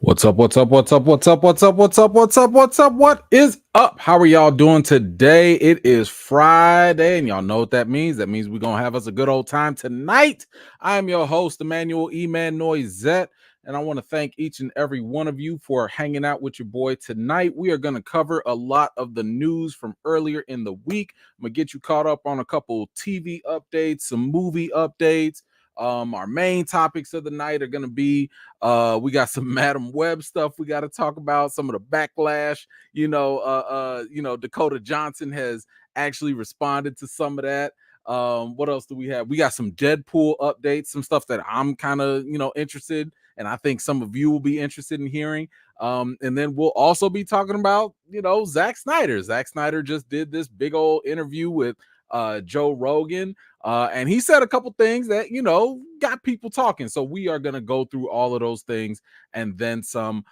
What's up? What's up? What's up? What's up? What's up? What's up? What's up? What's up? What is up? How are y'all doing today? It is Friday, and y'all know what that means. That means we're gonna have us a good old time tonight. I am your host, Emmanuel Eman Noisette, and I want to thank each and every one of you for hanging out with your boy tonight. We are gonna cover a lot of the news from earlier in the week. I'm gonna get you caught up on a couple TV updates, some movie updates. Our main topics of the night are going to be we got some Madam Web stuff we got to talk about, some of the backlash. Dakota Johnson has actually responded to some of that. What else do we have? We got some Deadpool updates, some stuff that I'm kind of interested, and I think some of you will be interested in hearing. And then we'll also be talking about Zack Snyder. Zack Snyder just did this big old interview with Joe Rogan. And he said a couple things that, got people talking. So we are going to go through all of those things and then some.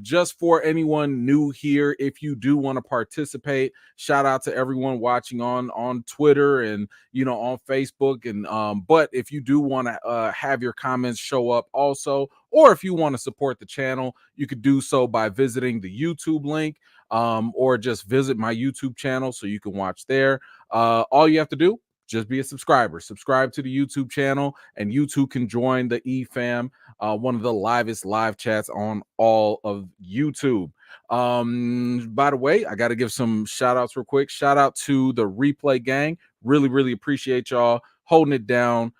Just for anyone new here, if you do want to participate, shout out to everyone watching on Twitter and on Facebook. And but if you do want to have your comments show up also, or if you want to support the channel, you could do so by visiting the YouTube link, or just visit my YouTube channel so you can watch there. All you have to do, just be a subscribe to the YouTube channel, and you too can join the eFam, one of the livest live chats on all of YouTube. By the way, I got to give some shout outs real quick. Shout out to the replay gang. Really appreciate y'all holding it down.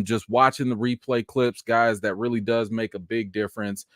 Just watching the replay clips, guys, that really does make a big difference.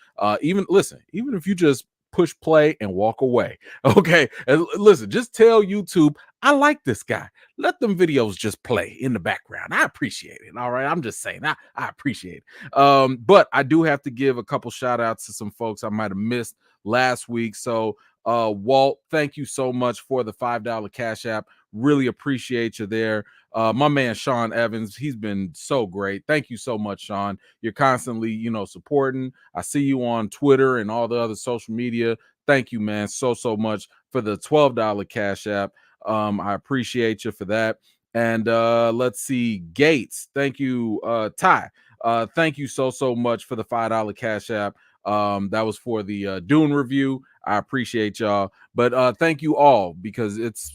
Even if you just push play and walk away. Okay. And listen, just tell YouTube, I like this guy. Let them videos just play in the background. I appreciate it. All right. I'm just saying, I appreciate it. But I do have to give a couple shout outs to some folks I might have missed last week. So Walt, thank you so much for the $5 Cash App. Really appreciate you there. My man Sean Evans, he's been so great. Thank you so much, Sean. You're constantly, supporting. I see you on Twitter and all the other social media. Thank you, man, so much for the $12 Cash App. I appreciate you for that. And let's see, Gates. Thank you, Ty. Thank you so much for the $5 Cash App. That was for the Dune review. I appreciate y'all, but thank you all, because it's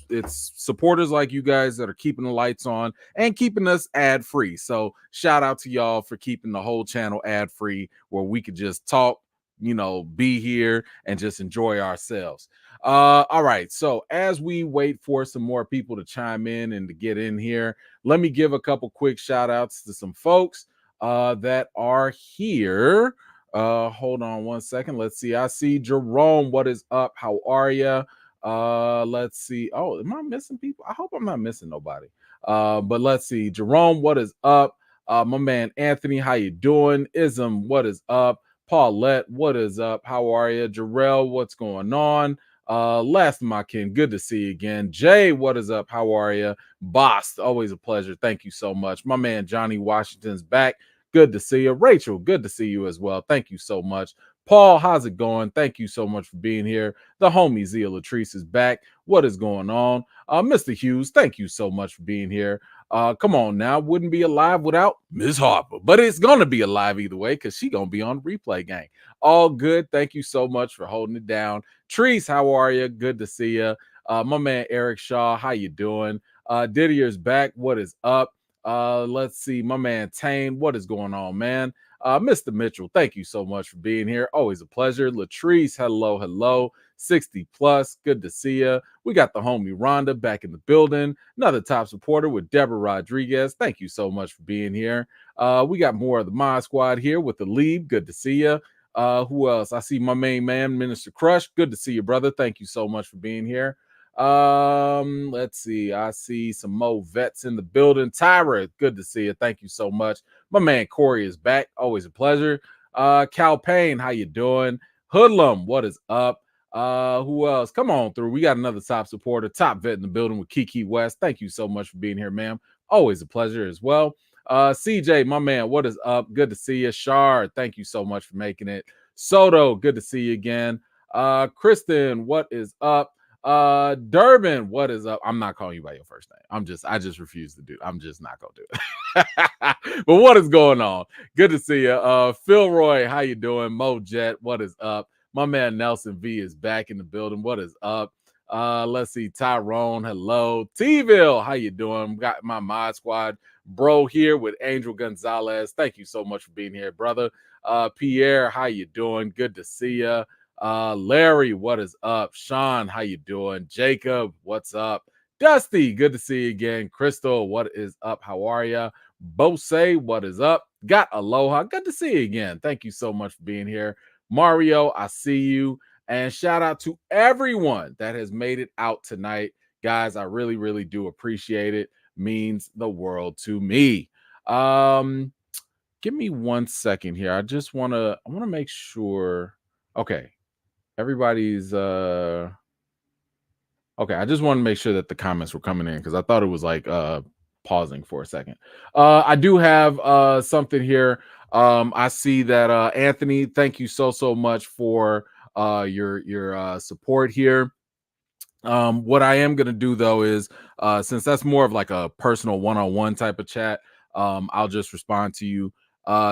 supporters like you guys that are keeping the lights on and keeping us ad free. So shout out to y'all for keeping the whole channel ad free, where we could just talk, be here and just enjoy ourselves. All right, so as we wait for some more people to chime in and to get in here, let me give a couple quick shout outs to some folks that are here. Hold on one second. Let's see. I see Jerome. What is up? How are you? Let's see. Oh, am I missing people? I hope I'm not missing nobody. But let's see. Jerome, what is up? My man Anthony, how you doing? Ism, what is up? Paulette, what is up? How are you? Jarrell, what's going on? Last of my kin, good to see you again. Jay, what is up? How are you? Boss, always a pleasure. Thank you so much. My man Johnny Washington's back. Good to see you. Rachel, good to see you as well. Thank you so much. Paul, how's it going? Thank you so much for being here. The homie Zia Latrice is back. What is going on? Mr. Hughes, thank you so much for being here. Come on now. Wouldn't be alive without Ms. Harper, but it's going to be alive either way, because she's going to be on replay gang. All good. Thank you so much for holding it down. Treese, how are you? Good to see you. My man Eric Shaw, how you doing? Didier's back. What is up? Let's see, my man Tane, what is going on, man? Mr. Mitchell, thank you so much for being here. Always a pleasure. Latrice, hello. 60 plus, good to see you. We got the homie Rhonda back in the building. Another top supporter with Deborah Rodriguez. Thank you so much for being here. We got more of the Mod Squad here with the lead. Good to see you. Who else? I see my main man, Minister Crush. Good to see you, brother. Thank you so much for being here. Let's see. I see some Mo vets in the building. Tyra, good to see you. Thank you so much. My man Corey is back. Always a pleasure. Cal Payne, how you doing? Hoodlum, what is up? Who else? Come on through. We got another top supporter, top vet in the building with Kiki West. Thank you so much for being here, ma'am. Always a pleasure as well. CJ, my man, what is up? Good to see you. Shard, thank you so much for making it. Soto, good to see you again. Kristen, what is up? Durbin, what is up? I'm not calling you by your first name. I just refuse to do. I'm just not gonna do it. But what is going on? Good to see you. Phil Roy, how you doing? Mo Jet, what is up? My man Nelson V is back in the building. What is up? Let's see. Tyrone, hello. T-Ville, how you doing? Got my mod squad bro here with Angel Gonzalez. Thank you so much for being here, brother. Pierre, how you doing? Good to see you. Larry, what is up? Sean, how you doing? Jacob, what's up? Dusty, good to see you again. Crystal, what is up? How are you? Bose, what is up? Got Aloha, good to see you again. Thank you so much for being here. Mario, I see you. And shout out to everyone that has made it out tonight. Guys, I really, really do appreciate it. Means the world to me. Give me 1 second here. I want to make sure. Okay. Everybody's okay. I just want to make sure that the comments were coming in because I thought it was like pausing for a second. I do have something here. I see that Anthony, thank you so much for your support here. What I am going to do though is since that's more of like a personal one-on-one type of chat, I'll just respond to you.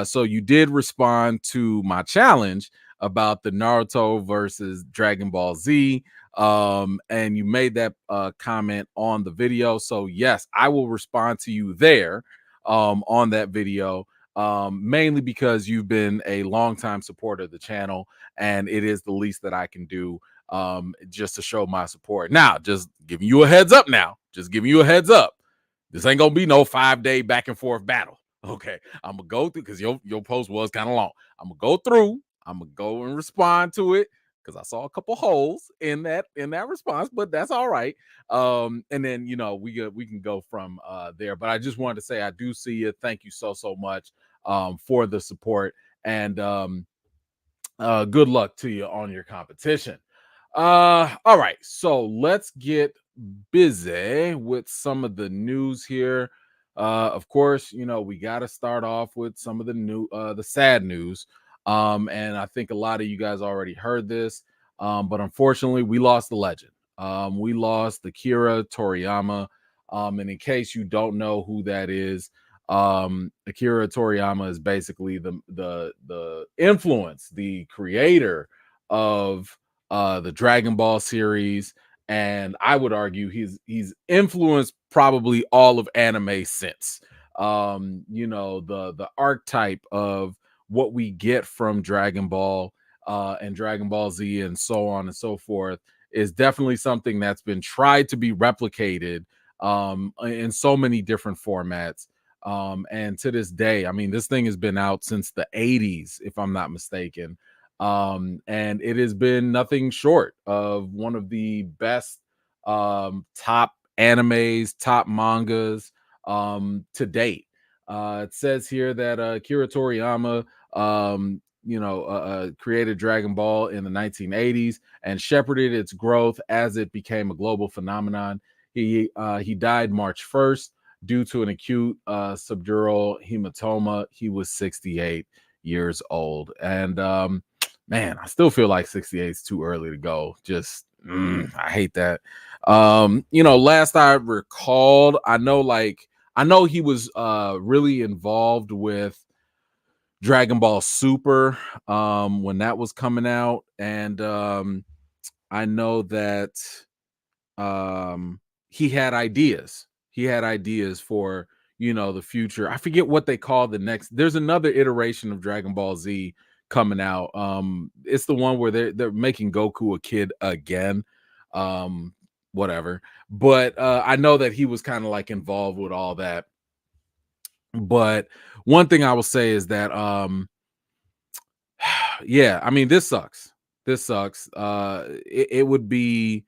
So you did respond to my challenge about the Naruto versus Dragon Ball Z, and you made that comment on the video. So yes, I will respond to you there on that video, mainly because you've been a longtime supporter of the channel, and it is the least that I can do just to show my support. Now, just giving you a heads up now. Just giving you a heads up. This ain't gonna be no 5-day back and forth battle. Okay. I'm gonna go through because your post was kind of long. I'm gonna go through, I'm gonna go and respond to it because I saw a couple holes in that response, but that's all right. And then we can go from there. But I just wanted to say I do see you. Thank you so much for the support, and good luck to you on your competition. All right, so let's get busy with some of the news here. Of course, we got to start off with some of the sad news. And I think a lot of you guys already heard this. But unfortunately, we lost the legend. We lost Akira Toriyama. And in case you don't know who that is, Akira Toriyama is basically the influence, the creator of the Dragon Ball series, and I would argue he's influenced probably all of anime since. The archetype of what we get from Dragon Ball and Dragon Ball Z and so on and so forth is definitely something that's been tried to be replicated in so many different formats. And to this day, I mean, this thing has been out since the 80s, if I'm not mistaken. And it has been nothing short of one of the best top animes, top mangas to date. It says here that Akira Toriyama created Dragon Ball in the 1980s and shepherded its growth as it became a global phenomenon. He died March 1st due to an acute subdural hematoma. He was 68 years old. And man, I still feel like 68 is too early to go. Just I hate that. Last I recalled, I know he was really involved with Dragon Ball Super when that was coming out, and I know that he had ideas. He had ideas for the future. I forget what they call the next. There's another iteration of Dragon Ball Z coming out. It's the one where they're making Goku a kid again. Whatever. But I know that he was kind of like involved with all that. But one thing I will say is that yeah, I mean, this sucks. This sucks. It would be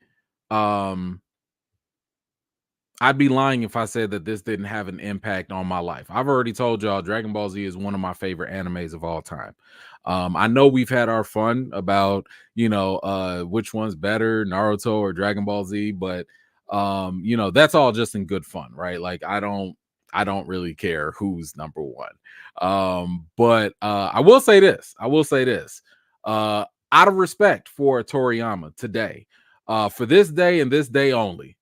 I'd be lying if I said that this didn't have an impact on my life. I've already told y'all Dragon Ball Z is one of my favorite animes of all time. I know we've had our fun about, which one's better, Naruto or Dragon Ball Z, but that's all just in good fun, right? Like I don't really care who's number one. But I will say this. Out of respect for Toriyama today, For this day and this day only,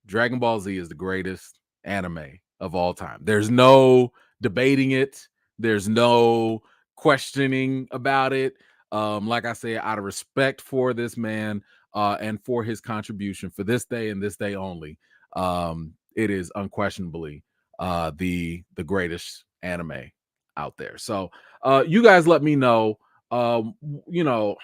Dragon Ball Z is the greatest anime of all time. There's no debating it. There's no questioning about it. Like I say, out of respect for this man and for his contribution for this day and this day only, it is unquestionably the greatest anime out there. So you guys let me know. You know,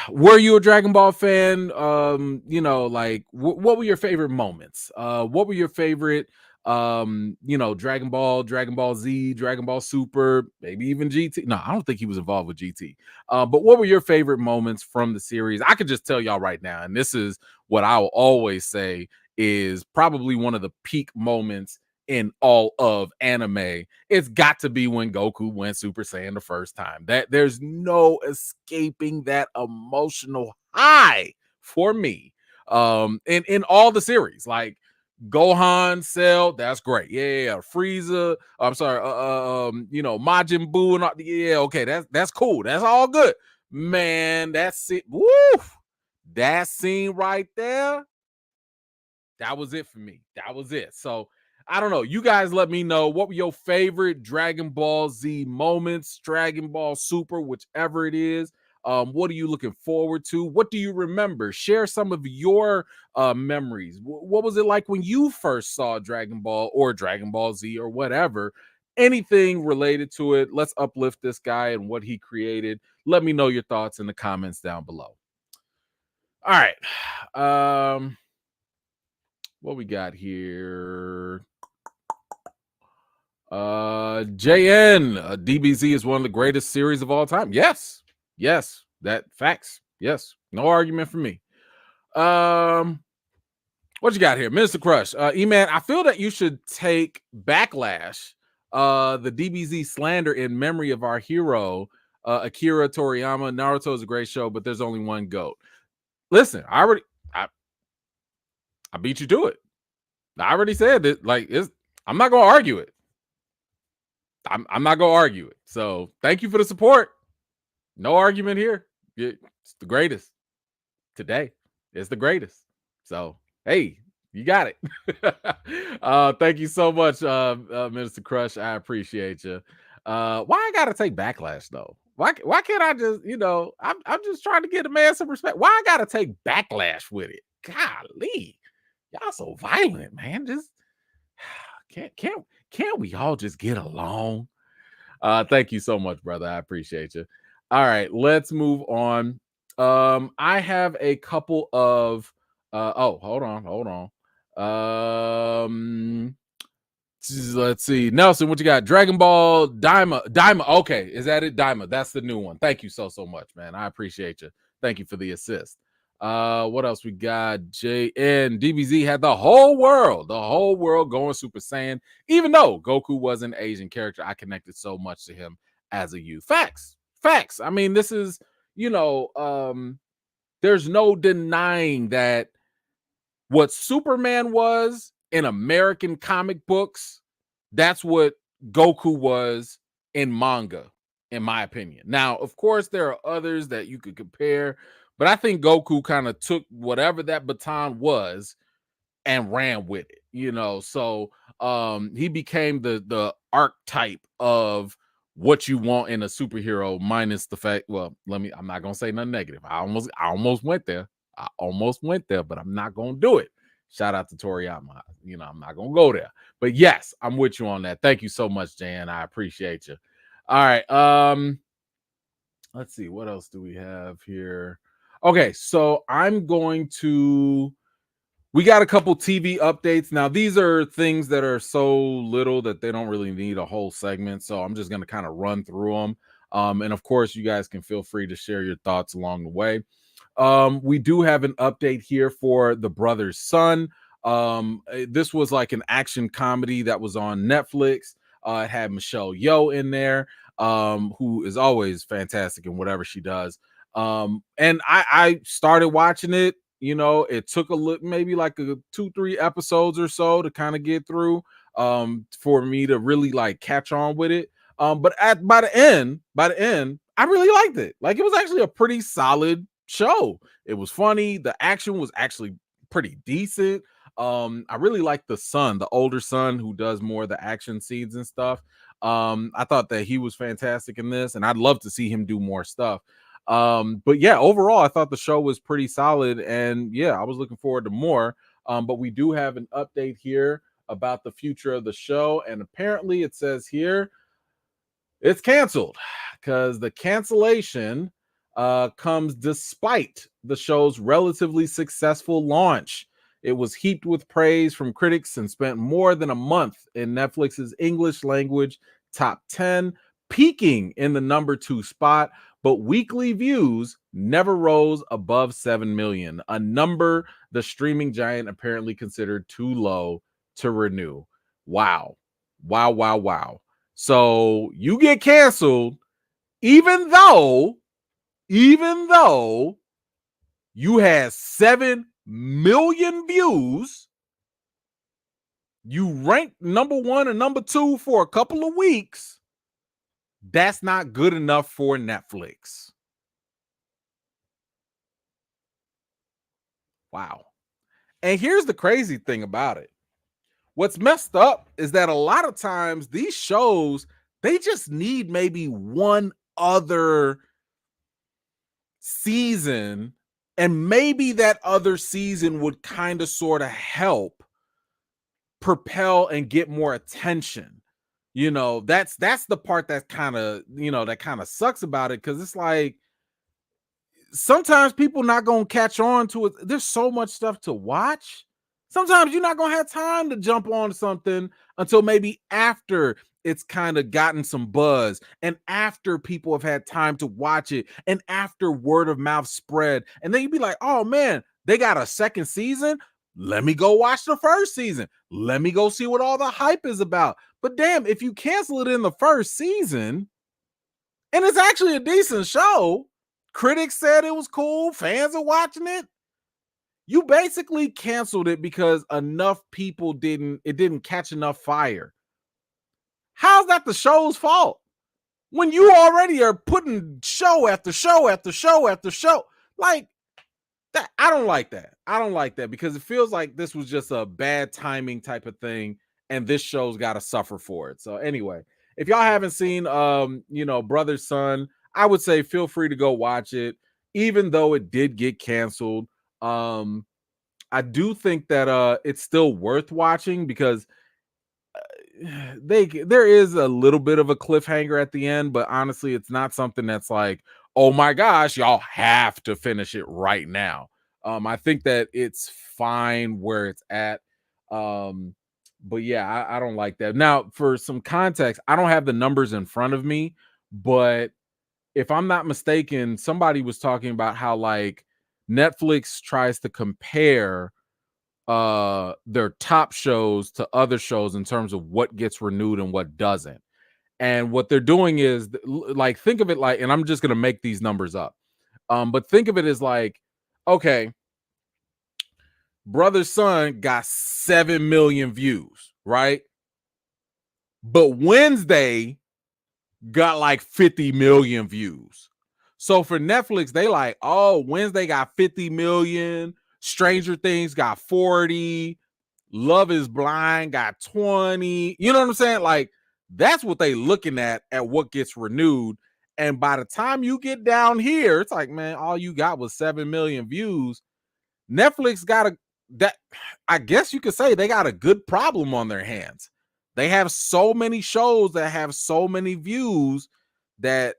were you a Dragon Ball fan? Like what were your favorite moments? What were your favorite Dragon Ball, Dragon Ball Z, Dragon Ball Super, maybe even GT? No, I don't think he was involved with GT. But what were your favorite moments from the series? I could just tell y'all right now, and this is what I will always say is probably one of the peak moments in all of anime. It's got to be when Goku went Super Saiyan the first time. That there's no escaping that emotional high for me. In all the series, like Gohan, Cell, that's great. Yeah. Frieza, I'm sorry, Majin Buu and all, yeah, okay, that's cool. That's all good. Man, that's it. Woo! That scene right there, that was it for me. That was it. So I don't know. You guys let me know what were your favorite Dragon Ball Z moments, Dragon Ball Super, whichever it is. What are you looking forward to? What do you remember? Share some of your memories. What was it like when you first saw Dragon Ball or Dragon Ball Z or whatever? Anything related to it. Let's uplift this guy and what he created. Let me know your thoughts in the comments down below. All right. What we got here? JN, DBZ is one of the greatest series of all time. Yes, that facts. Yes, no argument for me. What you got here, Minister Crush? E-Man, I feel that you should take Backlash, the DBZ slander in memory of our hero, Akira Toriyama. Naruto is a great show, but there's only one GOAT. Listen, I beat you to it. I already said that. I'm not gonna argue it. I'm not gonna argue it. So thank you for the support. No argument here. It's the greatest today. It's the greatest. So hey, you got it. Thank you so much, Minister Crush. I appreciate you. Why I gotta take Backlash though? Why can't I just, I'm just trying to get a man some respect. Why I gotta take Backlash with it? Golly, y'all so violent, man. Just can't we all just get along? Thank you so much, brother. I appreciate you. All right, let's move on. I have a couple of hold on. Let's see. Nelson, what you got? Dragon Ball Daima. Okay, is that it? Daima. That's the new one. Thank you so much, man. I appreciate you. Thank you for the assist. What else we got? JN DBZ had the whole world going Super Saiyan, even though Goku was an Asian character. I connected so much to him as a youth. Facts. I mean, this is, there's no denying that what Superman was in American comic books, that's what Goku was in manga, in my opinion. Now, of course, there are others that you could compare, but I think Goku kind of took whatever that baton was and ran with it, So he became the archetype of what you want in a superhero, minus the fact, well, I'm not gonna say nothing negative. I almost went there. But I'm not gonna do it. Shout out to Toriyama. I'm not gonna go there. But yes, I'm with you on that. Thank you so much, Jan. I appreciate you. All right. Let's see, what else do we have here? Okay, so we got a couple TV updates. Now, these are things that are so little that they don't really need a whole segment. So I'm just going to kind of run through them. And of course, you guys can feel free to share your thoughts along the way. We do have an update here for The Brother's Son. This was like an action comedy that was on Netflix. It had Michelle Yeoh in there, who is always fantastic in whatever she does. And I started watching it. It took maybe like 2-3 episodes or so to kind of get through, for me to really like catch on with it. But by the end, I really liked it. Like, it was actually a pretty solid show. It was funny. The action was actually pretty decent. I really like the son, the older son who does more of the action scenes and stuff. I thought that he was fantastic in this, and I'd love to see him do more stuff. But yeah, overall, I thought the show was pretty solid, and yeah, I was looking forward to more. But we do have an update here about the future of the show, and apparently it says here it's canceled because the cancellation comes despite the show's relatively successful launch. It was heaped with praise from critics and spent more than a month in Netflix's English language top 10, peaking in the number 2 spot, but weekly views never rose above 7 million, a number the streaming giant apparently considered too low to renew. Wow. Wow, wow, wow. So you get canceled even though you had 7 million views, you ranked number 1 and number 2 for a couple of weeks. That's not good enough for Netflix. Wow. And here's the crazy thing about it. What's messed up is that a lot of times these shows, they just need maybe one other season, and maybe that other season would kind of sort of help propel and get more attention. That's the part that kind of, that kind of sucks about it, because it's like sometimes people not gonna catch on to it. There's so much stuff to watch. Sometimes you're not gonna have time to jump on something until maybe after it's kind of gotten some buzz, and after people have had time to watch it, and after word of mouth spread, and then you'd be like, oh man, they got a second season. Let me go watch the first season. Let me go see what all the hype is about. But damn, if you cancel it in the first season, and it's actually a decent show, critics said it was cool, fans are watching it, you basically canceled it because enough people didn't catch enough fire. How's that the show's fault when you already are putting show after show after show after show? Like that, I don't like that. I don't like that, because it feels like this was just a bad timing type of thing, and this show's got to suffer for it. So anyway, if y'all haven't seen Brother Son, I would say feel free to go watch it, even though it did get canceled. I do think that it's still worth watching, because there is a little bit of a cliffhanger at the end, but honestly, it's not something that's like, oh my gosh, y'all have to finish it right now. I think that it's fine where it's at. But yeah, I don't like that. Now, for some context, I don't have the numbers in front of me, but if I'm not mistaken, somebody was talking about how like Netflix tries to compare their top shows to other shows in terms of what gets renewed and what doesn't. And what they're doing is like, think of it like, and I'm just going to make these numbers up. But think of it as like, okay, Brother Son got 7 million views, right? But Wednesday got like 50 million views. So for Netflix, they like, oh, Wednesday got 50 million, Stranger Things got 40, Love is Blind got 20. You know what I'm saying? Like, that's what they looking at what gets renewed. And by the time you get down here, it's like, man, all you got was 7 million views. Netflix got I guess you could say they got a good problem on their hands. They have so many shows that have so many views that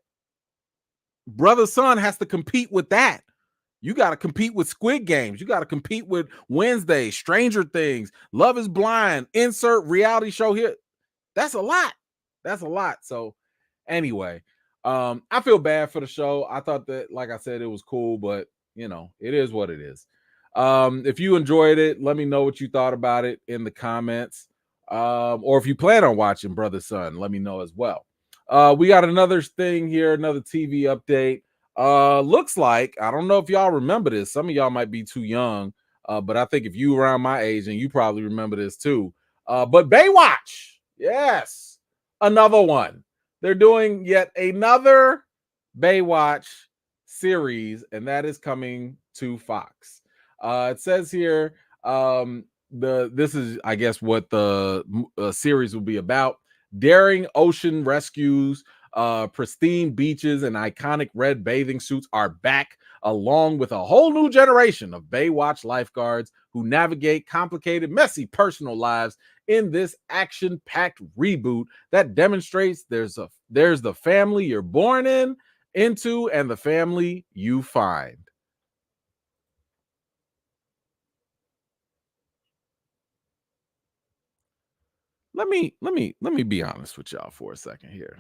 Brother Son has to compete with that. You got to compete with Squid Games. You got to compete with Wednesday, Stranger Things, Love is Blind, insert reality show here. That's a lot. That's a lot. So anyway, I feel bad for the show. I thought that, like I said, it was cool, but it is what it is. If you enjoyed it, let me know what you thought about it in the comments. Or if you plan on watching Brother Son, let me know as well. We got another thing here, another TV update. Looks like, I don't know if y'all remember this. Some of y'all might be too young, but I think if you around my age, and you probably remember this too. But Baywatch, yes, another one. They're doing yet another Baywatch series, and that is coming to Fox. It says here, this is, I guess, what the series will be about. Daring ocean rescues, pristine beaches, and iconic red bathing suits are back, along with a whole new generation of Baywatch lifeguards who navigate complicated, messy personal lives in this action-packed reboot that demonstrates there's the family you're born into and the family you find. Let me be honest with y'all for a second here.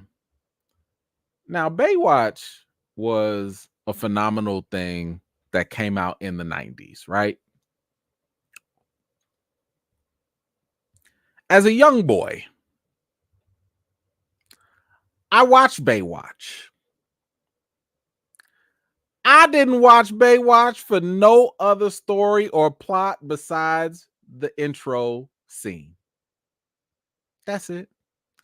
Now, Baywatch was a phenomenal thing that came out in the 90s, right? As a young boy, I watched Baywatch. I didn't watch Baywatch for no other story or plot besides the intro scene. That's it.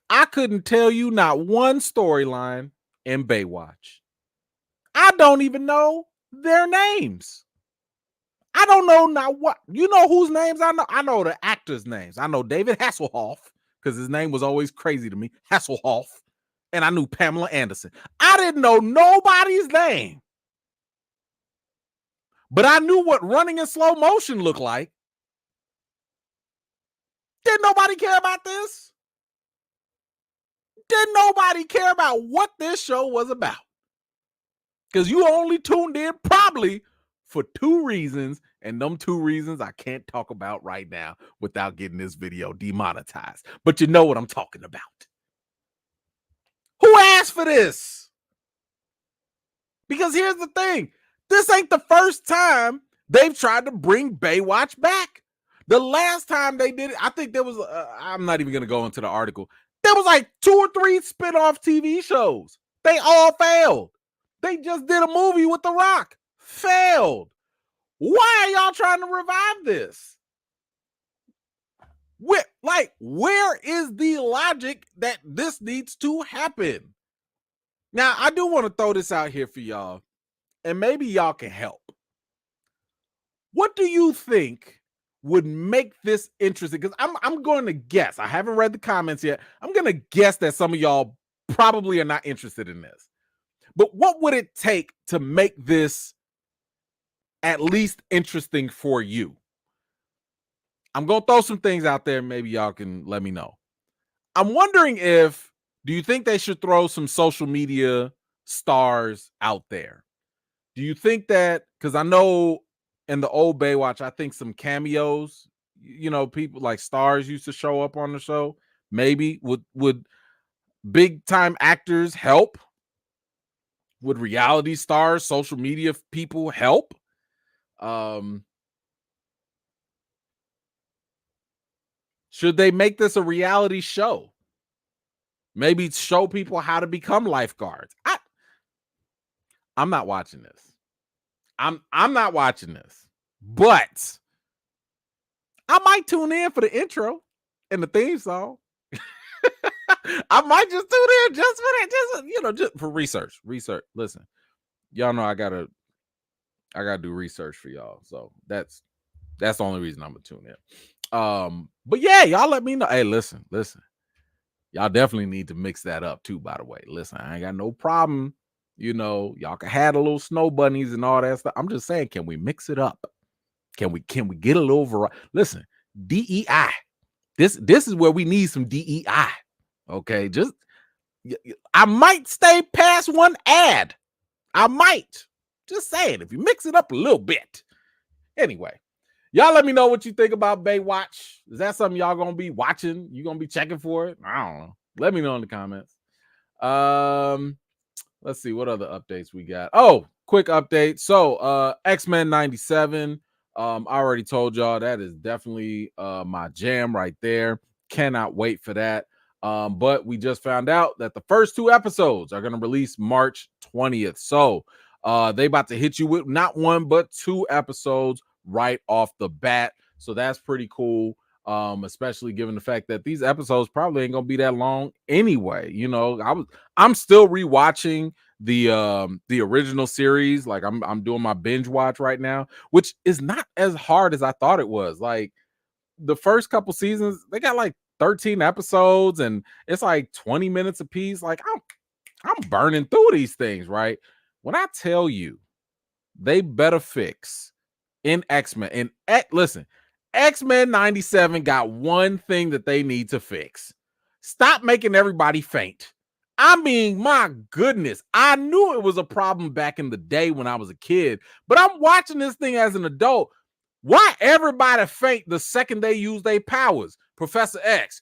I couldn't tell you not one storyline in Baywatch. I don't even know their names. I don't know now what. You know whose names I know? I know the actors' names. I know David Hasselhoff, because his name was always crazy to me. Hasselhoff. And I knew Pamela Anderson. I didn't know nobody's name. But I knew what running in slow motion looked like. Didn't nobody care about this? Didn't nobody care about what this show was about? Because you only tuned in probably for two reasons, and them two reasons I can't talk about right now without getting this video demonetized. But you know what I'm talking about. Who asked for this? Because here's the thing. This ain't the first time they've tried to bring Baywatch back. The last time they did it, I think there was, I'm not even going to go into the article. There was like 2 or 3 spin-off TV shows. They all failed. They just did a movie with The Rock. Failed. Why are y'all trying to revive this? Where is the logic that this needs to happen? Now, I do want to throw this out here for y'all, and maybe y'all can help. What do you think would make this interesting? Because I'm going to guess. I haven't read the comments yet. I'm going to guess that some of y'all probably are not interested in this. But what would it take to make this at least interesting for you? I'm going to throw some things out there. Maybe y'all can let me know. I'm wondering do you think they should throw some social media stars out there? Do you think that, because I know in the old Baywatch, I think some cameos, people like stars used to show up on the show. Maybe would big time actors help? Would reality stars, social media people help? Should they make this a reality show? Maybe show people how to become lifeguards. I'm not watching this. I'm not watching this. But I might tune in for the intro and the theme song. I might just tune in just for that, just for research. Listen, y'all know I gotta do research for y'all. So that's the only reason I'm gonna tune in. But yeah, y'all let me know. Hey, listen. Y'all definitely need to mix that up too, by the way. Listen, I ain't got no problem. Y'all can have the little snow bunnies and all that stuff. I'm just saying, can we mix it up? Can we get a little variety? Listen, DEI. This is where we need some DEI. Okay, I might stay past one ad. I might. Just saying, if you mix it up a little bit. Anyway, y'all let me know what you think about Baywatch. Is that something y'all gonna be watching? You gonna be checking for it? I don't know. Let me know in the comments. Let's see what other updates we got. Oh, quick update. So X-Men 97. I already told y'all that is definitely my jam right there. Cannot wait for that. But we just found out that the first 2 episodes are going to release March 20th. So they about to hit you with not 1 but 2 episodes right off the bat. So that's pretty cool. especially given the fact that these episodes probably ain't gonna be that long anyway. I'm still rewatching the original series. Like I'm doing my binge watch right now, which is not as hard as I thought it was. Like the first couple seasons, they got like 13 episodes and it's like 20 minutes a piece. Like I'm burning through these things, right? When I tell you they better fix in X-Men and listen, X-Men 97 got one thing that they need to fix. Stop making everybody faint. I mean, my goodness, I knew it was a problem back in the day when I was a kid, but I'm watching this thing as an adult. Why everybody faint the second they use their powers? Professor X,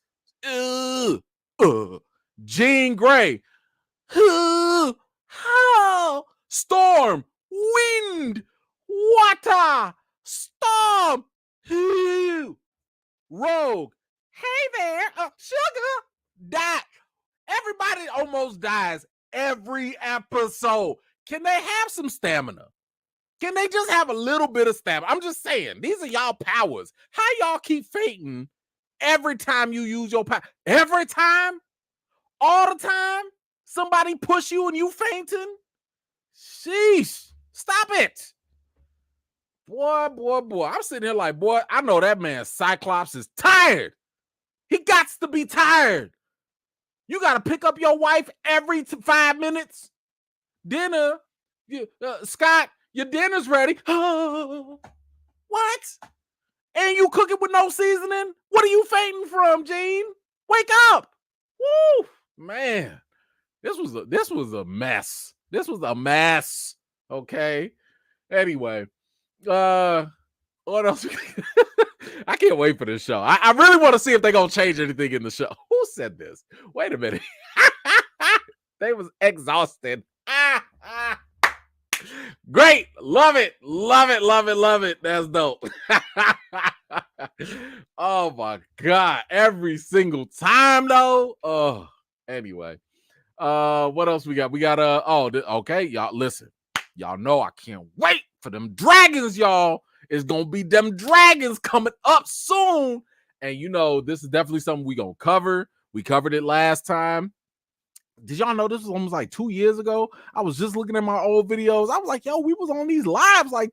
Jean Grey, Storm, Wind, Water, Storm, Rogue. Hey there, Sugar, die. Everybody almost dies every episode. Can they have some stamina? Can they just have a little bit of stamina? I'm just saying, these are y'all powers. How y'all keep fainting every time you use your power? Every time? All the time? Somebody push you and you fainting? Sheesh. Stop it. Boy. I'm sitting here like, boy, I know that man Cyclops is tired. He got to be tired. You got to pick up your wife every 5 minutes. Dinner. Scott, your dinner's ready. What? And you cook it with no seasoning? What are you fainting from, Gene? Wake up. Woo, man. This was a mess. This was a mess. Okay. Anyway, what else? I can't wait for this show. I really want to see if they're gonna change anything in the show. Who said this? Wait a minute. They was exhausted. Great. Love it. That's dope. Oh my God. Every single time though. Oh, anyway. What else we got? We got okay, y'all listen. Y'all know I can't wait for them dragons, y'all. It's gonna be them dragons coming up soon. And this is definitely something we gonna cover. We covered it last time. Did y'all know this was almost like 2 years ago? I was just looking at my old videos. I was like, yo, we was on these lives like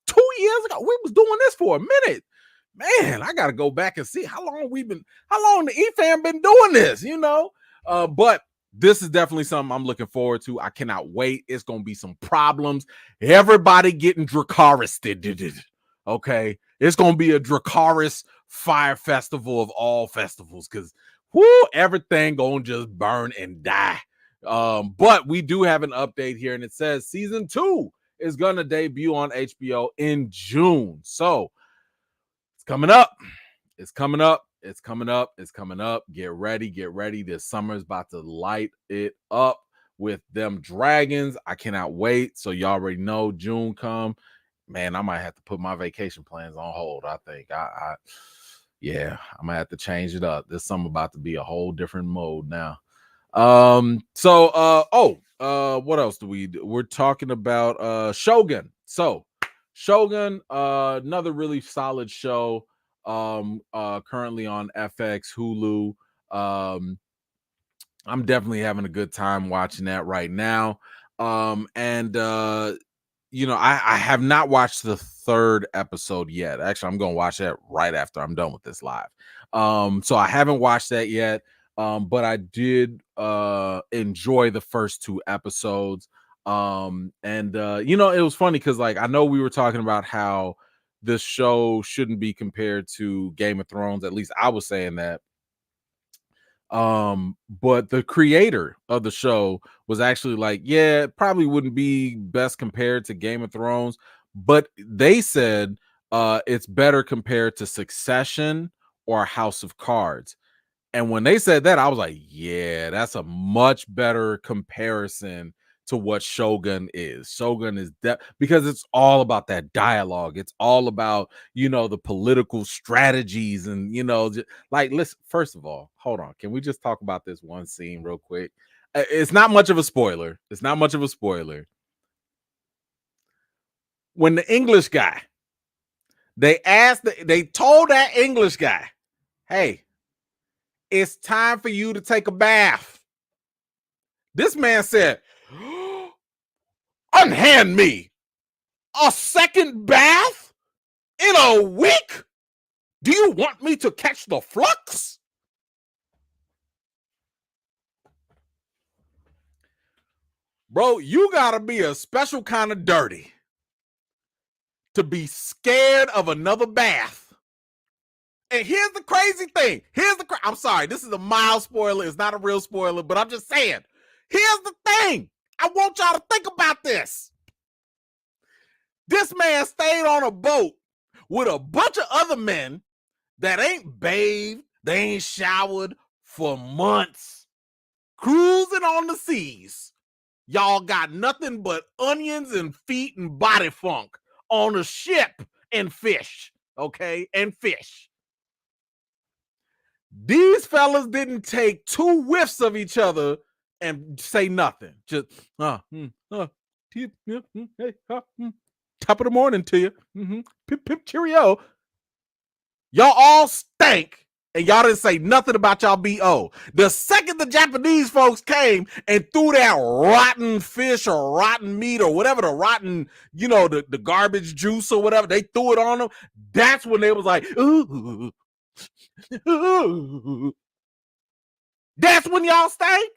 2 years ago. We was doing this for a minute. Man, I gotta go back and see how long the E-Fam been doing this, but this is definitely something I'm looking forward to. I cannot wait. It's gonna be some problems. Everybody getting Dracaris. Okay, it's gonna be a Dracaris fire festival of all festivals because everything gonna just burn and die. But we do have an update here, and it says season 2 is gonna debut on HBO in June. So it's coming up. It's coming up. Get ready. This summer is about to light it up with them dragons. I cannot wait. So y'all already know June come. Man, I might have to put my vacation plans on hold. I think I might have to change it up. This summer about to be a whole different mode now. What else do we do? We're talking about Shogun. So Shogun, another really solid show. Currently on FX, Hulu. I'm definitely having a good time watching that right now. I have not watched the 3rd episode yet. Actually, I'm gonna watch that right after I'm done with this live. So I haven't watched that yet. But I did enjoy the first 2 episodes. It was funny because I know we were talking about how this show shouldn't be compared to Game of Thrones. At least I was saying that. But the creator of the show was actually like, yeah, it probably wouldn't be best compared to Game of Thrones, but they said it's better compared to Succession or House of Cards. And when they said that, I was like, yeah, that's a much better comparison to what Shogun is. Shogun is because it's all about that dialogue. It's all about, the political strategies and, listen, first of all, hold on. Can we just talk about this one scene real quick? It's not much of a spoiler. When the English guy They told that English guy, hey, it's time for you to take a bath. This man said, unhand me a second bath in a week? Do you want me to catch the flux? Bro, you gotta be a special kind of dirty to be scared of another bath. And here's the crazy thing. I'm sorry, this is a mild spoiler. It's not a real spoiler, but I'm just saying. Here's the thing. I want y'all to think about this. This man stayed on a boat with a bunch of other men that ain't bathed, they ain't showered for months, cruising on the seas. Y'all got nothing but onions and feet and body funk on a ship and fish, okay? And fish. These fellas didn't take 2 whiffs of each other and say nothing. Just, top of the morning to you. Pip, pip, cheerio. Y'all all stank, and y'all didn't say nothing about y'all BO. The second the Japanese folks came and threw that rotten fish or rotten meat or whatever, the rotten, the garbage juice or whatever, they threw it on them, that's when they was like, ooh. That's when y'all stank?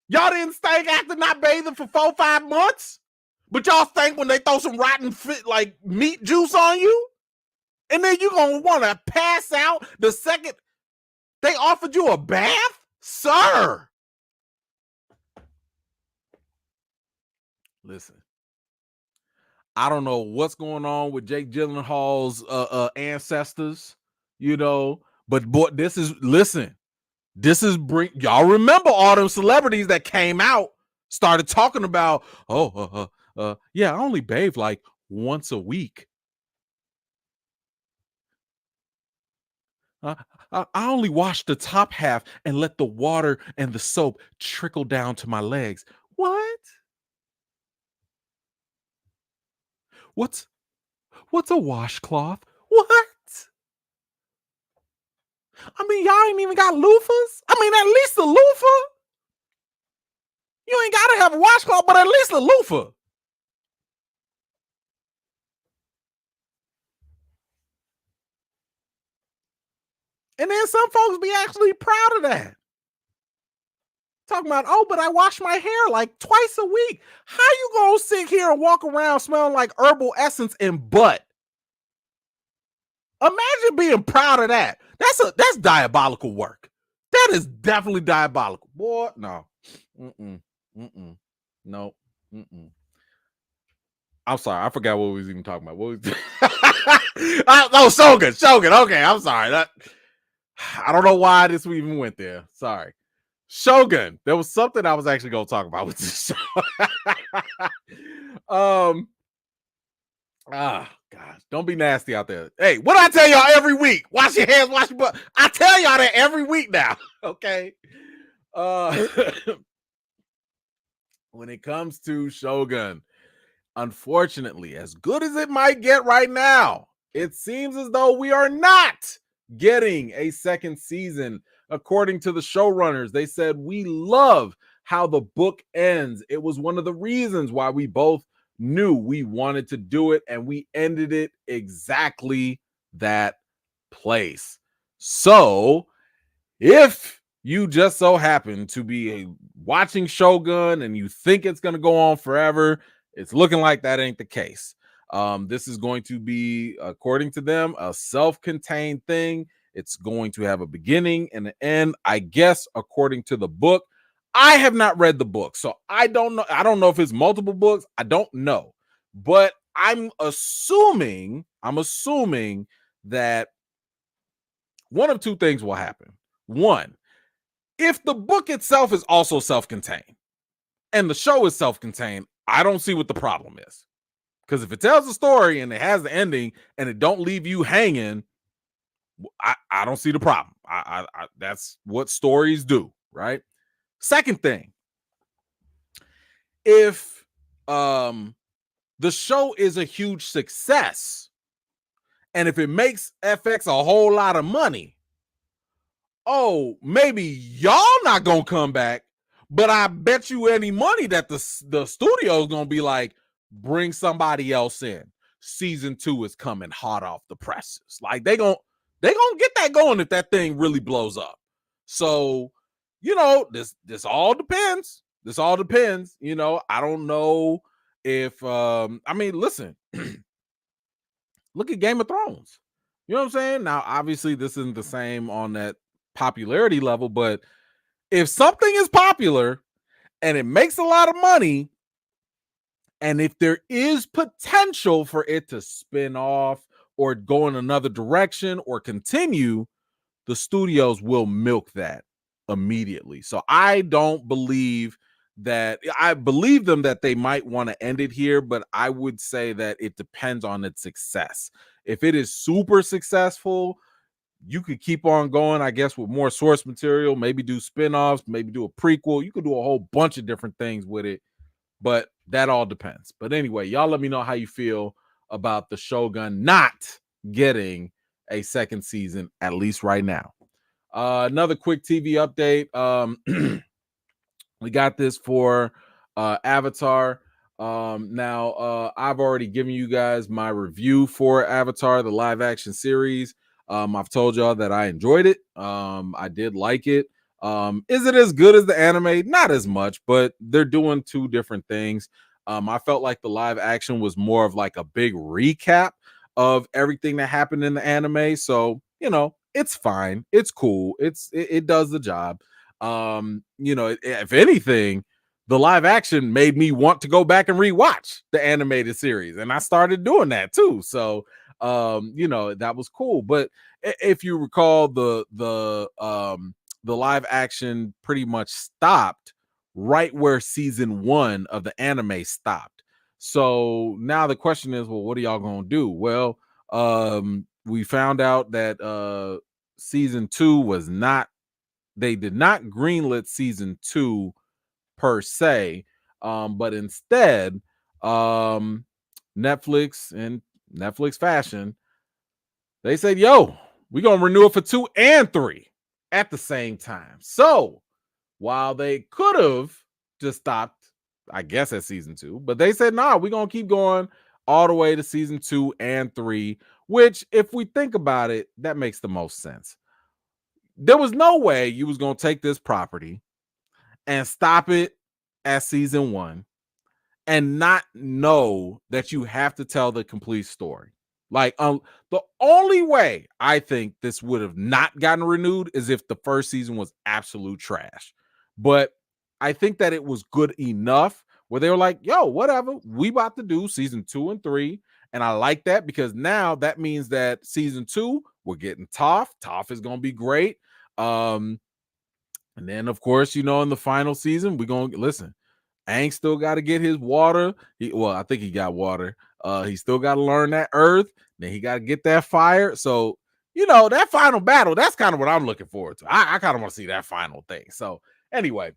Y'all didn't stink after not bathing for 4-5 months? But y'all stink when they throw some rotten meat juice on you? And then you gonna want to pass out the second they offered you a bath? Sir! Listen, I don't know what's going on with Jake Gyllenhaal's ancestors, but boy, y'all remember all them celebrities that came out, started talking about, yeah, I only bathe like once a week. I only wash the top half and let the water and the soap trickle down to my legs. What? What's a washcloth? What? I mean, y'all ain't even got loofahs? I mean, at least a loofah? You ain't got to have a washcloth, but at least a loofah. And then some folks be actually proud of that. Talking about, but I wash my hair like twice a week. How you gonna sit here and walk around smelling like herbal essence and butt? Imagine being proud of that. That's diabolical work. That is definitely diabolical. Boy, no. No. I'm sorry. I forgot what we was even talking about. What was Shogun. Okay, I'm sorry. I don't know why this we even went there. Sorry. Shogun. There was something I was actually going to talk about with this show. Gosh, don't be nasty out there. Hey, what do I tell y'all every week? Wash your hands, wash your butt. I tell y'all that every week now. Okay. When it comes to Shogun, unfortunately, as good as it might get right now, it seems as though we are not getting a second season. According to the showrunners, they said, we love how the book ends. It was one of the reasons why we both knew we wanted to do it, and we ended it exactly that place. So if you just so happen to be watching Shogun and you think it's going to go on forever, it's looking like that ain't the case. This is going to be, according to them, a self-contained thing. It's going to have a beginning and an end, I guess, according to the book. I have not read the book, so I don't know. I don't know if it's multiple books. I don't know. But I'm assuming that one of two things will happen. One, if the book itself is also self-contained and the show is self-contained, I don't see what the problem is. Because if it tells a story and it has the ending and it don't leave you hanging, I don't see the problem. I that's what stories do, right? Second thing, if the show is a huge success, And if it makes FX a whole lot of money, oh, maybe y'all not gonna come back, but I bet you any money that the studio's gonna be like, bring somebody else in. Season 2 is coming hot off the presses. Like they gonna get that going if that thing really blows up. So, this all depends. This all depends. I don't know if I mean, listen, look at Game of Thrones. You know what I'm saying? Now, obviously, this isn't the same on that popularity level, but if something is popular and it makes a lot of money, and if there is potential for it to spin off or go in another direction or continue, the studios will milk that immediately. So I don't believe that. I believe them that they might want to end it here, but I would say that it depends on its success. If it is super successful, you could keep on going, I guess, with more source material, maybe do spin-offs, maybe do a prequel. You could do a whole bunch of different things with it, but that all depends. But anyway, y'all let me know how you feel about the Shogun not getting a second season, at least right now. Another quick TV update. We got this for Avatar. Now, I've already given you guys my review for Avatar, the live action series. I've told y'all that I enjoyed it. I did like it. Is it as good as the anime? Not as much, but they're doing two different things. I felt like the live action was more of like a big recap of everything that happened in the anime. So, it's fine. It's cool. It does the job. If anything, the live action made me want to go back and rewatch the animated series, and I started doing that too. So, that was cool. But if you recall, the live action pretty much stopped right where season 1 of the anime stopped. So now the question is, well, what are y'all gonna do? Well, we found out that season 2 was not, they did not greenlit season 2 per se, but instead, Netflix, in Netflix fashion, they said, yo, we're gonna renew it for 2 and 3 at the same time. So while they could have just stopped, I guess, at season 2, but they said, nah, we're gonna keep going all the way to season 2 and 3, which, if we think about it, that makes the most sense. There was no way you was gonna take this property and stop it at season 1 and not know that you have to tell the complete story. Like, the only way I think this would have not gotten renewed is if the first season was absolute trash. But I think that it was good enough where they were like, yo, whatever, we about to do season 2 and 3. And I like that, because now that means that season 2, we're getting Toph. Toph is going to be great. And then, of course, in the final season, we're going to listen. Aang still got to get his water. I think he got water. He still got to learn that earth. Then he got to get that fire. So, that final battle, that's kind of what I'm looking forward to. I kind of want to see that final thing. So, anyway,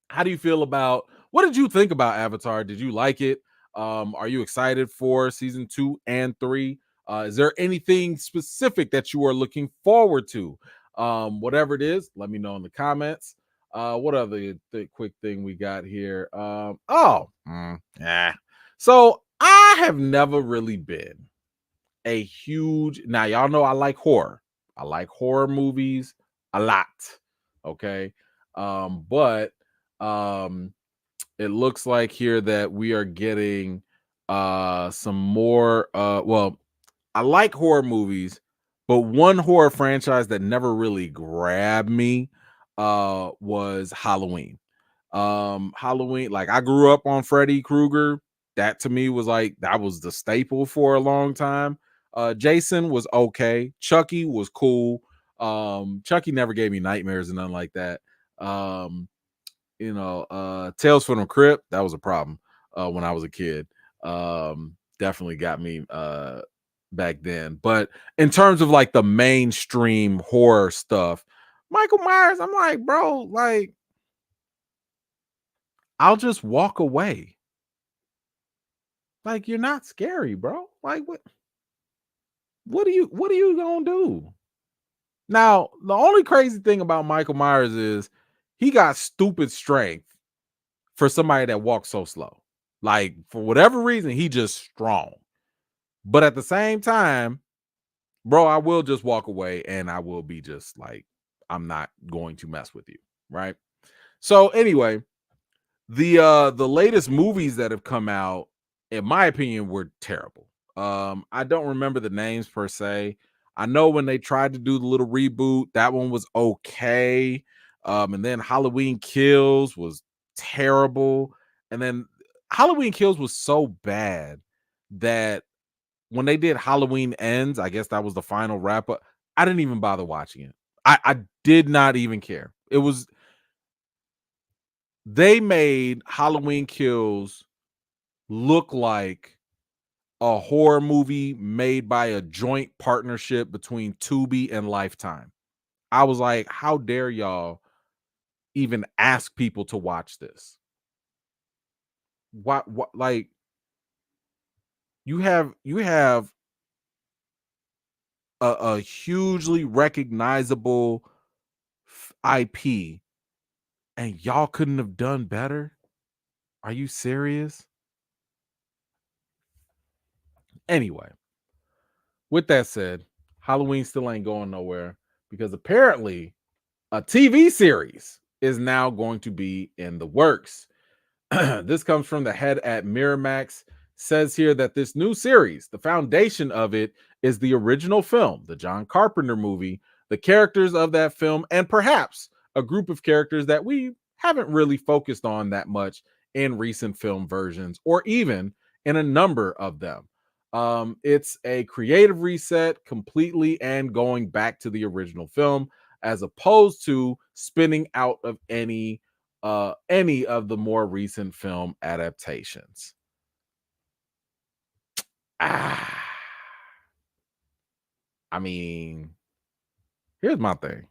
how do you feel about, what did you think about Avatar? Did you like it? Are you excited for season 2 and 3? Is there anything specific that you are looking forward to? Whatever it is, let me know in the comments. What other quick thing we got here? So I have never really been a huge, now y'all know I like horror. I like horror movies a lot. Okay. But it looks like here that we are getting some more I like horror movies, but one horror franchise that never really grabbed me was Halloween. Halloween, like, I grew up on Freddy Krueger. That to me was like, that was the staple for a long time. Jason was okay. Chucky was cool. Chucky never gave me nightmares and nothing like that. Tales from the Crypt, that was a problem when I was a kid. Definitely got me back then. But in terms of like the mainstream horror stuff, Michael Myers, I'm like, bro, like, I'll just walk away. Like, you're not scary, bro. Like, what? what are you gonna do? Now, the only crazy thing about Michael Myers is he got stupid strength for somebody that walks so slow. Like, for whatever reason, he just strong. But at the same time, bro, I will just walk away and I will be just like, I'm not going to mess with you, right? So anyway, the latest movies that have come out, in my opinion, were terrible. I don't remember the names per se. I know when they tried to do the little reboot, that one was okay. And then Halloween Kills was terrible. And then Halloween Kills was so bad that when they did Halloween Ends, I guess that was the final wrap up. I didn't even bother watching it. I did not even care. It was They made Halloween Kills look like a horror movie made by a joint partnership between Tubi and Lifetime. I was like, how dare y'all even ask people to watch this? What like you have a hugely recognizable IP and y'all couldn't have done better? Are you serious? Anyway, with that said, Halloween still ain't going nowhere because apparently a TV series is now going to be in the works. This comes from the head at Miramax. Says here that this new series, the foundation of it is the original film, the John Carpenter movie, the characters of that film, and perhaps a group of characters that we haven't really focused on that much in recent film versions or even in a number of them. It's a creative reset completely and going back to the original film as opposed to spinning out of any of the more recent film adaptations. Ah, I mean, here's my thing.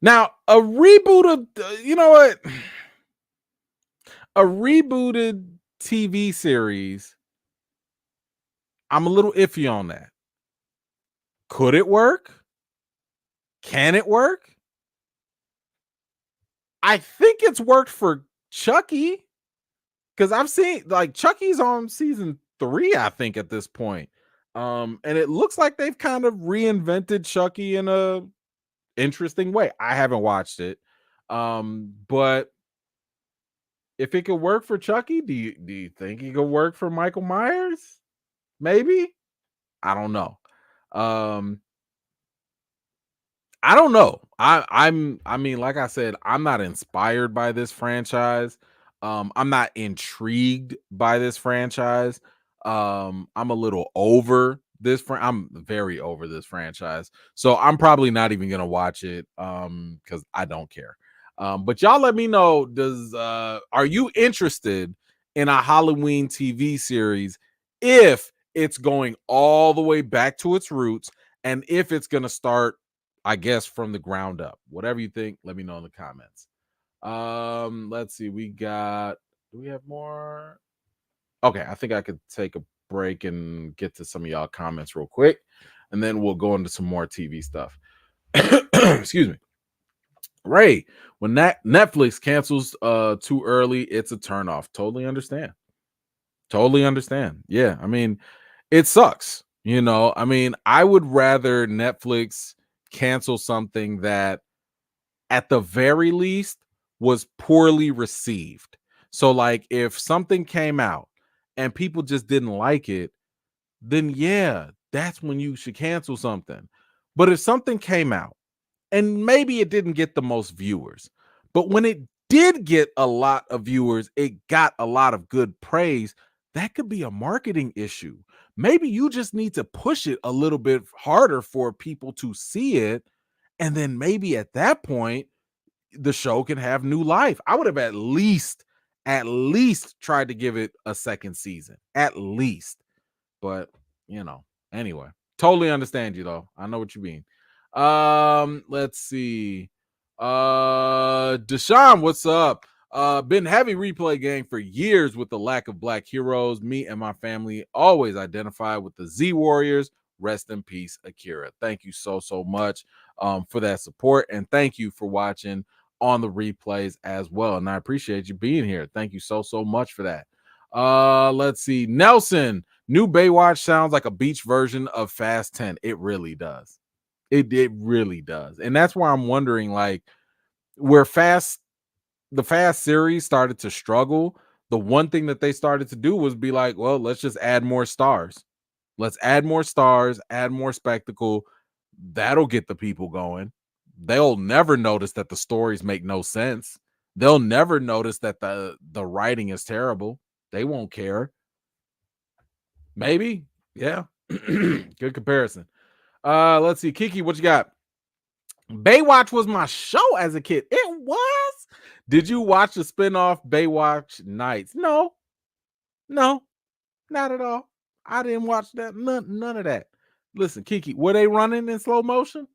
Now, a reboot of you know what? A rebooted TV series, I'm a little iffy on that. Could it work? Can it work? I think it's worked for Chucky because I've seen like Chucky's on season 3, I think, at this point. And it looks like they've kind of reinvented Chucky in a interesting way. I haven't watched it. But if it could work for Chucky, do you think it could work for Michael Myers? Maybe. I don't know. Um, I don't know. I mean, like I said, I'm not inspired by this franchise. I'm not intrigued by this franchise. I'm a little over I'm very over this franchise. So I'm probably not even gonna watch it because I don't care. But y'all let me know, are you interested in a Halloween TV series if it's going all the way back to its roots and if it's gonna start, I guess, from the ground up? Whatever you think, let me know in the comments. Let's see. Do we have more? Okay, I think I could take a break and get to some of y'all comments real quick, and then we'll go into some more TV stuff. Excuse me. Ray, when that Netflix cancels too early, it's a turnoff. Totally understand. Totally understand. Yeah, I mean, it sucks. I mean, I would rather Netflix cancel something that at the very least was poorly received. So like if something came out and people just didn't like it, then yeah, that's when you should cancel something. But if something came out and maybe it didn't get the most viewers, but when it did get a lot of viewers, it got a lot of good praise. That could be a marketing issue. Maybe you just need to push it a little bit harder for people to see it. And then maybe at that point, the show can have new life. I would have at least tried to give it a second season. At least. But, anyway. Totally understand you though. I know what you mean. Let's see. Deshaun, what's up? Been heavy replay gang for years with the lack of black heroes. Me and my family always identify with the Z Warriors. Rest in peace, Akira. Thank you so much for that support, and thank you for watching on the replays as well. And I appreciate you being here. Thank you so much for that. Let's see. Nelson, new Baywatch sounds like a beach version of Fast 10. It really does. It really does. And that's why I'm wondering, like, where the Fast series started to struggle, the one thing that they started to do was be like, well, let's just add more stars. Let's add more stars, add more spectacle. That'll get the people going. They'll never notice that the stories make no sense. They'll never notice that the writing is terrible. They won't care. Maybe. Yeah. Good comparison. Let's see. Kiki, what you got? Baywatch was my show as a kid. It was. Did you watch the spinoff Baywatch Nights? No, not at all. I didn't watch that. None of that. Listen, Kiki, were they running in slow motion?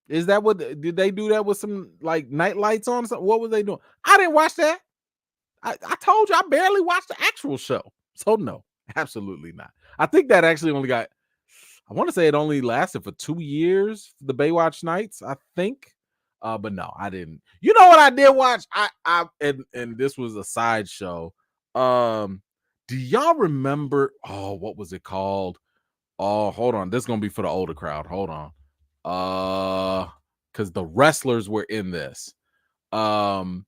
Is that what did they do that with some like night lights on? What was they doing? I didn't watch that. I told you I barely watched the actual show. So no, absolutely not. I think that actually only got, I want to say it only lasted for 2 years, the Baywatch Nights, I think. But no, I didn't. You know what I did watch? And this was a sideshow. Do y'all remember? Oh, what was it called? Oh, hold on. This is gonna be for the older crowd. Hold on. Because the wrestlers were in this. Thunder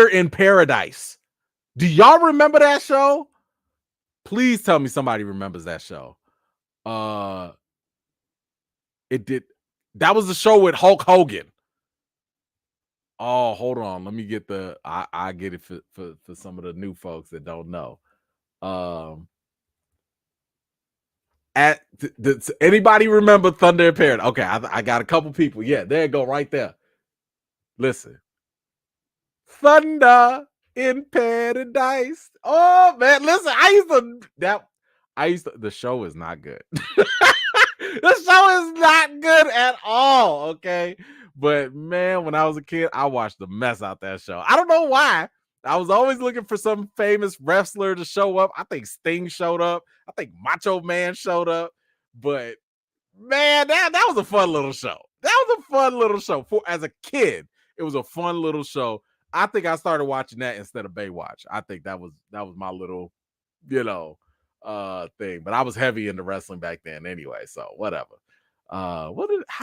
in Paradise. Do y'all remember that show? Please tell me somebody remembers that show. It did. That was the show with Hulk Hogan. Oh, hold on. Let me get the. I get it for some of the new folks that don't know. Anybody remember Thunder in Paradise? Okay, I got a couple people. Yeah, there you go, right there. Listen, Thunder in Paradise. Oh man, listen, the show is not good. The show is not good at all, okay? But man, when I was a kid, I watched the mess out that show. I don't know why. I was always looking for some famous wrestler to show up. I think Sting showed up. I think Macho Man showed up. But man, that was a fun little show. That was a fun little show. As a kid, it was a fun little show. I think I started watching that instead of Baywatch. I think that was my little, thing. But I was heavy into wrestling back then anyway, so whatever. How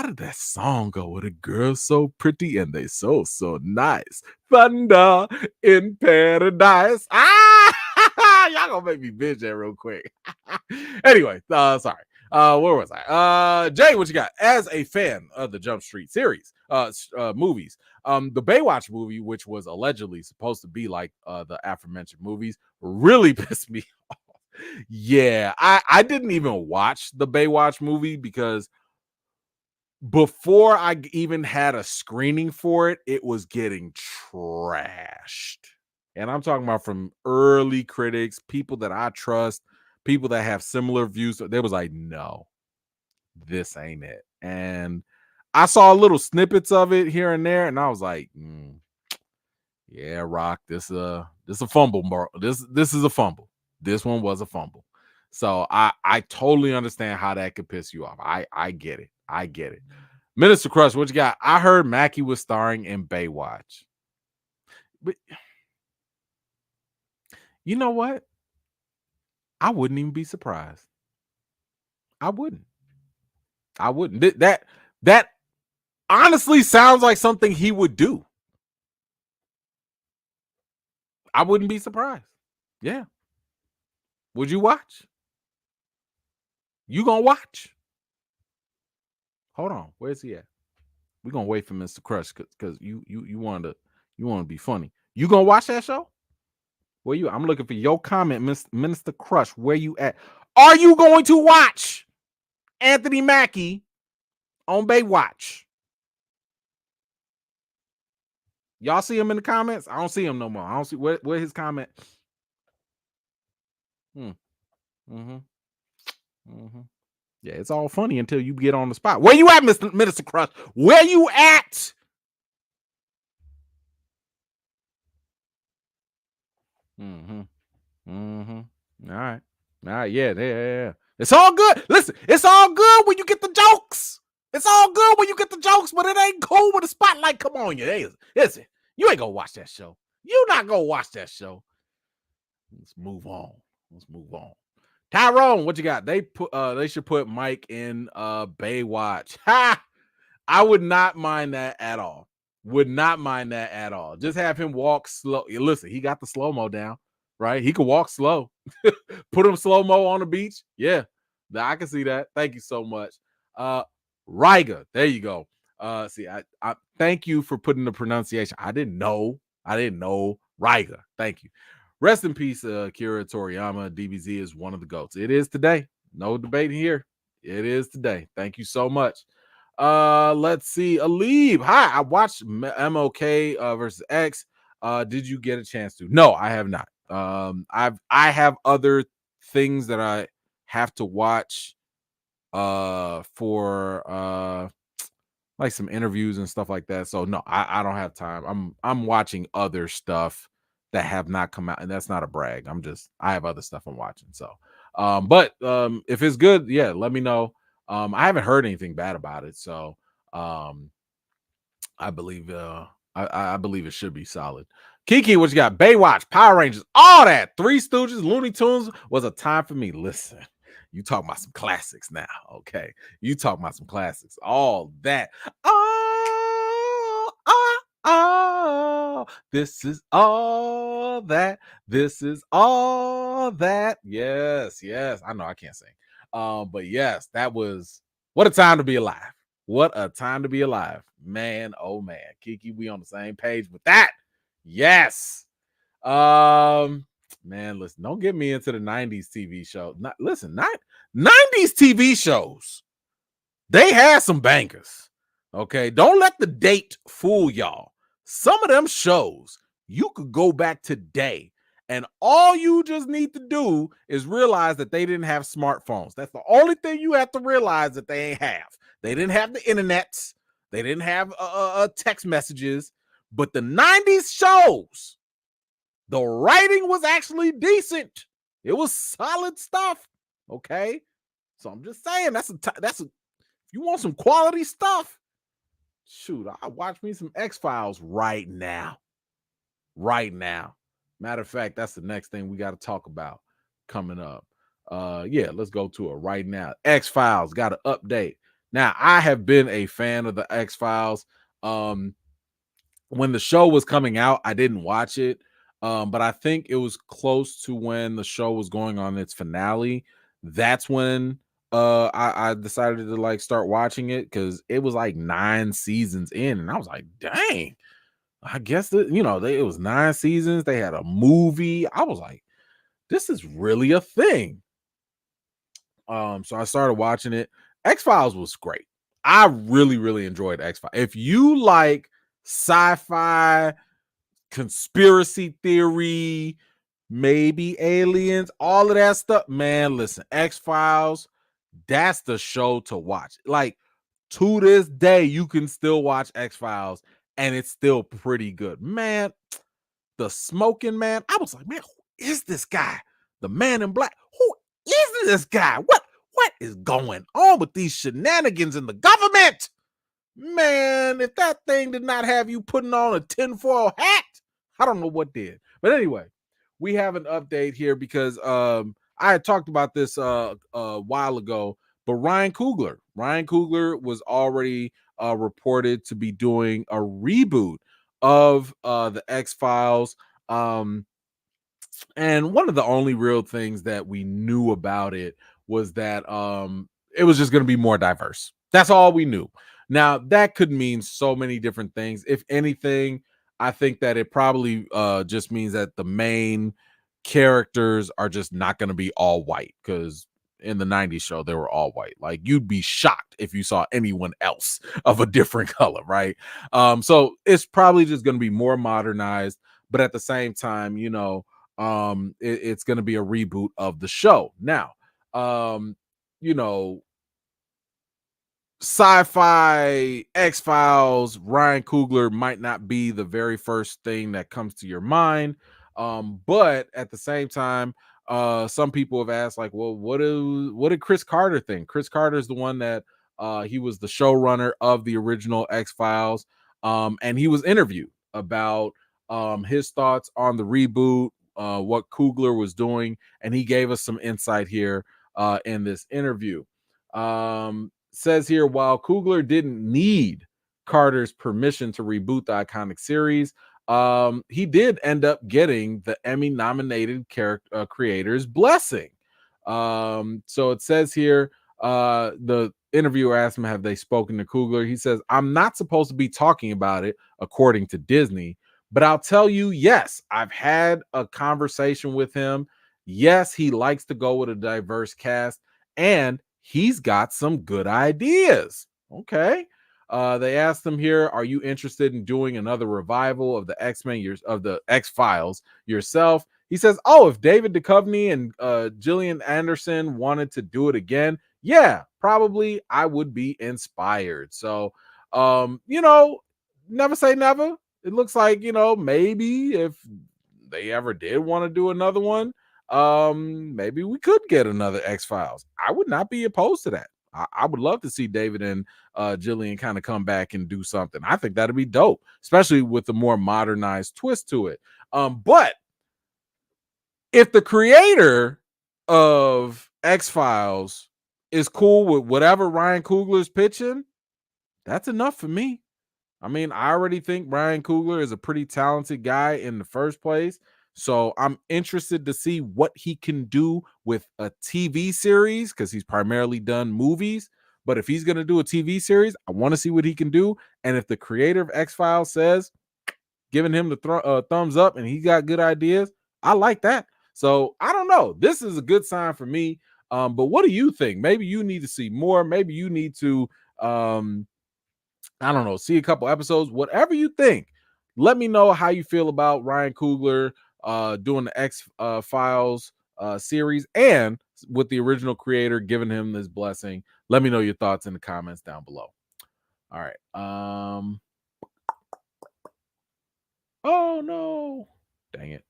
did that song go? With a girl so pretty and they so nice. Thunder in Paradise. Y'all gonna make me binge that real quick. Anyway, sorry. Where was I? Jay, what you got? As a fan of the Jump Street series, movies, the Baywatch movie, which was allegedly supposed to be like the aforementioned movies, really pissed me off. Yeah, I didn't even watch the Baywatch movie because before I even had a screening for it, it was getting trashed. And I'm talking about from early critics, people that I trust, people that have similar views. They was like, no, this ain't it. And I saw little snippets of it here and there, and I was like, yeah, Rock, this a fumble, bro. This is a fumble. This one was a fumble. So I totally understand how that could piss you off. I get it. I get it. Minister Crush, what you got? I heard Mackie was starring in Baywatch. But you know what? I wouldn't even be surprised. I wouldn't. That honestly sounds like something he would do. I wouldn't be surprised. Yeah. Would you watch? You gonna watch? Hold on. Where's he at? We're gonna wait for Mr. Crush because you want to be funny. You gonna watch that show? Where you? I'm looking for your comment, Minister Crush. Where you at? Are you going to watch Anthony Mackie on Baywatch? Y'all see him in the comments? I don't see him no more. I don't see where his comment. Mm-hmm. Yeah, it's all funny until you get on the spot. Where you at, Mr. Minister Crush? Where you at? Mm-hmm. Mm-hmm. All right. All right. Yeah, yeah, yeah. It's all good. Listen, it's all good when you get the jokes. It's all good when you get the jokes, but it ain't cool when the spotlight come on you. Is it? You ain't gonna watch that show. You not gonna watch that show. Let's move on. Let's move on. Tyrone, what you got? They should put Mike in Baywatch. Ha! I would not mind that at all. Would not mind that at all. Just have him walk slow. Listen, he got the slow-mo down, right? He could walk slow. Put him slow-mo on the beach. Yeah. I can see that. Thank you so much. Riga. There you go. See, I thank you for putting the pronunciation. I didn't know. Riga. Thank you. Rest in peace, Akira Toriyama. DBZ is one of the GOATs. It is today. No debating here. It is today. Thank you so much. Let's see. Alib. Hi. I watched MOK versus X. Did you get a chance to? No, I have not. I have other things that I have to watch for like some interviews and stuff like that. So no, I don't have time. I'm watching other stuff that have not come out, and that's not a brag. I have other stuff I'm watching. So but if it's good, yeah, let me know. I haven't heard anything bad about it, so I believe I believe it should be solid. Kiki, what you got? Baywatch, Power Rangers, all that. Three Stooges, Looney Tunes was a time for me. Listen, you talking about some classics now, okay? You talking about some classics. All that. Oh, this is all that. This is all that. Yes, yes. I know I can't sing. But yes, that was what a time to be alive. What a time to be alive. Man, oh man. Kiki, we on the same page with that. Yes. Man, listen, don't get me into the 90s TV show. Listen, 90s TV shows. They had some bangers. Okay. Don't let the date fool y'all. Some of them shows you could go back today, and all you just need to do is realize that they didn't have smartphones. That's the only thing you have to realize that they ain't have. They didn't have the internet. They didn't have text messages. But the 90s shows, the writing was actually decent. It was solid stuff. Okay. So I'm just saying that's if you want some quality stuff, shoot, I'll watch me some X-Files right now. Right now. Matter of fact, that's the next thing we got to talk about coming up. Yeah, let's go to it right now. X-Files got an update. Now, I have been a fan of the X-Files. When the show was coming out, I didn't watch it. But I think it was close to when the show was going on its finale. That's when I decided to like start watching it, because it was like 9 seasons in, and I was like, dang, I guess that, it was 9 seasons. They had a movie. I was like, this is really a thing. So I started watching it. X-Files was great. I really, really enjoyed X-Files. If you like sci-fi, conspiracy theory, maybe aliens, all of that stuff, man, listen, X-Files, that's the show to watch. Like, to this day, you can still watch X-Files and it's still pretty good. Man, the smoking man, I was like, man, who is this guy? The man in black. Who is this guy? What is going on with these shenanigans in the government? Man, if that thing did not have you putting on a tinfoil hat, I don't know what did. But anyway, we have an update here because I had talked about this a while ago, but Ryan Coogler was already reported to be doing a reboot of the X-Files. And one of the only real things that we knew about it was that it was just going to be more diverse. That's all we knew. Now, that could mean so many different things. If anything, I think that it probably just means that the main characters are just not going to be all white, because in the 90s show, they were all white. Like, you'd be shocked if you saw anyone else of a different color, right? So it's probably just going to be more modernized, but at the same time, it's going to be a reboot of the show. Now, sci-fi, X-Files, Ryan Coogler might not be the very first thing that comes to your mind. But at the same time, some people have asked, like, well, what did Chris Carter think? Chris Carter is the one that he was the showrunner of the original X-Files, and he was interviewed about his thoughts on the reboot, what Coogler was doing, and he gave us some insight here in this interview. Says here, while Coogler didn't need Carter's permission to reboot the iconic series, he did end up getting the Emmy nominated character creator's blessing. So it says here, the interviewer asked him, have they spoken to Coogler? He says, I'm not supposed to be talking about it according to Disney, but I'll tell you, yes, I've had a conversation with him. Yes, he likes to go with a diverse cast, and he's got some good ideas. Okay. They asked him here, are you interested in doing another revival of the X-Men, of the X-Files yourself? He says, oh, if David Duchovny and Gillian Anderson wanted to do it again, yeah, probably I would be inspired. So, never say never. It looks like, maybe if they ever did want to do another one, maybe we could get another X-Files. I would not be opposed to that. I would love to see David and Jillian kind of come back and do something. I think that'd be dope, especially with the more modernized twist to it. But if the creator of X-Files is cool with whatever Ryan Coogler's pitching, that's enough for me. I mean, I already think Ryan Coogler is a pretty talented guy in the first place. So I'm interested to see what he can do with a TV series, because he's primarily done movies. But if he's going to do a TV series, I want to see what he can do. And if the creator of X-Files says, giving him the thumbs up and he got good ideas, I like that. So I don't know. This is a good sign for me. But what do you think? Maybe you need to see more. Maybe you need to I don't know, see a couple episodes, whatever you think. Let me know how you feel about Ryan Coogler doing the X Files series, and with the original creator giving him this blessing. Let me know your thoughts in the comments down below. All right. Oh no. Dang it.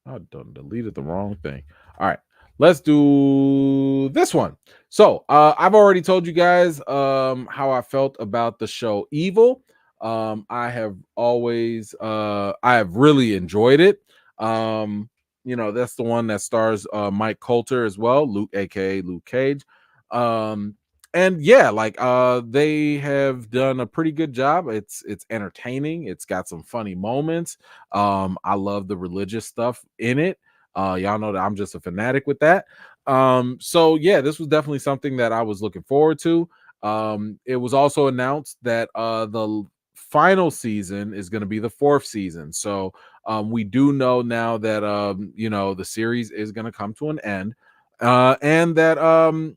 I deleted the wrong thing. All right. Let's do this one. So I've already told you guys how I felt about the show Evil. I have really enjoyed it. That's the one that stars Mike Coulter as well, Luke, aka Luke Cage. And yeah, like they have done a pretty good job. It's entertaining. It's got some funny moments. I love the religious stuff in it. Y'all know that I'm just a fanatic with that. So yeah, this was definitely something that I was looking forward to. It was also announced that the final season is going to be the 4th season. So we do know now that the series is going to come to an end. And that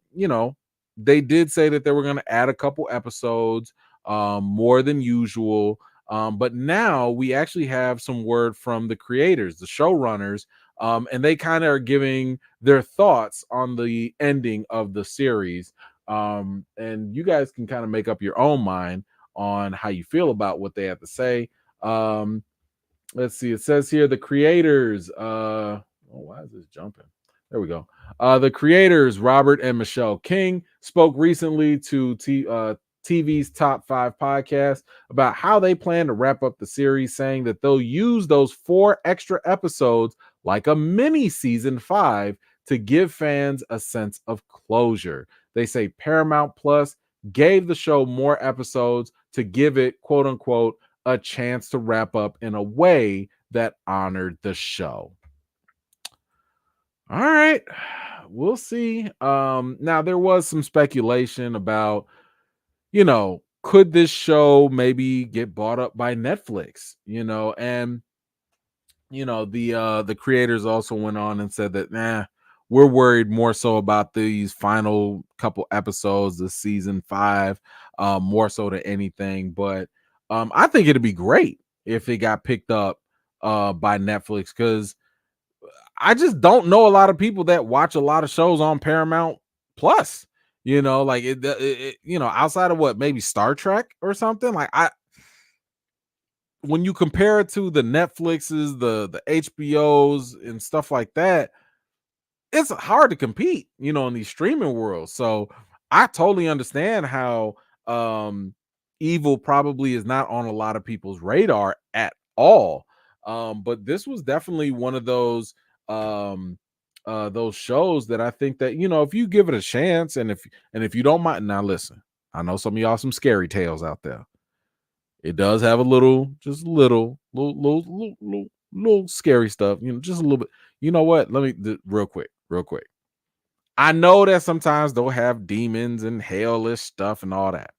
they did say that they were going to add a couple episodes, more than usual. But now we actually have some word from the creators, the showrunners, and they kind of are giving their thoughts on the ending of the series. And you guys can kind of make up your own mind on how you feel about what they have to say. Let's see. It says here the creators. Why is this jumping? There we go. The creators, Robert and Michelle King, spoke recently to TV's Top 5 podcast about how they plan to wrap up the series, saying that they'll use those 4 extra episodes like a mini season 5 to give fans a sense of closure. They say Paramount Plus gave the show more episodes to give it, quote unquote, a chance to wrap up in a way that honored the show. All right, we'll see. Now there was some speculation about, could this show maybe get bought up by Netflix? And the creators also went on and said that we're worried more so about these final couple episodes, the season 5, more so than anything. But I think it'd be great if it got picked up by Netflix, because I just don't know a lot of people that watch a lot of shows on Paramount Plus. Like outside of what, maybe Star Trek or something. Like when you compare it to the Netflixes, the HBOs and stuff like that, it's hard to compete, in these streaming worlds. So I totally understand how evil probably is not on a lot of people's radar at all. But this was definitely one of those shows that I think that, if you give it a chance, and if you don't mind. Now listen, I know some of y'all some scary tales out there. It does have a little, just little scary stuff, just a little bit. You know what? Let me real quick, real quick. I know that sometimes they'll have demons and hellish stuff and all that.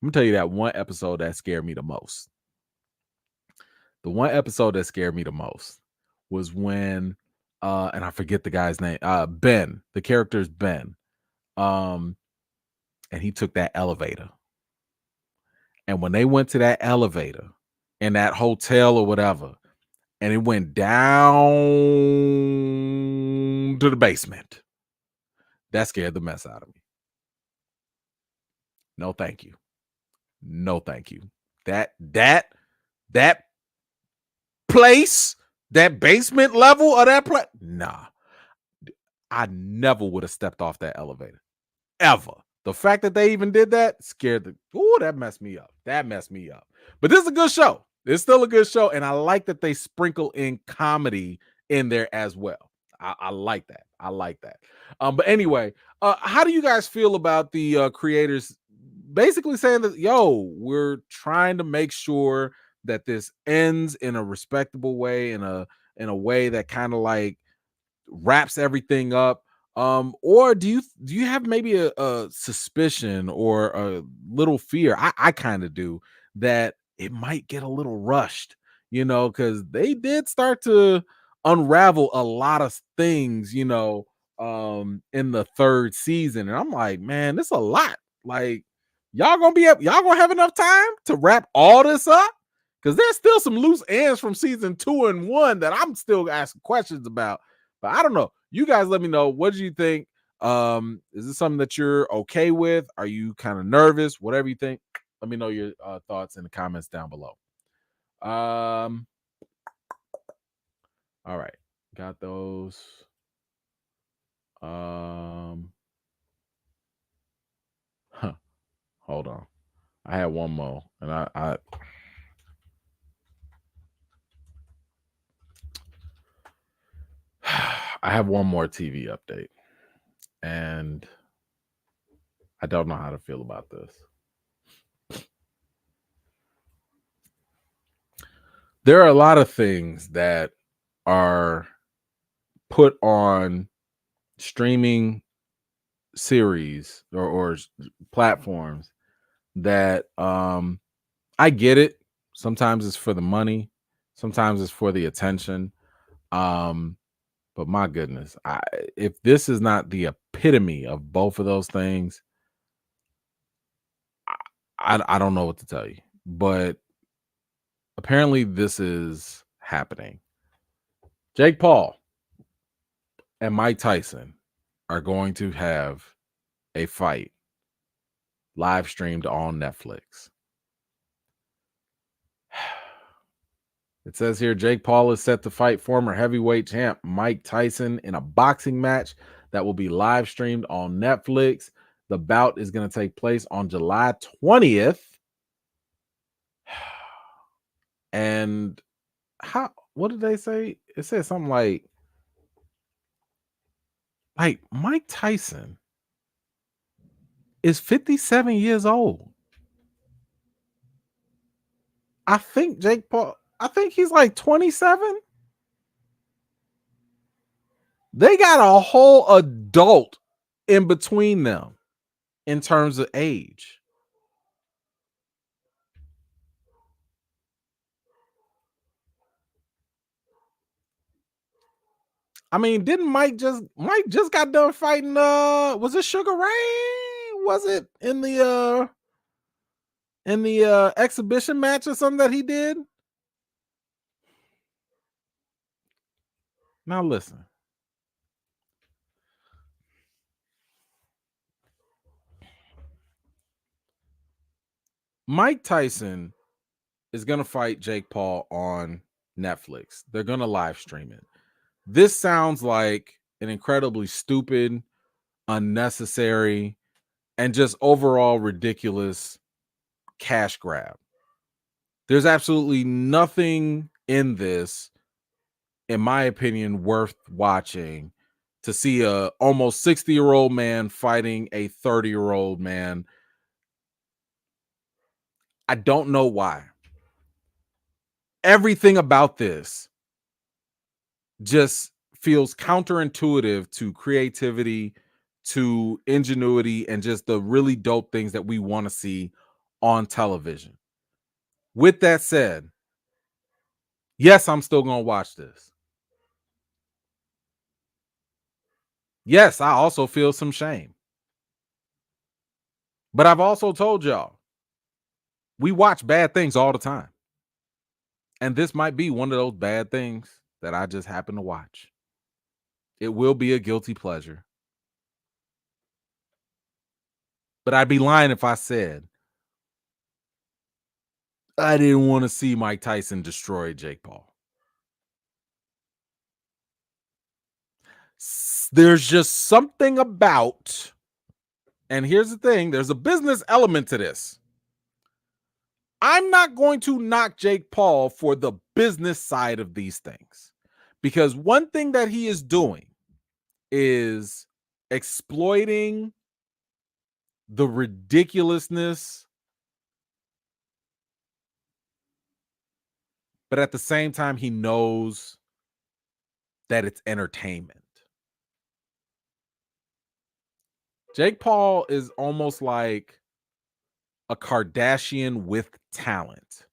I'm gonna tell you that one episode that scared me the most. The one episode that scared me the most was when, and I forget the guy's name, Ben. The character's Ben. Um, and he took that elevator. And when they went to that elevator in that hotel or whatever, and it went down to the basement, that scared the mess out of me. No, thank you. No, thank you. That place, that basement level of that place, nah. I never would have stepped off that elevator. Ever. The fact that they even did that scared that messed me up. That messed me up. But this is a good show. It's still a good show. And I like that they sprinkle in comedy in there as well. I like that. I like that. But anyway, how do you guys feel about the creators basically saying that, we're trying to make sure that this ends in a respectable way, in a way that kind of like wraps everything up? Or do you have maybe a suspicion or a little fear? I kind of do, that it might get a little rushed, because they did start to unravel a lot of things, in the third season. And I'm like, man, this is a lot. Like, y'all gonna have enough time to wrap all this up? Because there's still some loose ends from season 2 and 1 that I'm still asking questions about. But I don't know. You guys let me know. What do you think? Is this something that you're okay with? Are you kind of nervous? Whatever you think, let me know your thoughts in the comments down below. All right. Got those. Hold on. I had one more, and I have one more TV update, and I don't know how to feel about this. There are a lot of things that are put on streaming series or platforms that I get it. Sometimes it's for the money, sometimes it's for the attention. But my goodness, if this is not the epitome of both of those things, I don't know what to tell you. But apparently this is happening. Jake Paul and Mike Tyson are going to have a fight live streamed on Netflix. It says here, Jake Paul is set to fight former heavyweight champ Mike Tyson in a boxing match that will be live streamed on Netflix. The bout is going to take place on July 20th. And what did they say? It said something like Mike Tyson is 57 years old. I think Jake Paul, I think he's like 27. They got a whole adult in between them in terms of age. I mean, didn't Mike just got done fighting was it Sugar Ray? Was it in the exhibition match or something that he did? Now listen. Mike Tyson is going to fight Jake Paul on Netflix. They're going to live stream it. This sounds like an incredibly stupid, unnecessary, and just overall ridiculous cash grab. There's absolutely nothing in this, in my opinion, worth watching. To see a almost 60-year-old man fighting a 30-year-old man. I don't know why. Everything about this just feels counterintuitive to creativity, to ingenuity, and just the really dope things that we want to see on television. With that said, yes, I'm still going to watch this. Yes, I also feel some shame. But I've also told y'all, we watch bad things all the time. And this might be one of those bad things that I just happen to watch. It will be a guilty pleasure. But I'd be lying if I said I didn't want to see Mike Tyson destroy Jake Paul. There's just something about, and here's the thing, there's a business element to this. I'm not going to knock Jake Paul for the business side of these things, because one thing that he is doing is exploiting the ridiculousness, but at the same time, he knows that it's entertainment. Jake Paul is almost like a Kardashian with talent,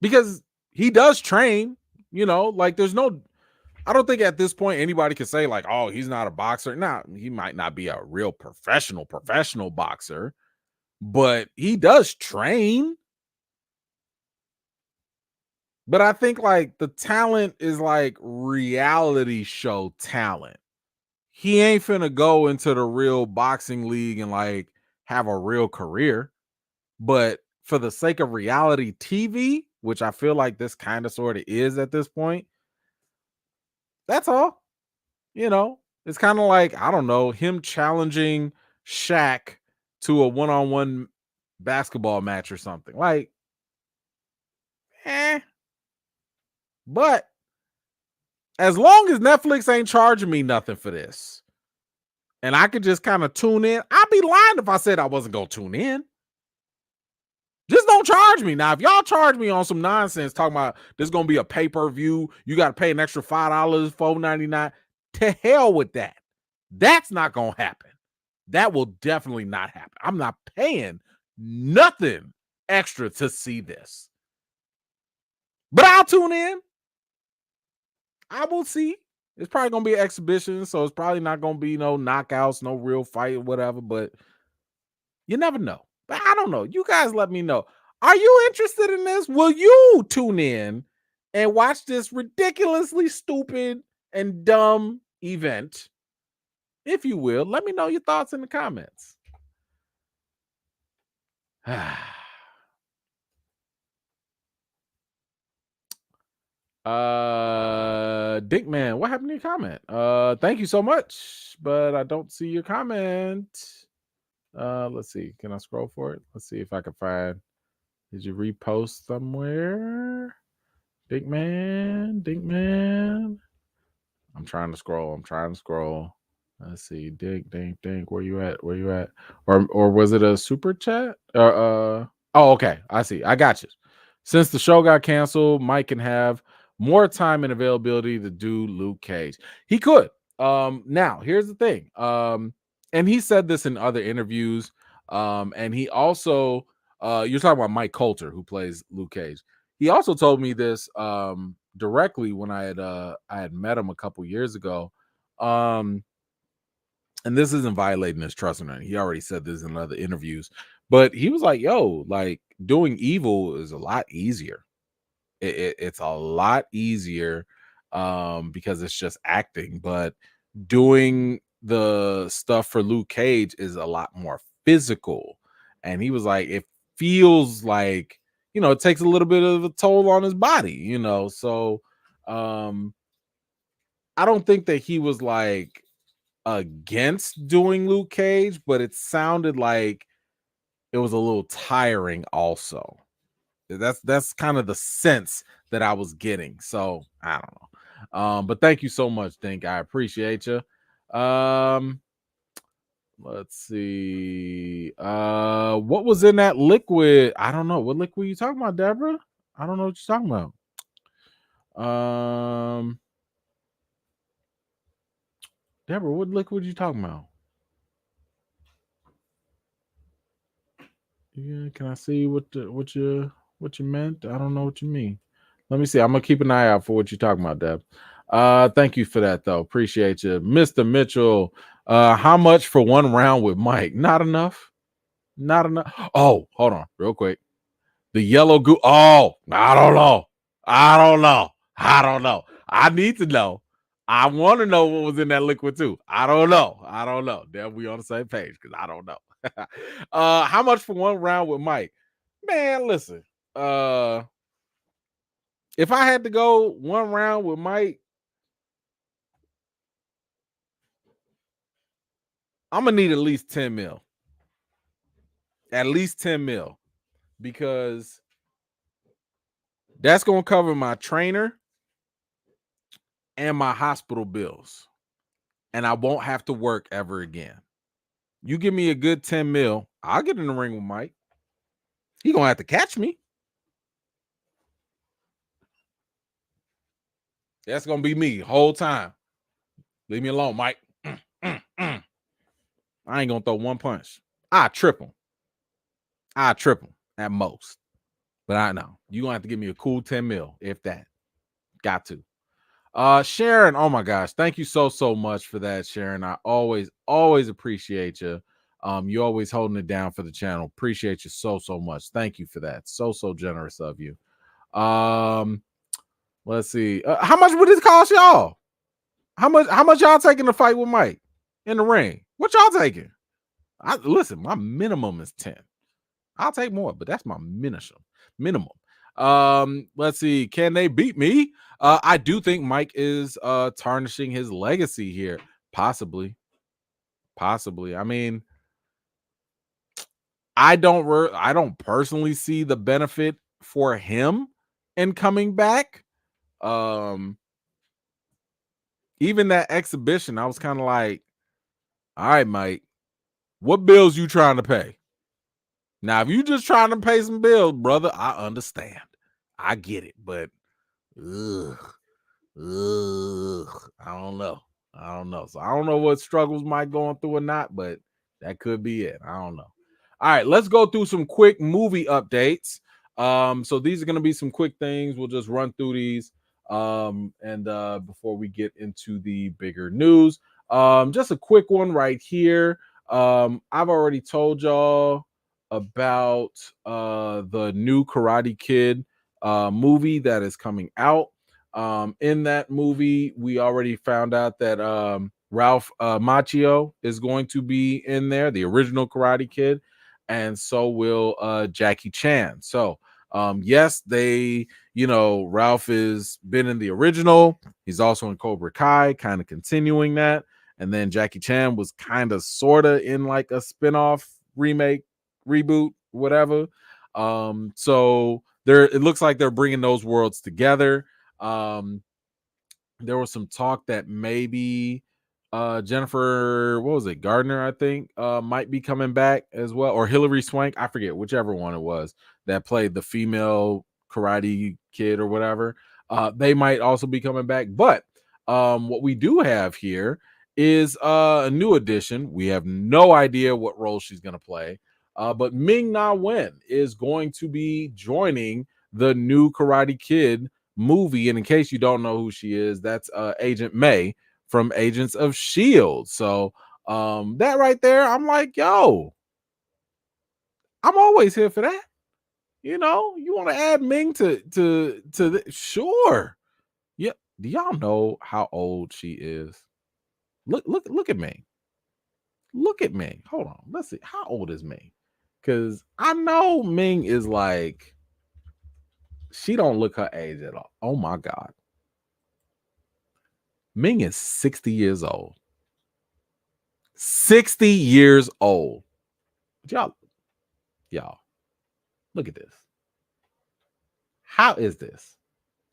because he does train, like there's no, I don't think at this point anybody can say like, oh, he's not a boxer. Now, he might not be a real professional boxer, but he does train. But I think like the talent is like reality show talent. He ain't finna go into the real boxing league and like have a real career. But for the sake of reality TV, which I feel like this kind of sort of is at this point, that's all. It's kind of like, I don't know, him challenging Shaq to a one-on-one basketball match or something. Like, But as long as Netflix ain't charging me nothing for this, and I could just kind of tune in, I'd be lying if I said I wasn't going to tune in. Just don't charge me. Now, if y'all charge me on some nonsense talking about there's going to be a pay-per-view, you got to pay an extra $5, $4.99, to hell with that. That's not going to happen. That will definitely not happen. I'm not paying nothing extra to see this. But I'll tune in. I will see. It's probably going to be an exhibition, so it's probably not going to be no knockouts, no real fight or whatever, but you never know. But I don't know. You guys let me know. Are you interested in this? Will you tune in and watch this ridiculously stupid and dumb event? If you will, let me know your thoughts in the comments. Dickman, what happened to your comment? Thank you so much, but I don't see your comment. Let's see. Can I scroll for it? Let's see if I can find. Did you repost somewhere? Dickman. I'm trying to scroll. Let's see. Dink. Where you at? Or was it a super chat? Oh, okay. I see. I got you. Since the show got canceled, Mike can have more time and availability to do Luke Cage. He could. Now here's the thing. And he said this in other interviews. And he also, you're talking about Mike Coulter, who plays Luke Cage. He also told me this directly when I had met him a couple years ago. And this isn't violating his trust or anything. He already said this in other interviews, but he was like, yo, like doing evil is a lot easier. It's a lot easier because it's just acting, but doing the stuff for Luke Cage is a lot more physical. And he was like, it feels like it takes a little bit of a toll on his body. So um I don't think that he was like against doing Luke Cage, but it sounded like it was a little tiring also. That's kind of the sense that I was getting. So I don't know. But thank you so much, Dink. I appreciate you. Let's see. What was in that liquid? I don't know. What liquid you talking about, Deborah? I don't know what you're talking about. Deborah, what liquid you talking about? Yeah, can I see what you meant? I don't know what you mean. Let me see. I'm gonna keep an eye out for what you're talking about, Deb. Thank you for that though. Appreciate you. Mr. Mitchell. How much for one round with Mike? Not enough. Not enough. Oh, hold on, real quick. The yellow goo. Oh, I don't know. I don't know. I don't know. I need to know. I want to know what was in that liquid too. I don't know. I don't know. Then we on the same page because I don't know. How much for one round with Mike? Man, listen. If I had to go one round with Mike, I'm gonna need at least 10 mil. At least 10 mil. Because that's gonna cover my trainer and my hospital bills. And I won't have to work ever again. You give me a good 10 mil, I'll get in the ring with Mike. He gonna have to catch me. That's gonna be me whole time. Leave me alone, Mike. I ain't gonna throw one punch. I trip him at most. But I know you're gonna have to give me a cool 10 mil, if that. Got to. Sharon, oh my gosh, thank you so much for that, Sharon. I always appreciate you. You always holding it down for the channel. Appreciate you so much. Thank you for that. So generous of you. Let's see. How much would this cost y'all? How much y'all taking to fight with Mike in the ring? What y'all taking? Listen, my minimum is 10. I'll take more, but that's my minimum. Let's see. Can they beat me? I do think Mike is tarnishing his legacy here. Possibly. I mean, I don't personally see the benefit for him in coming back. Even that exhibition, I was kind of like, all right, Mike, what bills you trying to pay? Now, if you just trying to pay some bills, brother, I understand. I get it, but ugh, I don't know. So I don't know what struggles Mike going through or not, but that could be it. I don't know. All right, let's go through some quick movie updates. So these are going to be some quick things. We'll just run through these. And before we get into the bigger news, just a quick one right here. I've already told y'all about the new Karate Kid movie that is coming out. In that movie, we already found out that Ralph Macchio is going to be in there, the original Karate Kid, and so will Jackie Chan. So, yes, Ralph has been in the original. He's also in Cobra Kai, kind of continuing that. And then Jackie Chan was kind of sort of in like a spinoff remake, reboot, whatever. So it looks like they're bringing those worlds together. There was some talk that maybe Jennifer, what was it, Gardner, I think, might be coming back as well, or Hilary Swank, I forget, whichever one it was that played the female Karate Kid or whatever. They might also be coming back. But what we do have here is a new addition. We have no idea what role she's going to play. But Ming Na Wen is going to be joining the new Karate Kid movie. And in case you don't know who she is, that's Agent May from Agents of S.H.I.E.L.D. So that right there, I'm like, yo, I'm always here for that. You want to add Ming to sure. Yeah. Do y'all know how old she is? Look at Ming. Look at Ming. Hold on. Let's see. How old is Ming? Because I know Ming is like She don't look her age at all. Oh my God. Ming is 60 years old. 60 years old. Y'all, look at this. How is this?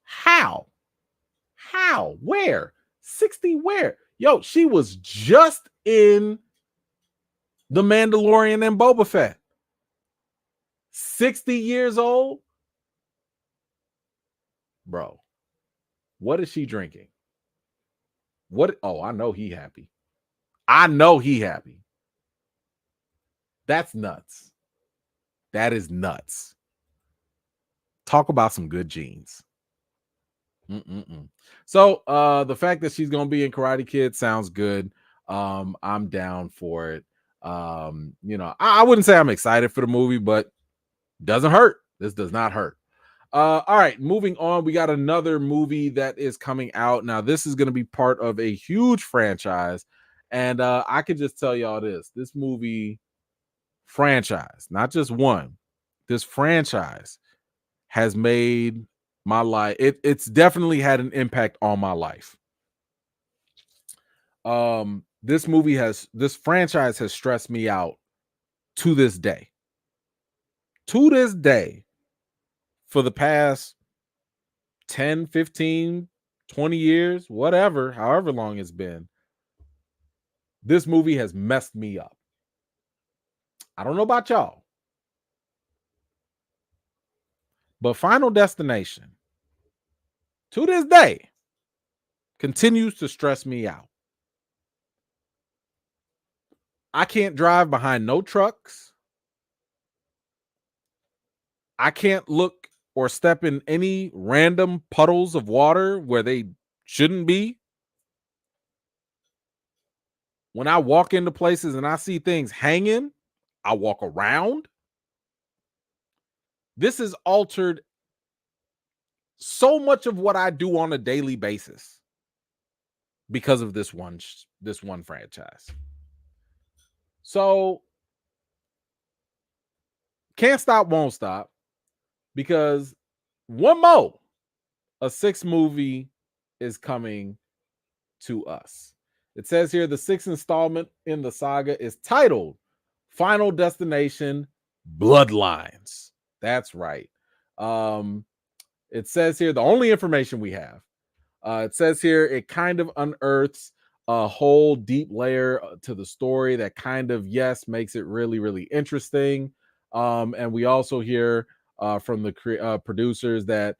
How? Where? 60 where? Yo, she was just in The Mandalorian and Boba Fett. 60 years old? Bro, what is she drinking? What? Oh, I know he happy. That's nuts. That is nuts. Talk about some good genes. So the fact that she's gonna be in Karate Kid sounds good. I'm down for it. I wouldn't say I'm excited for the movie, but doesn't hurt. This does not hurt. All right, moving on. We got another movie that is coming out. Now, this is going to be part of a huge franchise. And I can just tell y'all this movie franchise, not just one, this franchise has made my life. It's definitely had an impact on my life. This franchise has stressed me out to this day. For the past 10, 15, 20 years, whatever, however long it's been, this movie has messed me up. I don't know about y'all, but Final Destination, to this day, continues to stress me out. I can't drive behind no trucks. I can't look or step in any random puddles of water where they shouldn't be. When I walk into places and I see things hanging, I walk around. This has altered so much of what I do on a daily basis because of this one franchise. So can't stop, won't stop, because one more, a sixth movie is coming to us. It says here the sixth installment in the saga is titled Final Destination Bloodlines. That's right. It says here the only information we have. It says here it kind of unearths a whole deep layer to the story that kind of, yes, makes it really, really interesting. And we also hear from the producers that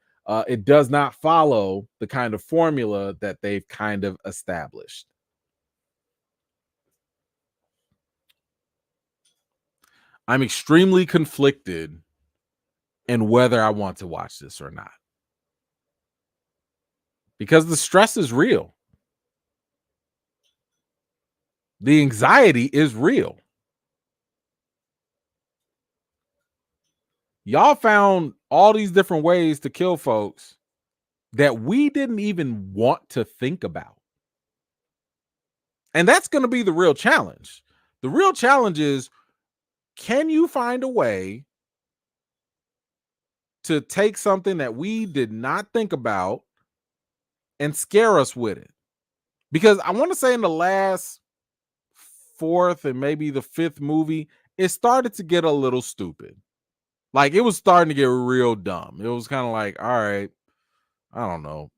it does not follow the kind of formula that they've kind of established. I'm extremely conflicted in whether I want to watch this or not, because the stress is real. The anxiety is real. Y'all found all these different ways to kill folks that we didn't even want to think about. And that's going to be the real challenge. The real challenge is, can you find a way to take something that we did not think about and scare us with it? Because I want to say in the last fourth and maybe the fifth movie, it started to get a little stupid. Like, it was starting to get real dumb. It was kind of like, all right, I don't know.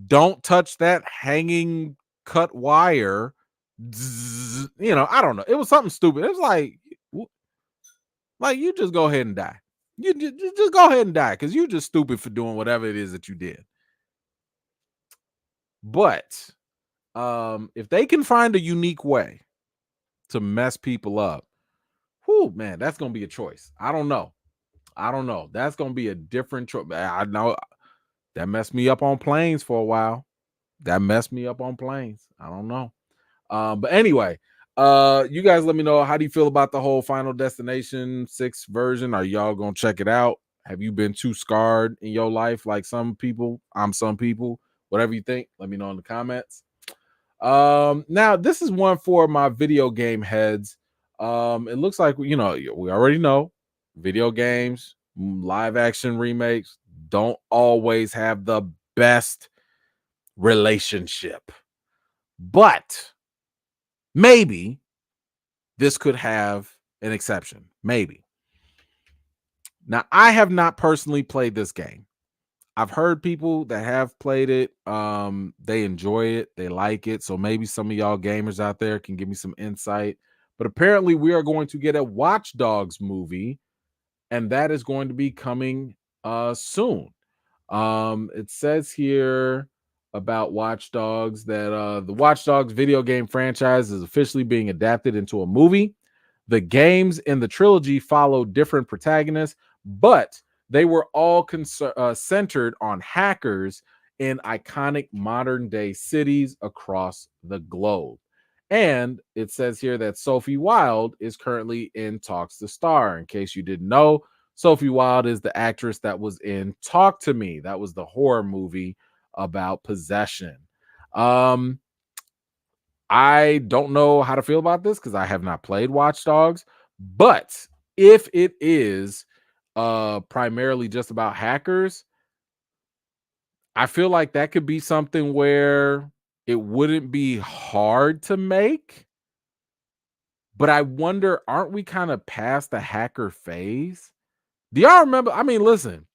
Don't touch that hanging cut wire. I don't know. It was something stupid. It was like you just go ahead and die. You just go ahead and die because you're just stupid for doing whatever it is that you did. But if they can find a unique way to mess people up, whoo, man, that's going to be a choice. I don't know. That's going to be a different choice. I know that messed me up on planes for a while. I don't know. But anyway, you guys let me know, how do you feel about the whole Final Destination 6 version? Are y'all gonna check it out? Have you been too scarred in your life like some people? I'm some people. Whatever you think, let me know in the comments. Now this is one for my video game heads. It looks like we already know video games, live action remakes don't always have the best relationship. But maybe this could have an exception. Maybe. Now, I have not personally played this game. I've heard people that have played it. They enjoy it, they like it. So maybe some of y'all gamers out there can give me some insight. But apparently, we are going to get a Watch Dogs movie, and that is going to be coming soon. It says here about Watch Dogs that the Watch Dogs video game franchise is officially being adapted into a movie. The games in the trilogy follow different protagonists, but they were all centered on hackers in iconic modern day cities across the globe. And it says here that Sophie Wilde is currently in talks to star. In case you didn't know, Sophie Wilde is the actress that was in Talk to Me. That was the horror movie about possession. I don't know how to feel about this because I have not played Watch Dogs, but if it is primarily just about hackers, I feel like that could be something where it wouldn't be hard to make. But I wonder, aren't we kind of past the hacker phase? Do y'all remember? I mean, listen,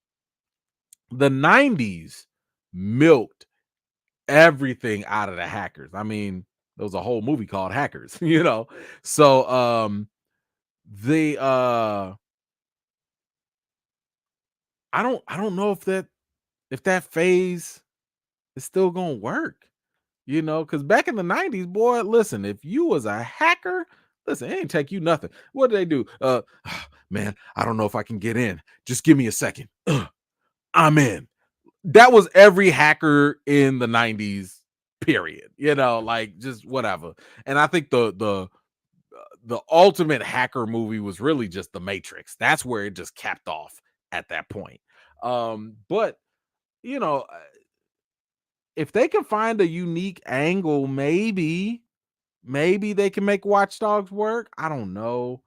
the 90s milked everything out of the hackers. I mean, there was a whole movie called Hackers, you know. So the I don't know if that phase is still gonna work, you know, because back in the 90s, boy, listen, if you was a hacker, listen, it ain't take you nothing. What did they do? Man, I don't know if I can get in. Just give me a second. I'm in. That was every hacker in the 90s, period. You know, like just whatever. And I think the ultimate hacker movie was really just The Matrix. That's where it just capped off at that point. But you know, if they can find a unique angle, maybe they can make Watch Dogs work. I don't know.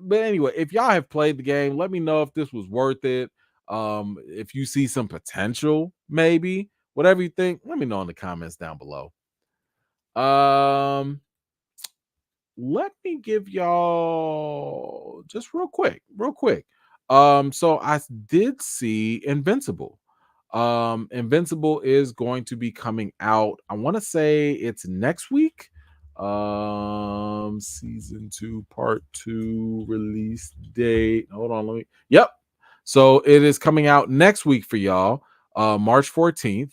But anyway, if y'all have played the game, let me know if this was worth it. If you see some potential, maybe whatever you think, let me know in the comments down below. Let me give y'all just real quick. So I did see Invincible. Invincible is going to be coming out. I want to say it's next week. Season 2, part 2, release date. Hold on, let me. Yep. So it is coming out next week for y'all, March 14th.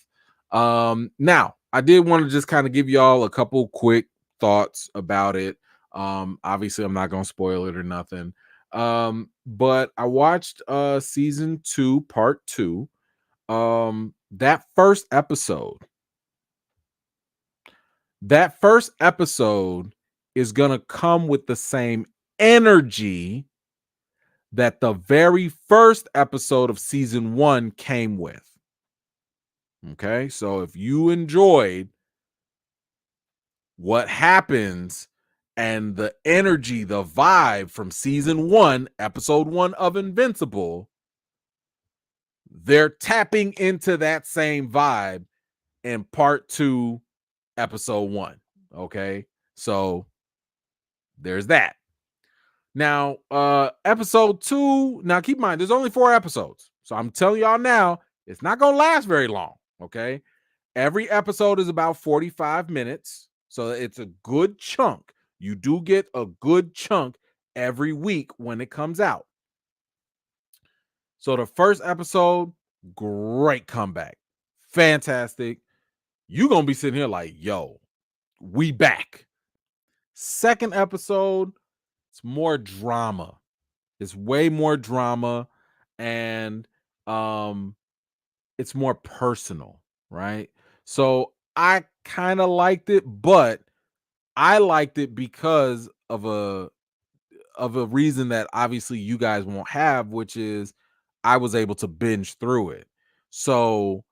Now I did want to just kind of give y'all a couple quick thoughts about it. Obviously, I'm not gonna spoil it or nothing. But I watched season 2, part 2. That first episode is gonna come with the same energy that the very first episode of season 1 came with. Okay, so if you enjoyed what happens and the energy, the vibe from season 1, episode 1 of Invincible, they're tapping into that same vibe in part 2, episode 1. Okay, so there's that. Now, episode 2, now keep in mind, there's only 4 episodes. So I'm telling y'all now, it's not going to last very long. Okay, every episode is about 45 minutes. So it's a good chunk. You do get a good chunk every week when it comes out. So the first episode, great comeback. Fantastic. You're going to be sitting here like, yo, we back. Second episode, it's more drama. It's way more drama, and it's more personal, right? So I kind of liked it, but I liked it because of a reason that obviously you guys won't have, which is I was able to binge through it. So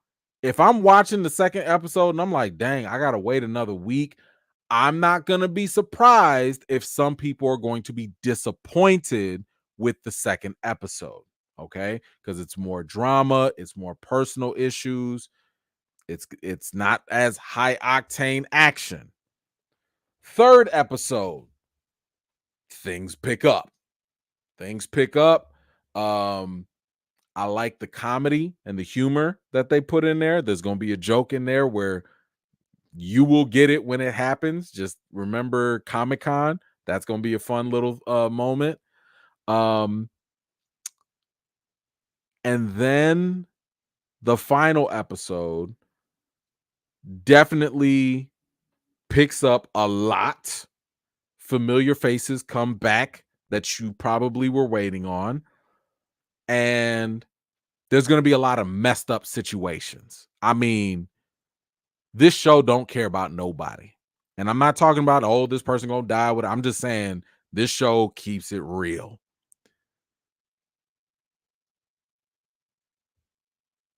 if I'm watching the second episode and I'm like, dang, I gotta wait another week, I'm not gonna be surprised if some people are going to be disappointed with the second episode. okay? Because it's more drama, it's more personal issues, it's not as high octane action. Third episode, things pick up. Things pick up. I like the comedy and the humor that they put in there. There's going to be a joke in there where you will get it when it happens. Just remember Comic-Con. That's going to be a fun little moment. Um and then the final episode definitely picks up a lot. Familiar faces come back that you probably were waiting on. And there's going to be a lot of messed up situations. I mean, this show don't care about nobody. And I'm not talking about, oh, this person going to die with it. I'm just saying this show keeps it real.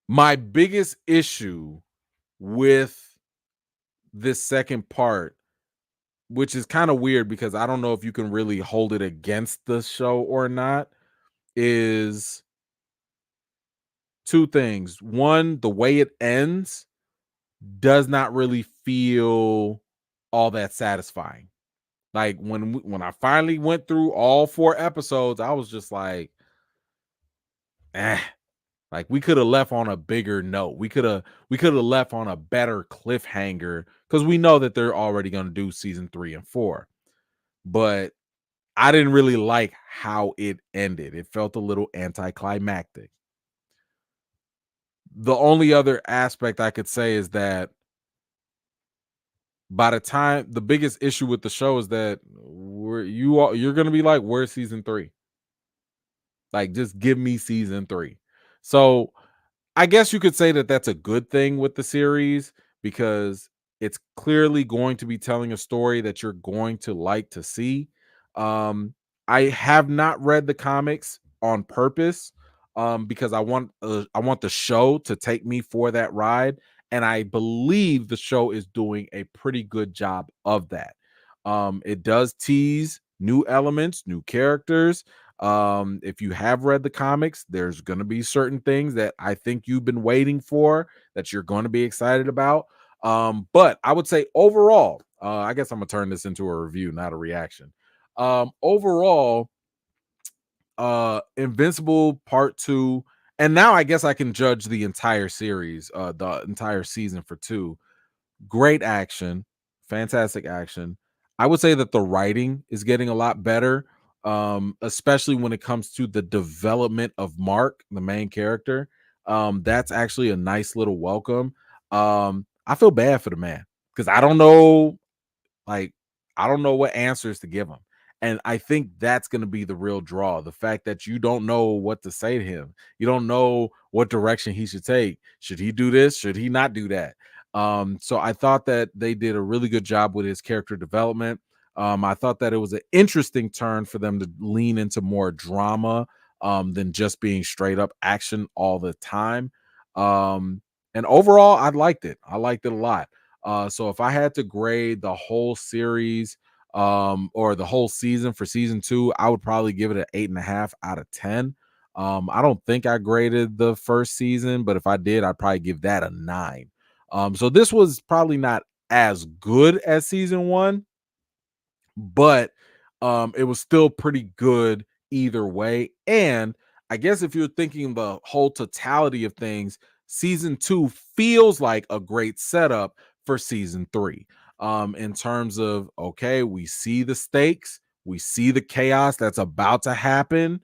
My biggest issue with this second part, which is kind of weird because I don't know if you can really hold it against the show or not, is two things. One, the way it ends does not really feel all that satisfying. Like when I finally went through all 4 episodes, I was just like, eh. Like we could have left on a bigger note. We could have left on a better cliffhanger because we know that they're already going to do season 3 and 4. But I didn't really like how it ended. It felt a little anticlimactic. The only other aspect I could say is that by the time the biggest issue with the show is that you're gonna be like, where's season 3? Like, just give me season 3. So I guess you could say that that's a good thing with the series because it's clearly going to be telling a story that you're going to like to see. I have not read the comics on purpose because I want the show to take me for that ride, and I believe the show is doing a pretty good job of that. It does tease new elements, new characters. If you have read the comics, there's going to be certain things that I think you've been waiting for that you're going to be excited about. But I would say overall, I guess I'm gonna turn this into a review, not a reaction. Overall, Invincible Part 2, and now I guess I can judge the entire series, the entire season for 2. Great action, fantastic action. I would say that the writing is getting a lot better, especially when it comes to the development of Mark, the main character. That's actually a nice little welcome. I feel bad for the man because like, I don't know what answers to give him. And I think that's going to be the real draw. The fact that you don't know what to say to him. You don't know what direction he should take. Should he do this? Should he not do that? So I thought that they did a really good job with his character development. I thought that it was an interesting turn for them to lean into more drama than just being straight up action all the time. And overall, I liked it. I liked it a lot. So if I had to grade the whole series or the whole season for season 2, I would probably give it an 8.5 out of 10. I don't think I graded the first season, but if I did, I'd probably give that a 9. So this was probably not as good as season 1, but it was still pretty good either way. And I guess if you're thinking the whole totality of things, season 2 feels like a great setup for season 3. In terms of, okay, we see the stakes, we see the chaos that's about to happen.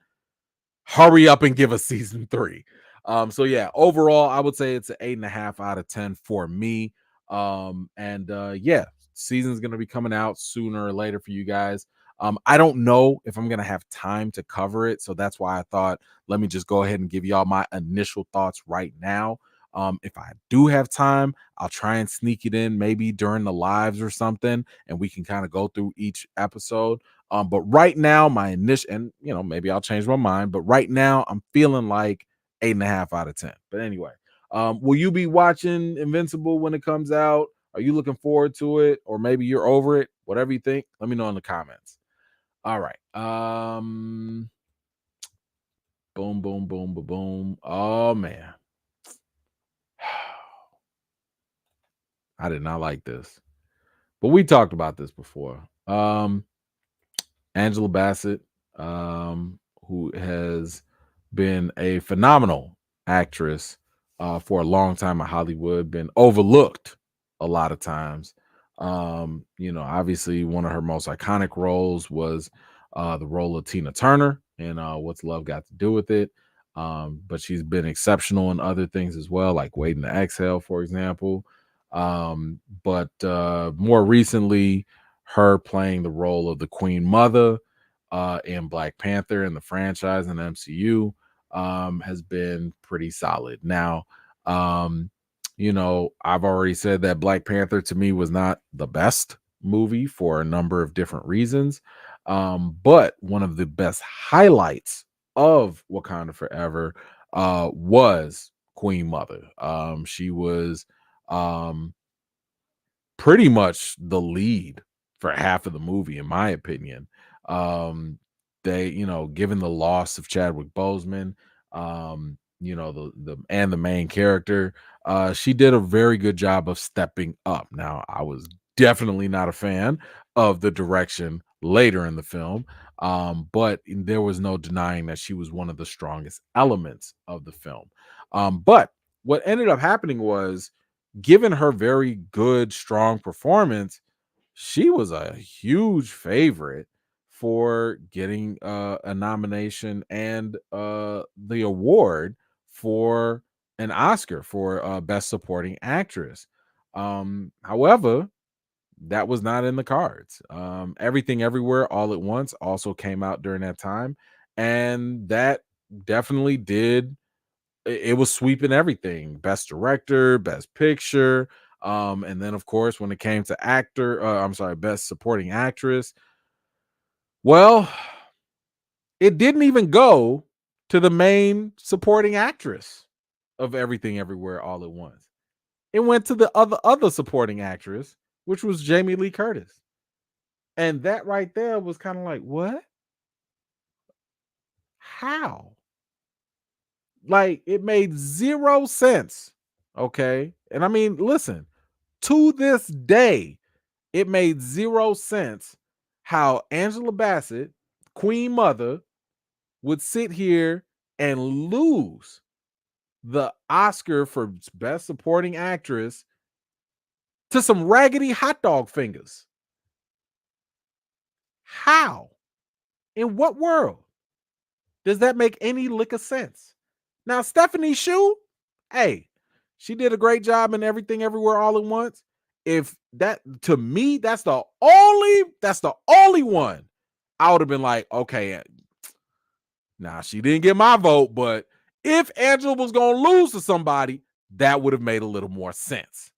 Hurry up and give us season 3. So yeah, overall, I would say it's an 8.5 out of 10 for me. And yeah, season's gonna be coming out sooner or later for you guys. I don't know if I'm gonna have time to cover it, so that's why I thought let me just go ahead and give y'all my initial thoughts right now. If I do have time, I'll try and sneak it in maybe during the lives or something, and we can kind of go through each episode. But right now, my initial, and maybe I'll change my mind, but right now I'm feeling like 8.5 out of 10. But anyway, will you be watching Invincible when it comes out? Are you looking forward to it? Or maybe you're over it? Whatever you think, let me know in the comments. All right. Boom, boom, boom, boom, boom. Oh man. I did not like this. But we talked about this before. Angela Bassett, who has been a phenomenal actress for a long time in Hollywood, been overlooked a lot of times. Obviously, one of her most iconic roles was the role of Tina Turner in What's Love Got to Do with It. But she's been exceptional in other things as well, like Waiting to Exhale, for example. But more recently, her playing the role of the Queen Mother in Black Panther in the franchise and MCU has been pretty solid. Now, I've already said that Black Panther to me was not the best movie for a number of different reasons. But one of the best highlights of Wakanda Forever was Queen Mother. She was um, pretty much the lead for half of the movie, in my opinion. Given the loss of Chadwick Boseman, the main character, she did a very good job of stepping up. Now, I was definitely not a fan of the direction later in the film, but there was no denying that she was one of the strongest elements of the film. But what ended up happening was, given her very good, strong performance, she was a huge favorite for getting a nomination and the award for an Oscar for Best Supporting Actress. However, that was not in the cards. Everything Everywhere All at Once also came out during that time, and that definitely did it was sweeping everything: best director, best picture, and then of course when it came to best supporting actress, well, it didn't even go to the main supporting actress of Everything Everywhere All at Once. It went to the other supporting actress, which was Jamie Lee Curtis. And that right there was kind of like, what? How? Like, it made zero sense. Okay. And I mean, listen, to this day, it made zero sense how Angela Bassett, Queen Mother, would sit here and lose the Oscar for Best Supporting Actress to some raggedy hot dog fingers. How? In what world does that make any lick of sense? Now, Stephanie Shu, hey, she did a great job in Everything Everywhere All at Once. If that, to me, that's the only one I would have been like, okay, now she didn't get my vote, but if Angela was gonna lose to somebody, that would have made a little more sense.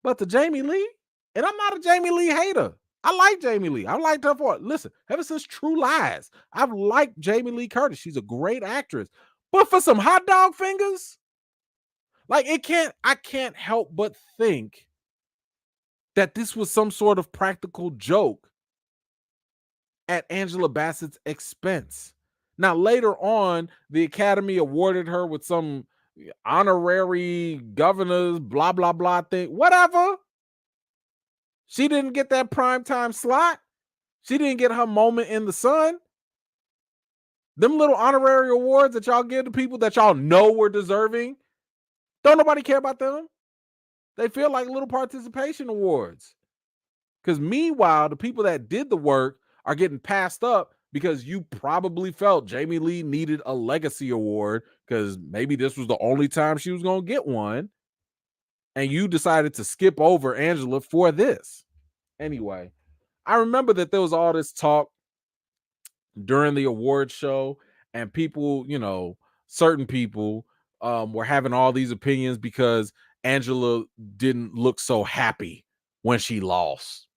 But to Jamie Lee, and I'm not a Jamie Lee hater. I like Jamie Lee. I liked her for, listen, ever since True Lies, I've liked Jamie Lee Curtis. She's a great actress. But for some hot dog fingers, like I can't help but think that this was some sort of practical joke at Angela Bassett's expense. Now, later on, the Academy awarded her with some honorary governor's blah, blah, blah thing. Whatever. She didn't get that primetime slot. She didn't get her moment in the sun. Them little honorary awards that y'all give to people that y'all know were deserving, don't nobody care about them. They feel like little participation awards. Because meanwhile, the people that did the work are getting passed up because you probably felt Jamie Lee needed a legacy award because maybe this was the only time she was going to get one. And you decided to skip over Angela for this. Anyway, I remember that there was all this talk during the award show, and people, certain people were having all these opinions because Angela didn't look so happy when she lost.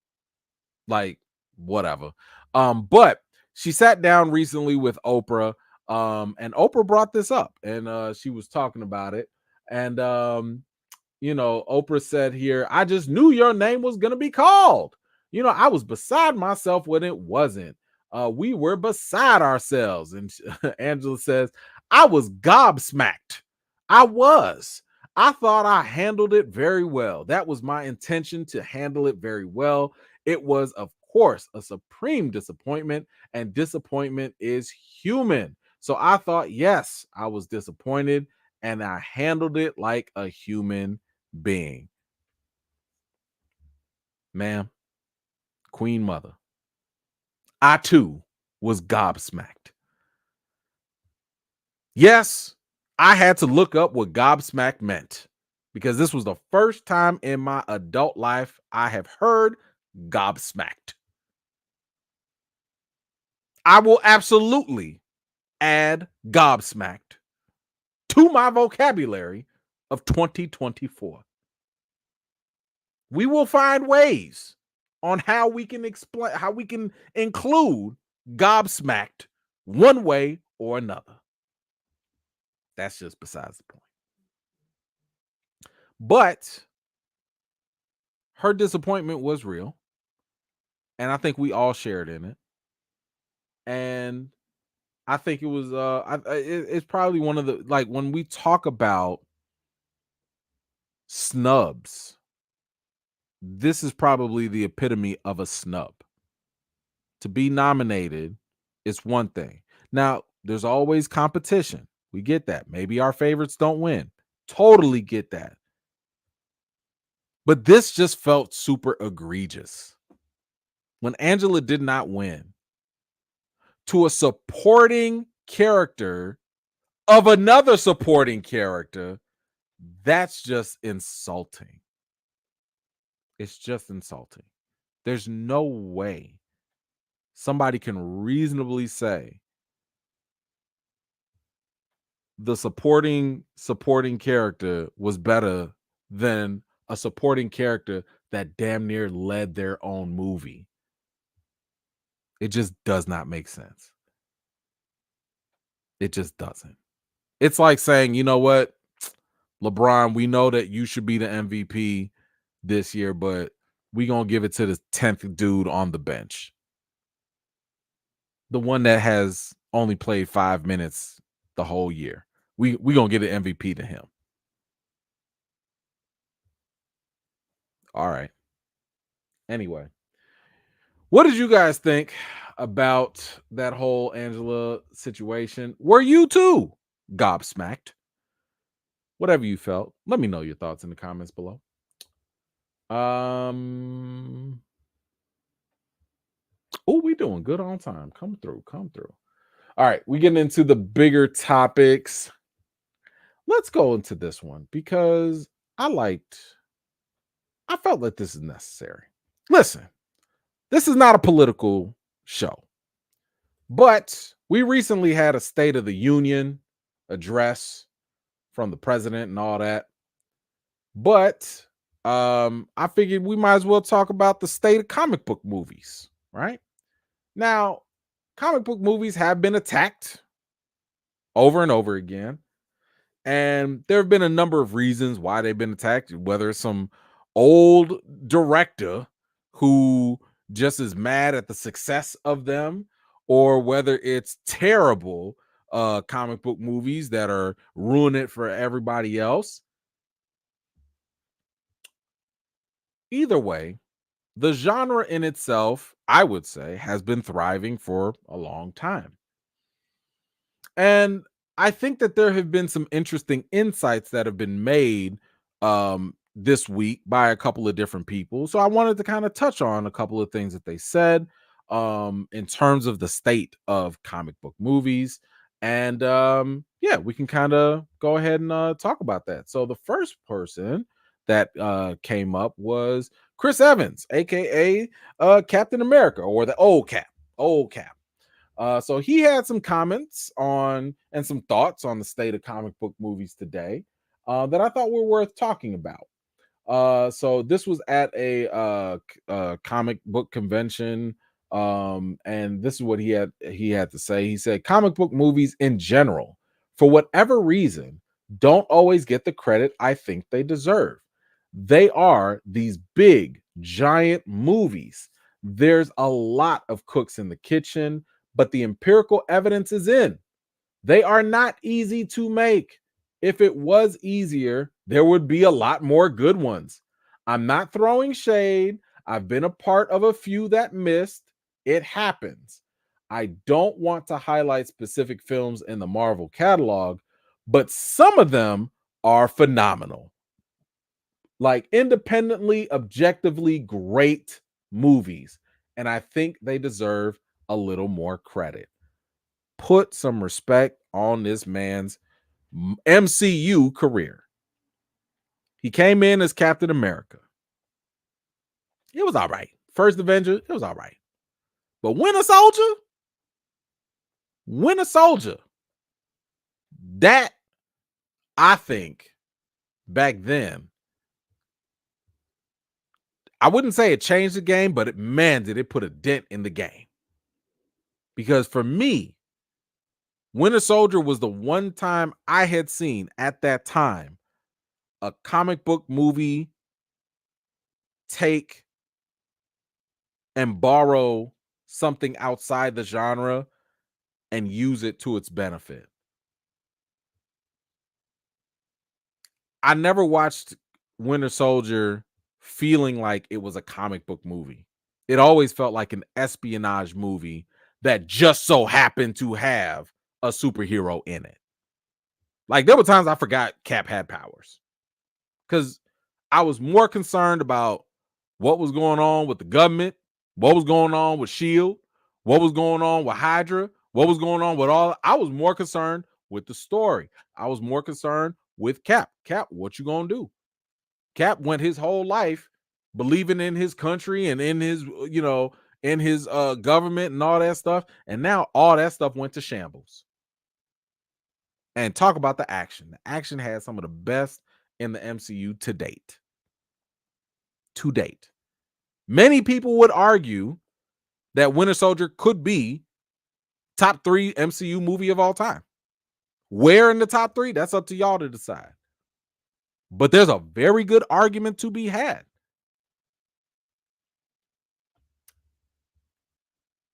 Like, whatever. But she sat down recently with Oprah, and Oprah brought this up, and she was talking about it. And Oprah said here, I just knew your name was gonna be called. I was beside myself when it wasn't. We were beside ourselves. And Angela says, I was gobsmacked. I was. I thought I handled it very well. That was my intention, to handle it very well. It was, of course, a supreme disappointment, and disappointment is human. So I thought, yes, I was disappointed, and I handled it like a human being. Ma'am, Queen Mother, I too was gobsmacked. Yes, I had to look up what gobsmacked meant, because this was the first time in my adult life I have heard gobsmacked. I will absolutely add gobsmacked to my vocabulary of 2024. We will find ways on how we can explain, how we can include gobsmacked one way or another. That's just besides the point. But her disappointment was real, and I think we all shared in it. And I think it was it's probably one of the, like, when we talk about snubs, this is probably the epitome of a snub. To be nominated is one thing. Now, there's always competition. We get that. Maybe our favorites don't win. Totally get that. But this just felt super egregious. When Angela did not win to a supporting character of another supporting character, that's just insulting. It's just insulting. There's no way somebody can reasonably say the supporting character was better than a supporting character that damn near led their own movie. It just does not make sense. It just doesn't. It's like saying, you know what, LeBron, we know that you should be the MVP this year, but we gonna give it to the 10th dude on the bench, the one that has only played 5 minutes the whole year. We gonna get an MVP to him. All right. Anyway, what did you guys think about that whole Angela situation? Were you too gobsmacked? Whatever you felt, let me know your thoughts in the comments below. Oh, we doing good on time. Come through. All right, we getting into the bigger topics. Let's go into this one because I felt like this is necessary. Listen, this is not a political show, but we recently had a State of the Union address from the president and all that. But I figured we might as well talk about the state of comic book movies, right? Now, comic book movies have been attacked over and over again. And there have been a number of reasons why they've been attacked, whether it's some old director who just is mad at the success of them, or whether it's terrible comic book movies that are ruining it for everybody else. Either way, the genre in itself, I would say, has been thriving for a long time. And I think that there have been some interesting insights that have been made this week by a couple of different people. So I wanted to kind of touch on a couple of things that they said in terms of the state of comic book movies. And yeah, we can kind of go ahead and talk about that. So the first person that came up was Chris Evans, aka Captain America, or the old Cap. So he had some comments on and some thoughts on the state of comic book movies today that I thought were worth talking about. So this was at a comic book convention, and this is what he had to say. He said, "Comic book movies in general, for whatever reason, don't always get the credit I think they deserve. They are these big, giant movies. There's a lot of cooks in the kitchen, but the empirical evidence is in. They are not easy to make. If it was easier, there would be a lot more good ones. I'm not throwing shade. I've been a part of a few that missed. It happens. I don't want to highlight specific films in the Marvel catalog, but some of them are phenomenal. Like independently, objectively great movies. And I think they deserve a little more credit. Put some respect on this man's MCU career. He came in as Captain America. It was all right. First Avenger, it was all right. But Winter Soldier, that I think back then, I wouldn't say it changed the game, but man, did it put a dent in the game. Because for me, Winter Soldier was the one time I had seen at that time a comic book movie take and borrow something outside the genre and use it to its benefit. I never watched Winter Soldier feeling like it was a comic book movie. It always felt like an espionage movie that just so happened to have a superhero in it. Like there were times I forgot Cap had powers because I was more concerned about what was going on with the government, what was going on with SHIELD, what was going on with Hydra, what was going on with all. I was more concerned with the story. I was more concerned with Cap. Cap, what you gonna do? Cap went his whole life believing in his country and in his, in his government and all that stuff. And now all that stuff went to shambles. And talk about the action. The action had some of the best in the MCU to date. To date. Many people would argue that Winter Soldier could be top 3 MCU movie of all time. Where in the top 3? That's up to y'all to decide. But there's a very good argument to be had.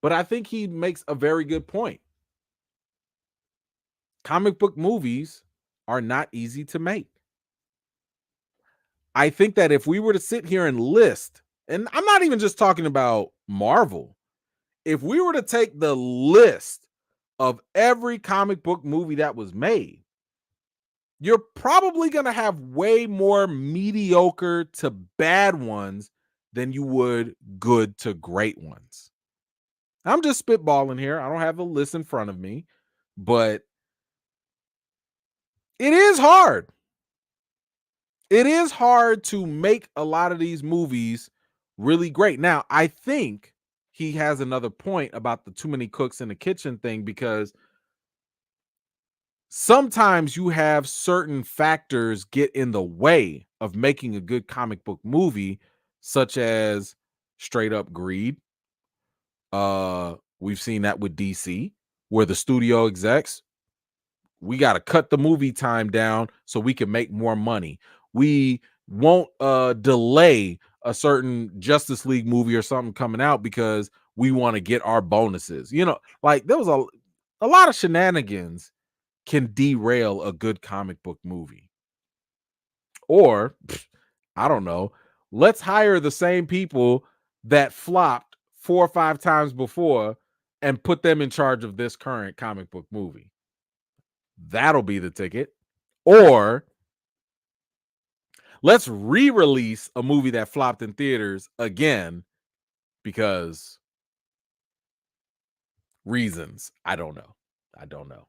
But I think he makes a very good point. Comic book movies are not easy to make. I think that if we were to sit here and list, and I'm not even just talking about Marvel, if we were to take the list of every comic book movie that was made, you're probably going to have way more mediocre to bad ones than you would good to great ones. I'm just spitballing here. I don't have a list in front of me, but it is hard. It is hard to make a lot of these movies really great. Now, I think he has another point about the too many cooks in the kitchen thing, because sometimes you have certain factors get in the way of making a good comic book movie, such as straight up greed. We've seen that with DC, where the studio execs, we got to cut the movie time down so we can make more money. We won't delay a certain Justice League movie or something coming out because we want to get our bonuses. Like there was a lot of shenanigans can derail a good comic book movie. Or, I don't know, let's hire the same people that flopped 4 or 5 times before and put them in charge of this current comic book movie. That'll be the ticket. Or let's re-release a movie that flopped in theaters again because reasons. I don't know.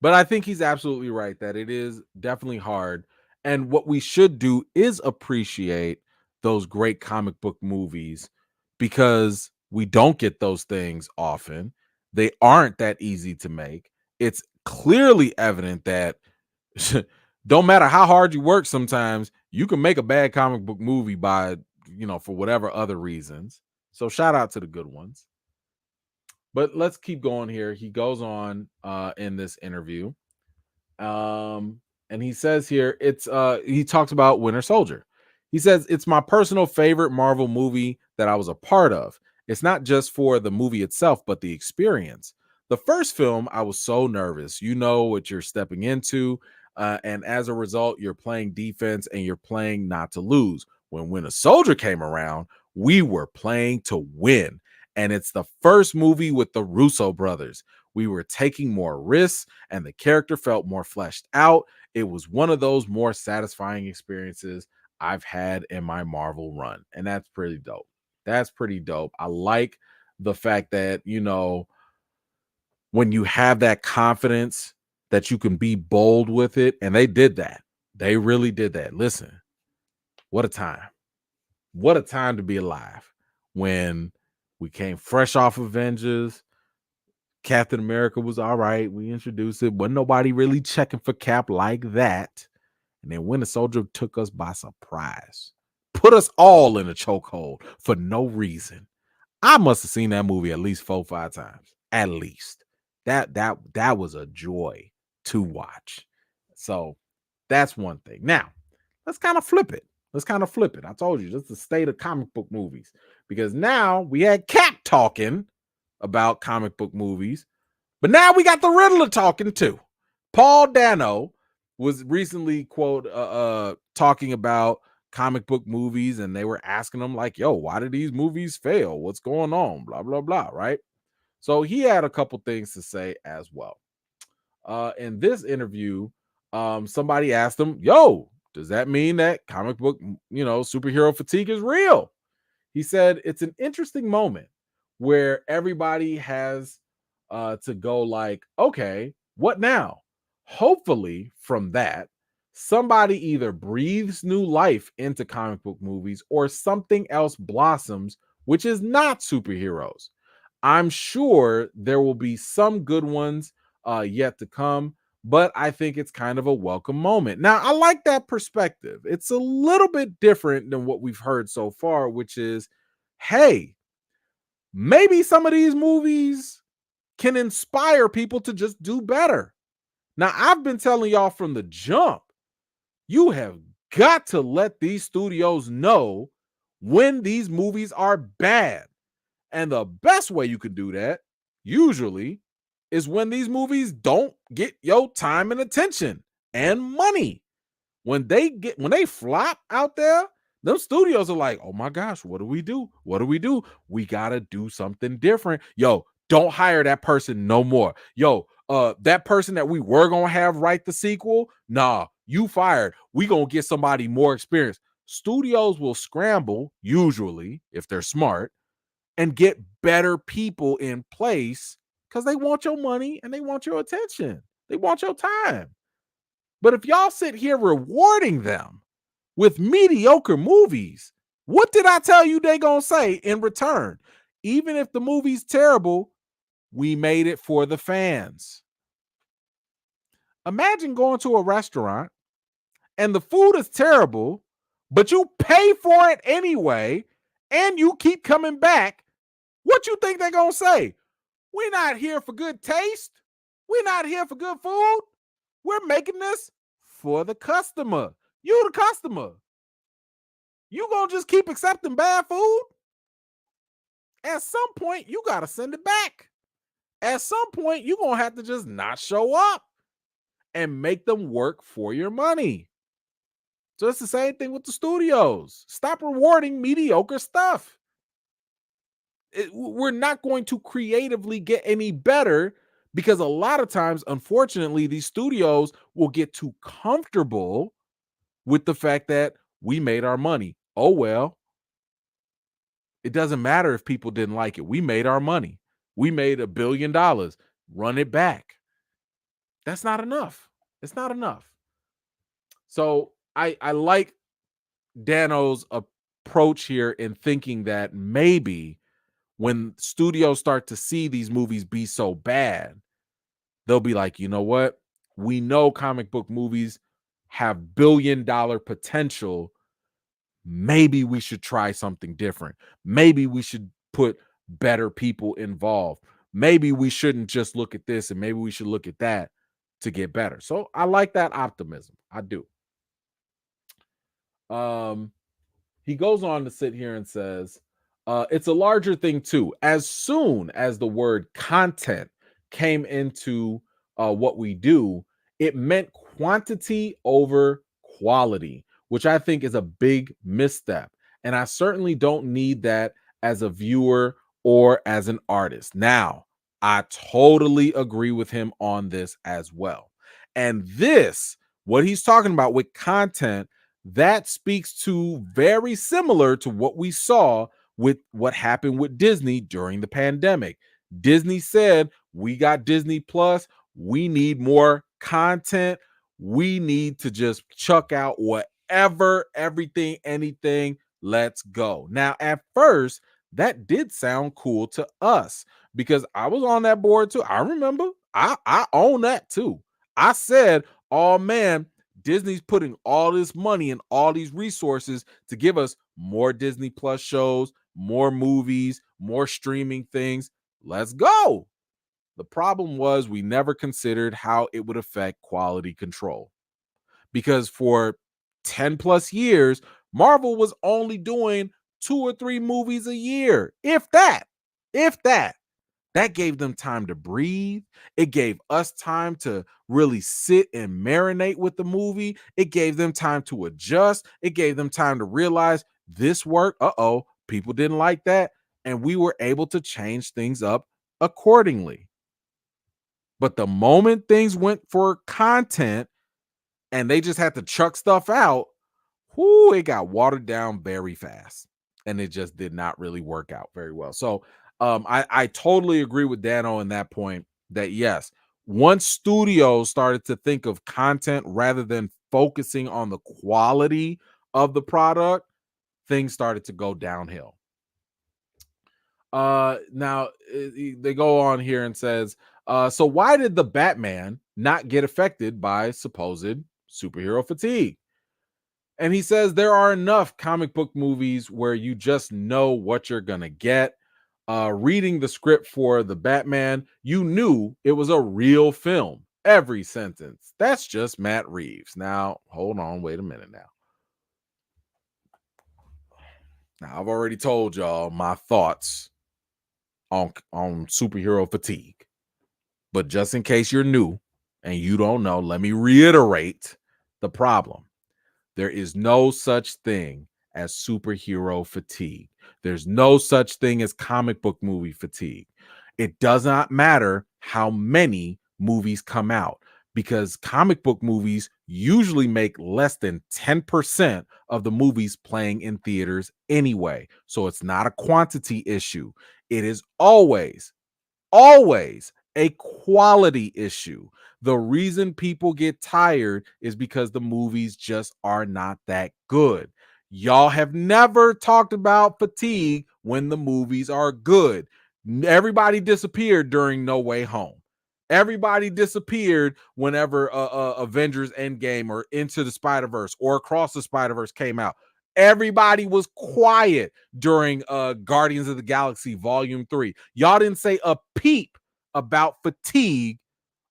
But I think he's absolutely right that it is definitely hard. And what we should do is appreciate those great comic book movies, because we don't get those things often. They aren't that easy to make. It's clearly evident that don't matter how hard you work, sometimes you can make a bad comic book movie by, for whatever other reasons. So shout out to the good ones. But let's keep going here. He goes on in this interview. And he says here, he talks about Winter Soldier. He says, it's my personal favorite Marvel movie that I was a part of. It's not just for the movie itself, but the experience. The first film, I was so nervous. You know what you're stepping into. And as a result, you're playing defense and you're playing not to lose. When Winter Soldier came around, we were playing to win. And it's the first movie with the Russo brothers. We were taking more risks and the character felt more fleshed out. It was one of those more satisfying experiences I've had in my Marvel run. And that's pretty dope. That's pretty dope. I like the fact that, when you have that confidence that you can be bold with it, and they did that. They really did that. Listen, what a time. What a time to be alive when we came fresh off Avengers. Captain America was all right. We introduced it. Wasn't nobody really checking for Cap like that. And then Winter Soldier took us by surprise. Put us all in a chokehold for no reason. I must have seen that movie at least 4 or 5 times. At least. That was a joy to watch. So that's one thing. Now, let's kind of flip it. I told you, that's the state of comic book movies. Because now we had Cap talking about comic book movies, but now we got the Riddler talking too. Paul Dano was recently talking about comic book movies, and they were asking him like, yo, why did these movies fail? What's going on? Blah, blah, blah, right? So he had a couple things to say as well. In this interview, somebody asked him, yo, does that mean that comic book, superhero fatigue is real? He said it's an interesting moment where everybody has to go like, okay, what now? Hopefully from that, somebody either breathes new life into comic book movies or something else blossoms, which is not superheroes. I'm sure there will be some good ones yet to come, but I think it's kind of a welcome moment. Now, I like that perspective. It's a little bit different than what we've heard so far, which is, hey, maybe some of these movies can inspire people to just do better. Now, I've been telling y'all from the jump, you have got to let these studios know when these movies are bad. And the best way you can do that, usually, is when these movies don't get your time and attention and money. When they flop out there, them studios are like, oh my gosh, what do we do? What do we do? We gotta do something different. Yo, don't hire that person no more. Yo, that person that we were gonna have write the sequel, nah, you fired. We gonna get somebody more experienced. Studios will scramble, usually, if they're smart, and get better people in place because they want your money and they want your attention. They want your time. But if y'all sit here rewarding them with mediocre movies, what did I tell you they gonna say in return? Even if the movie's terrible, we made it for the fans. Imagine going to a restaurant and the food is terrible, but you pay for it anyway, and you keep coming back. What you think they're gonna say? We're not here for good taste. We're not here for good food. We're making this for the customer. You the customer. You gonna just keep accepting bad food? At some point, you gotta send it back. At some point, you're gonna have to just not show up and make them work for your money. So it's the same thing with the studios. Stop rewarding mediocre stuff. We're not going to creatively get any better because a lot of times, unfortunately, these studios will get too comfortable with the fact that we made our money. Oh, well, it doesn't matter if people didn't like it. We made our money. We made $1 billion. Run it back. That's not enough. It's not enough. So I like Dano's approach here in thinking that maybe when studios start to see these movies be so bad, they'll be like, you know what? We know comic book movies have $1 billion potential. Maybe we should try something different. Maybe we should put better people involved. Maybe we shouldn't just look at this and maybe we should look at that to get better. So I like that optimism. I do. He goes on to sit here and says, it's a larger thing too. As soon as the word content came into what we do, it meant quantity over quality, which I think is a big misstep. And I certainly don't need that as a viewer or as an artist. Now, I totally agree with him on this as well. And this, what he's talking about with content, that speaks to very similar to what we saw with what happened with Disney during the pandemic. Disney said, we got Disney Plus, we need more content. We need to just chuck out whatever, everything, anything. Let's go. Now, at first, that did sound cool to us because I was on that board too. I remember. I own that too. I said, oh man, Disney's putting all this money and all these resources to give us more Disney Plus shows, more movies, more streaming things. Let's go. The problem was we never considered how it would affect quality control. Because for 10 plus years, Marvel was only doing 2 or 3 movies a year. If that. If that. That gave them time to breathe. It gave us time to really sit and marinate with the movie. It gave them time to adjust. It gave them time to realize this worked. Uh-oh, people didn't like that. And we were able to change things up accordingly. But the moment things went for content and they just had to chuck stuff out, whoo, it got watered down very fast. And it just did not really work out very well. So I totally agree with Dano in that point that yes, once studios started to think of content rather than focusing on the quality of the product, things started to go downhill. Now they go on here and says, so why did the Batman not get affected by supposed superhero fatigue? And he says there are enough comic book movies where you just know what you're gonna get. Reading the script for the Batman, you knew it was a real film. Every sentence. That's just Matt Reeves. Now, hold on, wait a minute now. Now, I've already told y'all my thoughts on superhero fatigue. But just in case you're new and you don't know, let me reiterate the problem. There is no such thing as superhero fatigue. There's no such thing as comic book movie fatigue. It does not matter how many movies come out because comic book movies usually make less than 10% of the movies playing in theaters anyway. So it's not a quantity issue. It is always a quality issue. The reason people get tired is because the movies just are not that good. Y'all have never talked about fatigue when the movies are good. Everybody disappeared during No Way Home. Everybody disappeared whenever Avengers Endgame or Into the Spider-Verse or Across the Spider-Verse came out. Everybody was quiet during Guardians of the Galaxy Volume 3. Y'all didn't say a peep about fatigue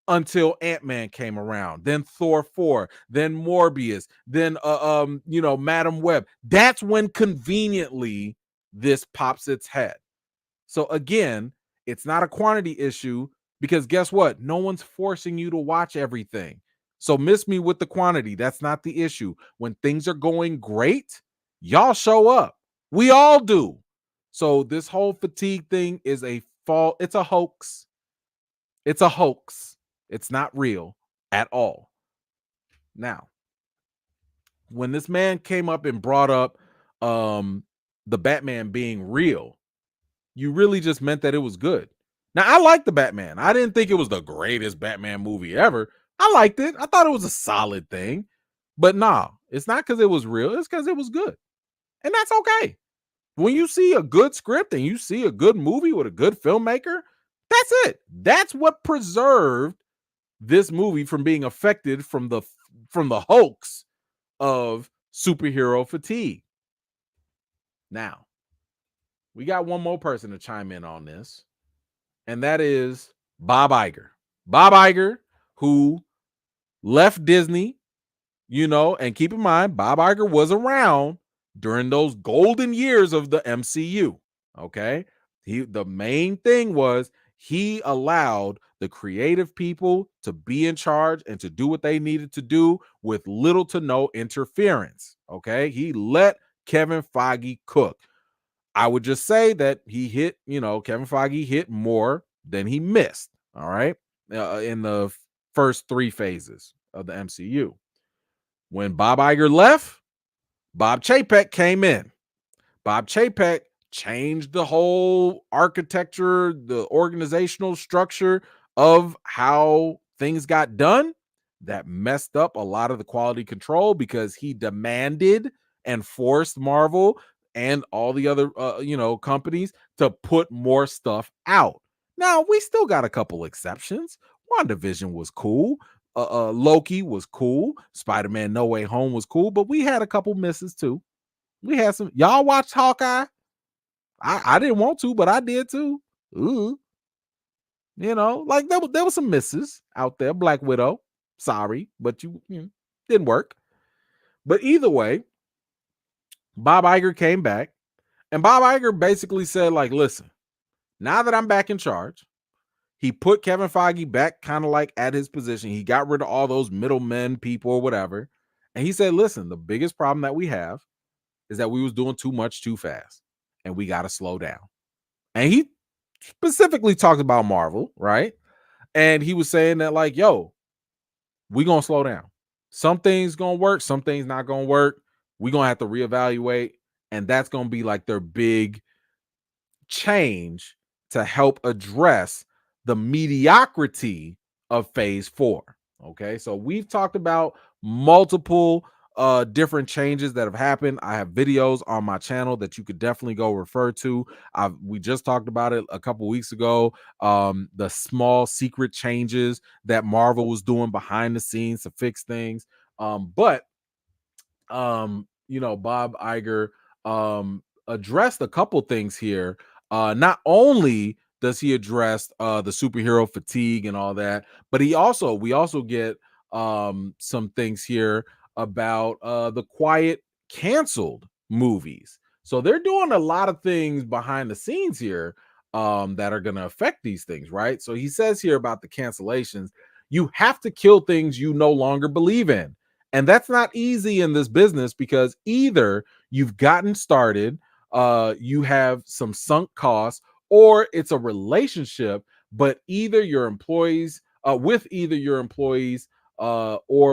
until Ant-Man came around, then Thor 4, then Morbius, then Madam Web. That's when conveniently this pops its head. So again, it's not a quantity issue because guess what? No one's forcing you to watch everything. So miss me with the quantity. That's not the issue. When things are going great, y'all show up. We all do. So this whole fatigue thing is a fault. It's a hoax. It's a hoax. It's not real at all. Now, when this man came up and brought up the Batman being real, you really just meant that it was good. Now, I like the Batman. I didn't think it was the greatest Batman movie ever. I liked it. I thought it was a solid thing. But nah, it's not because it was real. It's because it was good. And that's okay. When you see a good script and you see a good movie with a good filmmaker, that's it. That's what preserved this movie from being affected from the hoax of superhero fatigue. Now, we got one more person to chime in on this, and that is Bob Iger. Bob Iger, who left Disney, and keep in mind, Bob Iger was around during those golden years of the MCU. Okay. The main thing was he allowed the creative people to be in charge and to do what they needed to do with little to no interference. Okay. He let Kevin Feige cook. I would just say that he hit, Kevin Feige hit more than he missed. All right. In the first 3 phases of the MCU. When Bob Iger left, Bob Chapek came in. Bob Chapek changed the whole architecture, the organizational structure of how things got done. That messed up a lot of the quality control because he demanded and forced Marvel and all the other companies to put more stuff out. Now, we still got a couple exceptions. WandaVision was cool. Loki was cool. Spider-Man No Way Home was cool, but we had a couple misses too. We had some. Y'all watched Hawkeye? I didn't want to, but I did too. Ooh. Like there was some misses out there. Black Widow. Sorry, but didn't work. But either way, Bob Iger came back, and Bob Iger basically said, like, listen, now that I'm back in charge, he put Kevin Feige back kind of like at his position. He got rid of all those middlemen people or whatever. And he said, listen, the biggest problem that we have is that we was doing too much too fast, and we got to slow down. And he specifically talked about Marvel, right? And he was saying that, like, yo, we gonna slow down. Some things gonna work, some things not gonna work. We gonna have to reevaluate, and that's gonna be like their big change to help address the mediocrity of phase 4. Okay, so we've talked about multiple different changes that have happened. I have videos on my channel that you could definitely go refer to. We just talked about it a couple weeks ago. The small secret changes that Marvel was doing behind the scenes to fix things. But Bob Iger addressed a couple things here. Not only does he address the superhero fatigue and all that, but we also get some things here about the quiet canceled movies. So they're doing a lot of things behind the scenes here that are going to affect these things, right? So he says here about the cancellations, you have to kill things you no longer believe in. And that's not easy in this business because either you've gotten started, you have some sunk costs, or it's a relationship, but either your employees, or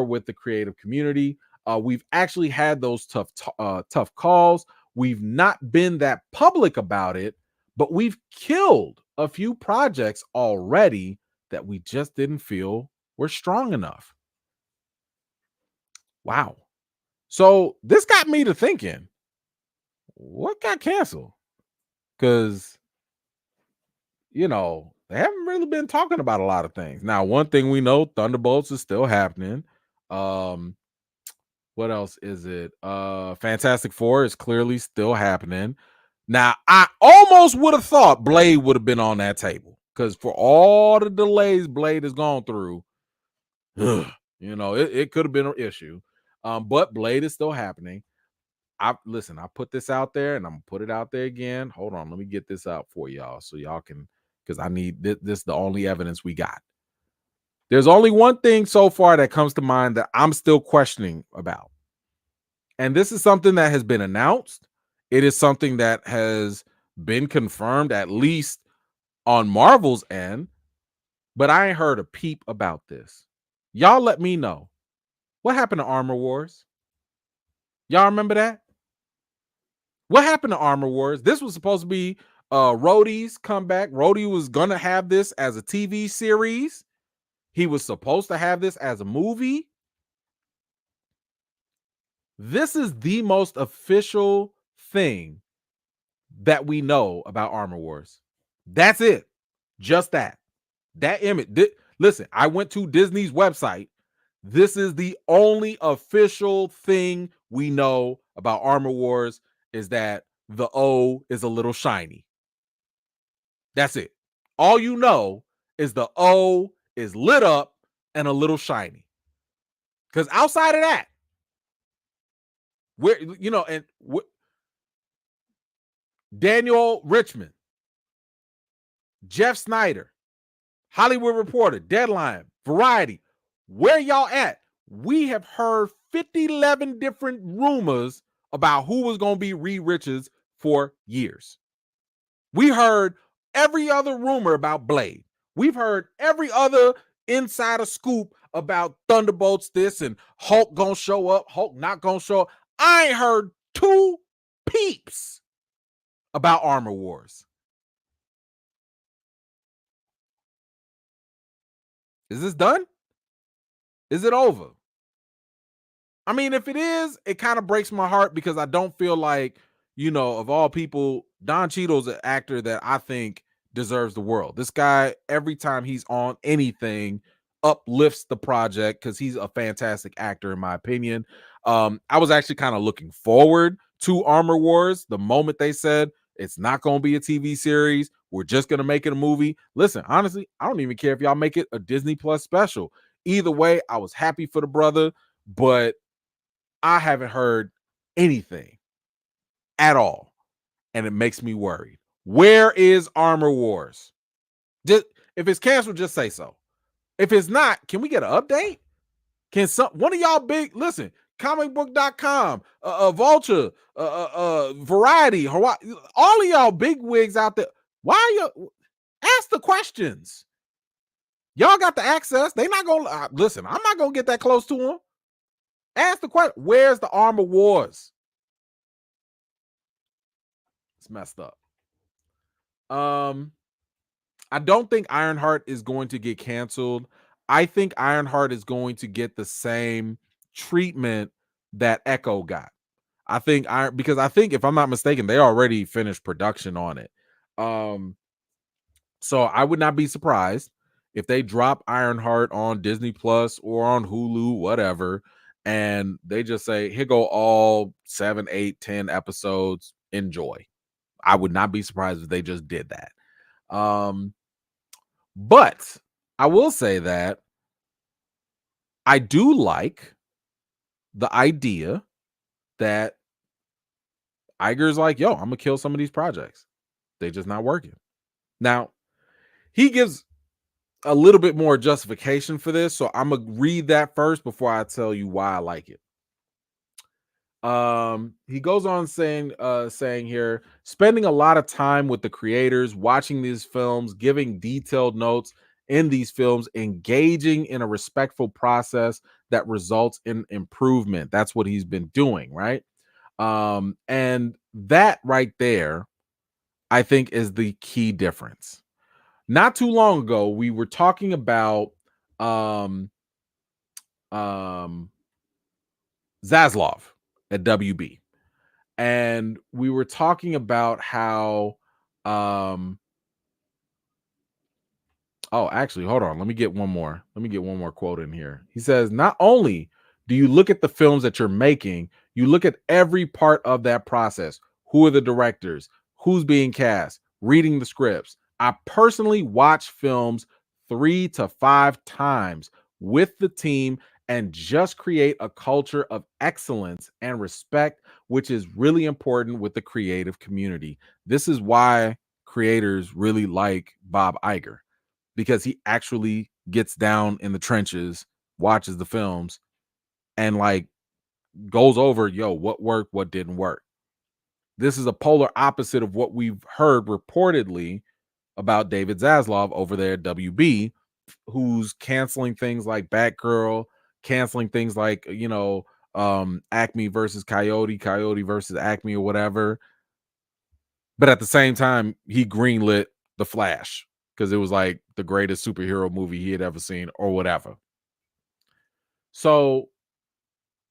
with the creative community. We've actually had those tough calls. We've not been that public about it, but we've killed a few projects already that we just didn't feel were strong enough. Wow. So this got me to thinking, what got canceled? Because, they haven't really been talking about a lot of things. Now, one thing we know, Thunderbolts is still happening. What else is it? Fantastic Four is clearly still happening. Now, I almost would have thought Blade would have been on that table because for all the delays Blade has gone through, it could have been an issue. But Blade is still happening. I put this out there and I'm gonna put it out there again. Hold on, let me get this out for y'all so y'all can, because I need this is the only evidence we got. There's only one thing so far that comes to mind that I'm still questioning about. And this is something that has been announced. It is something that has been confirmed, at least on Marvel's end, but I ain't heard a peep about this. Y'all let me know. What happened to Armor Wars? Y'all remember that? What happened to Armor Wars? This was supposed to be Rhodey's comeback. Rhodey was going to have this as a TV series. He was supposed to have this as a movie. This is the most official thing that we know about Armor Wars. That's it. Just that. That image. Listen, I went to Disney's website. This is the only official thing we know about Armor Wars is that the O is a little shiny. That's it. All you know is the O is lit up and a little shiny. Because outside of that, Daniel Richmond, Jeff Snyder, Hollywood Reporter, Deadline, Variety, where y'all at? We have heard 11 different rumors about who was going to be Reed Richards for years. We heard every other rumor about Blade. We've heard every other insider scoop about Thunderbolts this and Hulk gonna show up, Hulk not gonna show up. I ain't heard 2 peeps about Armor Wars. Is this done? Is it over? I mean, if it is, it kind of breaks my heart because I don't feel like, of all people, Don Cheadle's an actor that I think deserves the world. This guy, every time he's on anything, uplifts the project because he's a fantastic actor, in my opinion. I was actually kind of looking forward to Armor Wars the moment they said it's not going to be a TV series. We're just going to make it a movie. Listen, honestly, I don't even care if y'all make it a Disney Plus special. Either way, I was happy for the brother, but I haven't heard anything at all, and it makes me worried. Where is Armor Wars? Just, if it's canceled, just say so. If it's not, can we get an update? Can one of y'all listen, comicbook.com, Vulture, Variety, Hawaii, all of y'all big wigs out there, why are you ask the questions? Y'all got the access. They not gonna listen. I'm not gonna get that close to them. Ask the question, where's the Armor Wars? It's messed up. I don't think Ironheart is going to get canceled. I think Ironheart is going to get the same treatment that Echo got. Because I think if I'm not mistaken, they already finished production on it. So I would not be surprised if they drop Ironheart on Disney Plus or on Hulu, whatever, and they just say, here go all 7, 8, 10 episodes. Enjoy. I would not be surprised if they just did that. But I will say that I do like the idea that Iger's like, yo, I'm going to kill some of these projects. They just not working. Now, he gives a little bit more justification for this, so I'm going to read that first before I tell you why I like it. He goes on saying here, spending a lot of time with the creators, watching these films, giving detailed notes in these films, engaging in a respectful process that results in improvement. That's what he's been doing, right? And that right there, I think, is the key difference. Not too long ago, we were talking about Zaslav at WB. And we were talking about how actually, hold on. Let me get one more quote in here. He says, not only do you look at the films that you're making, you look at every part of that process. Who are the directors? Who's being cast? Reading the scripts. I personally watch films 3 to 5 times with the team and just create a culture of excellence and respect, which is really important with the creative community. This is why creators really like Bob Iger, because he actually gets down in the trenches, watches the films, and like goes over, what worked, what didn't work. This is a polar opposite of what we've heard reportedly about David Zaslav over there at WB, who's canceling things like Batgirl, canceling things like, Acme versus Coyote versus Acme or whatever. But at the same time, he greenlit The Flash because it was like the greatest superhero movie he had ever seen or whatever. So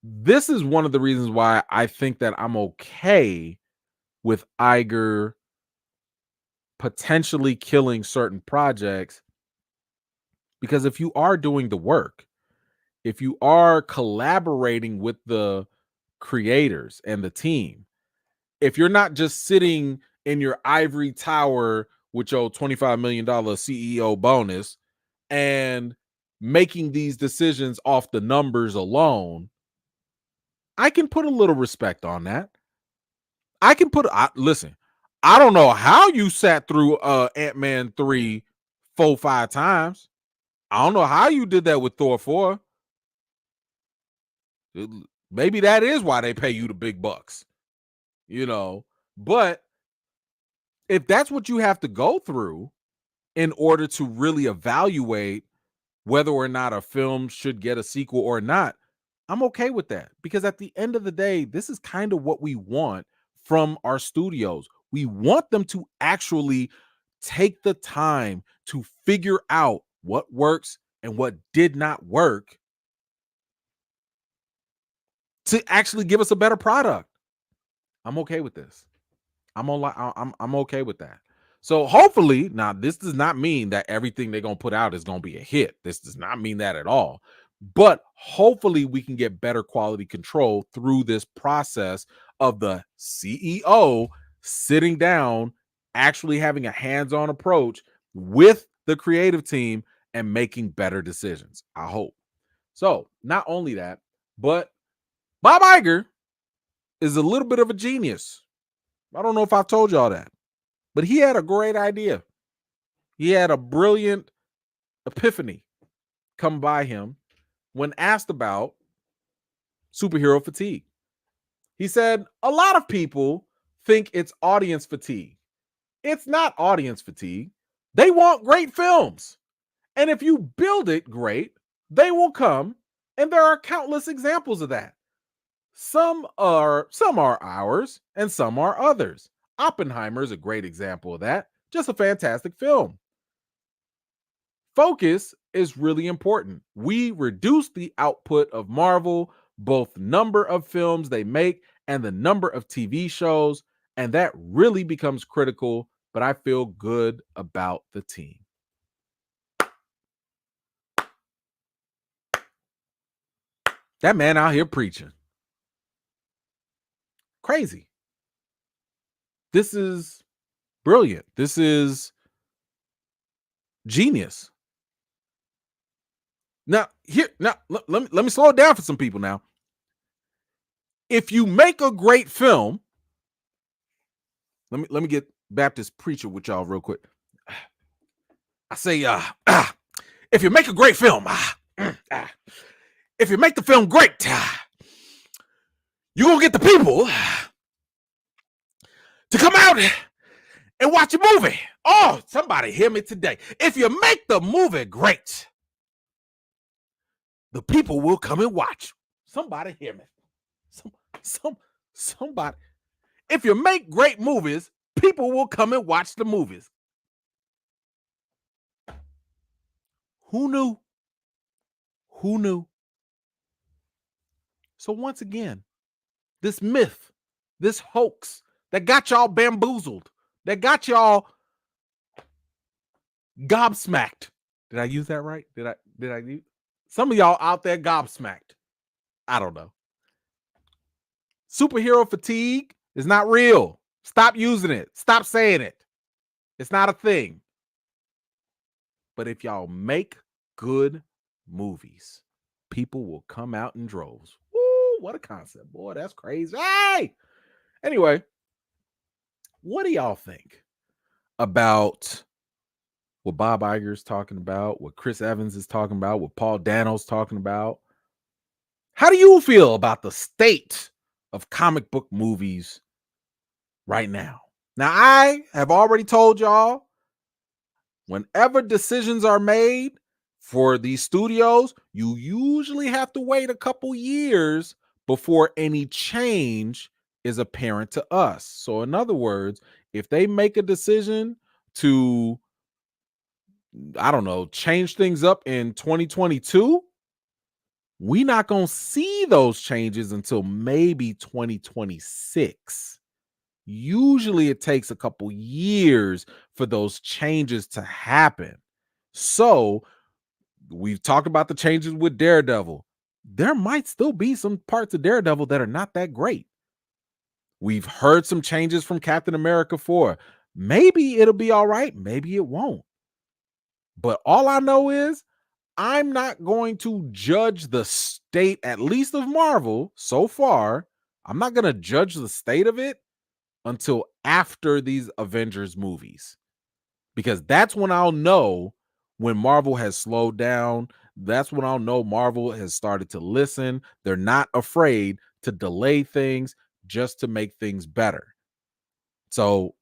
this is one of the reasons why I think that I'm okay with Iger potentially killing certain projects, because if you are doing the work, if you are collaborating with the creators and the team, if you're not just sitting in your ivory tower with your $25 million CEO bonus and making these decisions off the numbers alone, I can put a little respect on that. I can listen, I don't know how you sat through Ant-Man 3 4-5 times. I don't know how you did that with Thor 4. Maybe that is why they pay you the big bucks, But if that's what you have to go through in order to really evaluate whether or not a film should get a sequel or not, I'm okay with that, because at the end of the day, this is kind of what we want from our studios. We want them to actually take the time to figure out what works and what did not work to actually give us a better product. I'm okay with this. I'm okay with that. So hopefully, now this does not mean that everything they're gonna put out is gonna be a hit. This does not mean that at all. But hopefully we can get better quality control through this process of the CEO sitting down, actually having a hands-on approach with the creative team and making better decisions. I hope. So not only that, but Bob Iger is a little bit of a genius. I don't know if I've told y'all that, but he had a great idea. He had a brilliant epiphany come by him when asked about superhero fatigue. He said, a lot of people think it's audience fatigue. It's not audience fatigue. They want great films. And if you build it great, they will come. And there are countless examples of that. Some are ours and some are others. Oppenheimer is a great example of that. Just a fantastic film. Focus is really important. We reduce the output of Marvel, both number of films they make and the number of TV shows, and that really becomes critical, but I feel good about the team. That man out here preaching. Crazy. This is brilliant. This is genius. Now, let me slow it down for some people now. If you make a great film, let me get Baptist preacher with y'all real quick. I say, if you make a great film, if you make the film great, you're gonna get the people to come out and watch a movie. Oh, somebody hear me today. If you make the movie great, the people will come and watch. Somebody hear me. Somebody. If you make great movies, people will come and watch the movies. Who knew? Who knew? So once again, this myth, this hoax that got y'all bamboozled, that got y'all gobsmacked. Did I use that right? Did I use? Some of y'all out there gobsmacked. I don't know. Superhero fatigue is not real. Stop using it. Stop saying it. It's not a thing. But if y'all make good movies, people will come out in droves. Woo, what a concept, boy. That's crazy. Hey! Anyway, what do y'all think about what Bob Iger is talking about, what Chris Evans is talking about, what Paul Dano's talking about? How do you feel about the state of comic book movies right now? Now, I have already told y'all, whenever decisions are made for these studios, you usually have to wait a couple years before any change is apparent to us. So in other words, if they make a decision to, I don't know, change things up in 2022, we're not going to see those changes until maybe 2026. Usually it takes a couple years for those changes to happen. So we've talked about the changes with Daredevil. There might still be some parts of Daredevil that are not that great. We've heard some changes from Captain America 4. Maybe it'll be all right. Maybe it won't. But all I know is I'm not going to judge the state, at least of Marvel so far. I'm not going to judge the state of it until after these Avengers movies, because that's when I'll know When Marvel has slowed down, that's when I'll know Marvel has started to listen. They're not afraid to delay things just to make things better. So,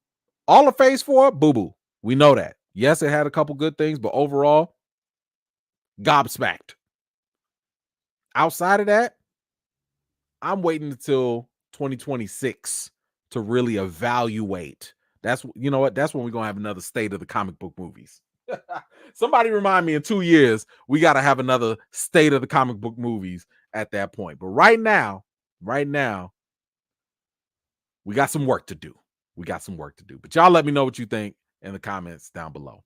all of phase 4, boo boo. We know that. Yes, it had a couple good things, but overall, gobsmacked. Outside of that, I'm waiting until 2026 to really evaluate. That's, you know what? That's when we're gonna have another state of the comic book movies. Somebody remind me in 2 years, we got to have another state of the comic book movies at that point. But right now, we got some work to do. We got some work to do. But y'all let me know what you think in the comments down below.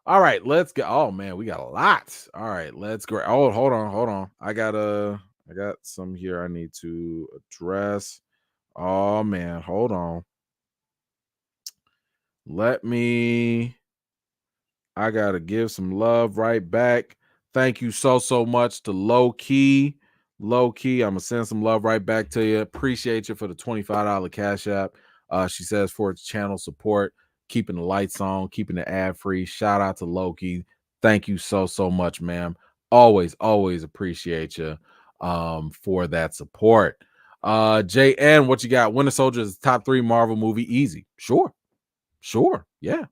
All right, let's go. Oh man, we got a lot. All right, let's go. Oh, hold on. I got some here I need to address. Oh man, hold on. I gotta give some love right back. Thank you so much to Low Key. Low Key, I'm gonna send some love right back to you. Appreciate you for the $25 cash app. She says for its channel support, keeping the lights on, keeping the ad free. Shout out to Low Key. Thank you so much, ma'am. Always appreciate you for that support. JN, what you got? Winter Soldier is top 3 Marvel movie. Easy. Sure. Yeah.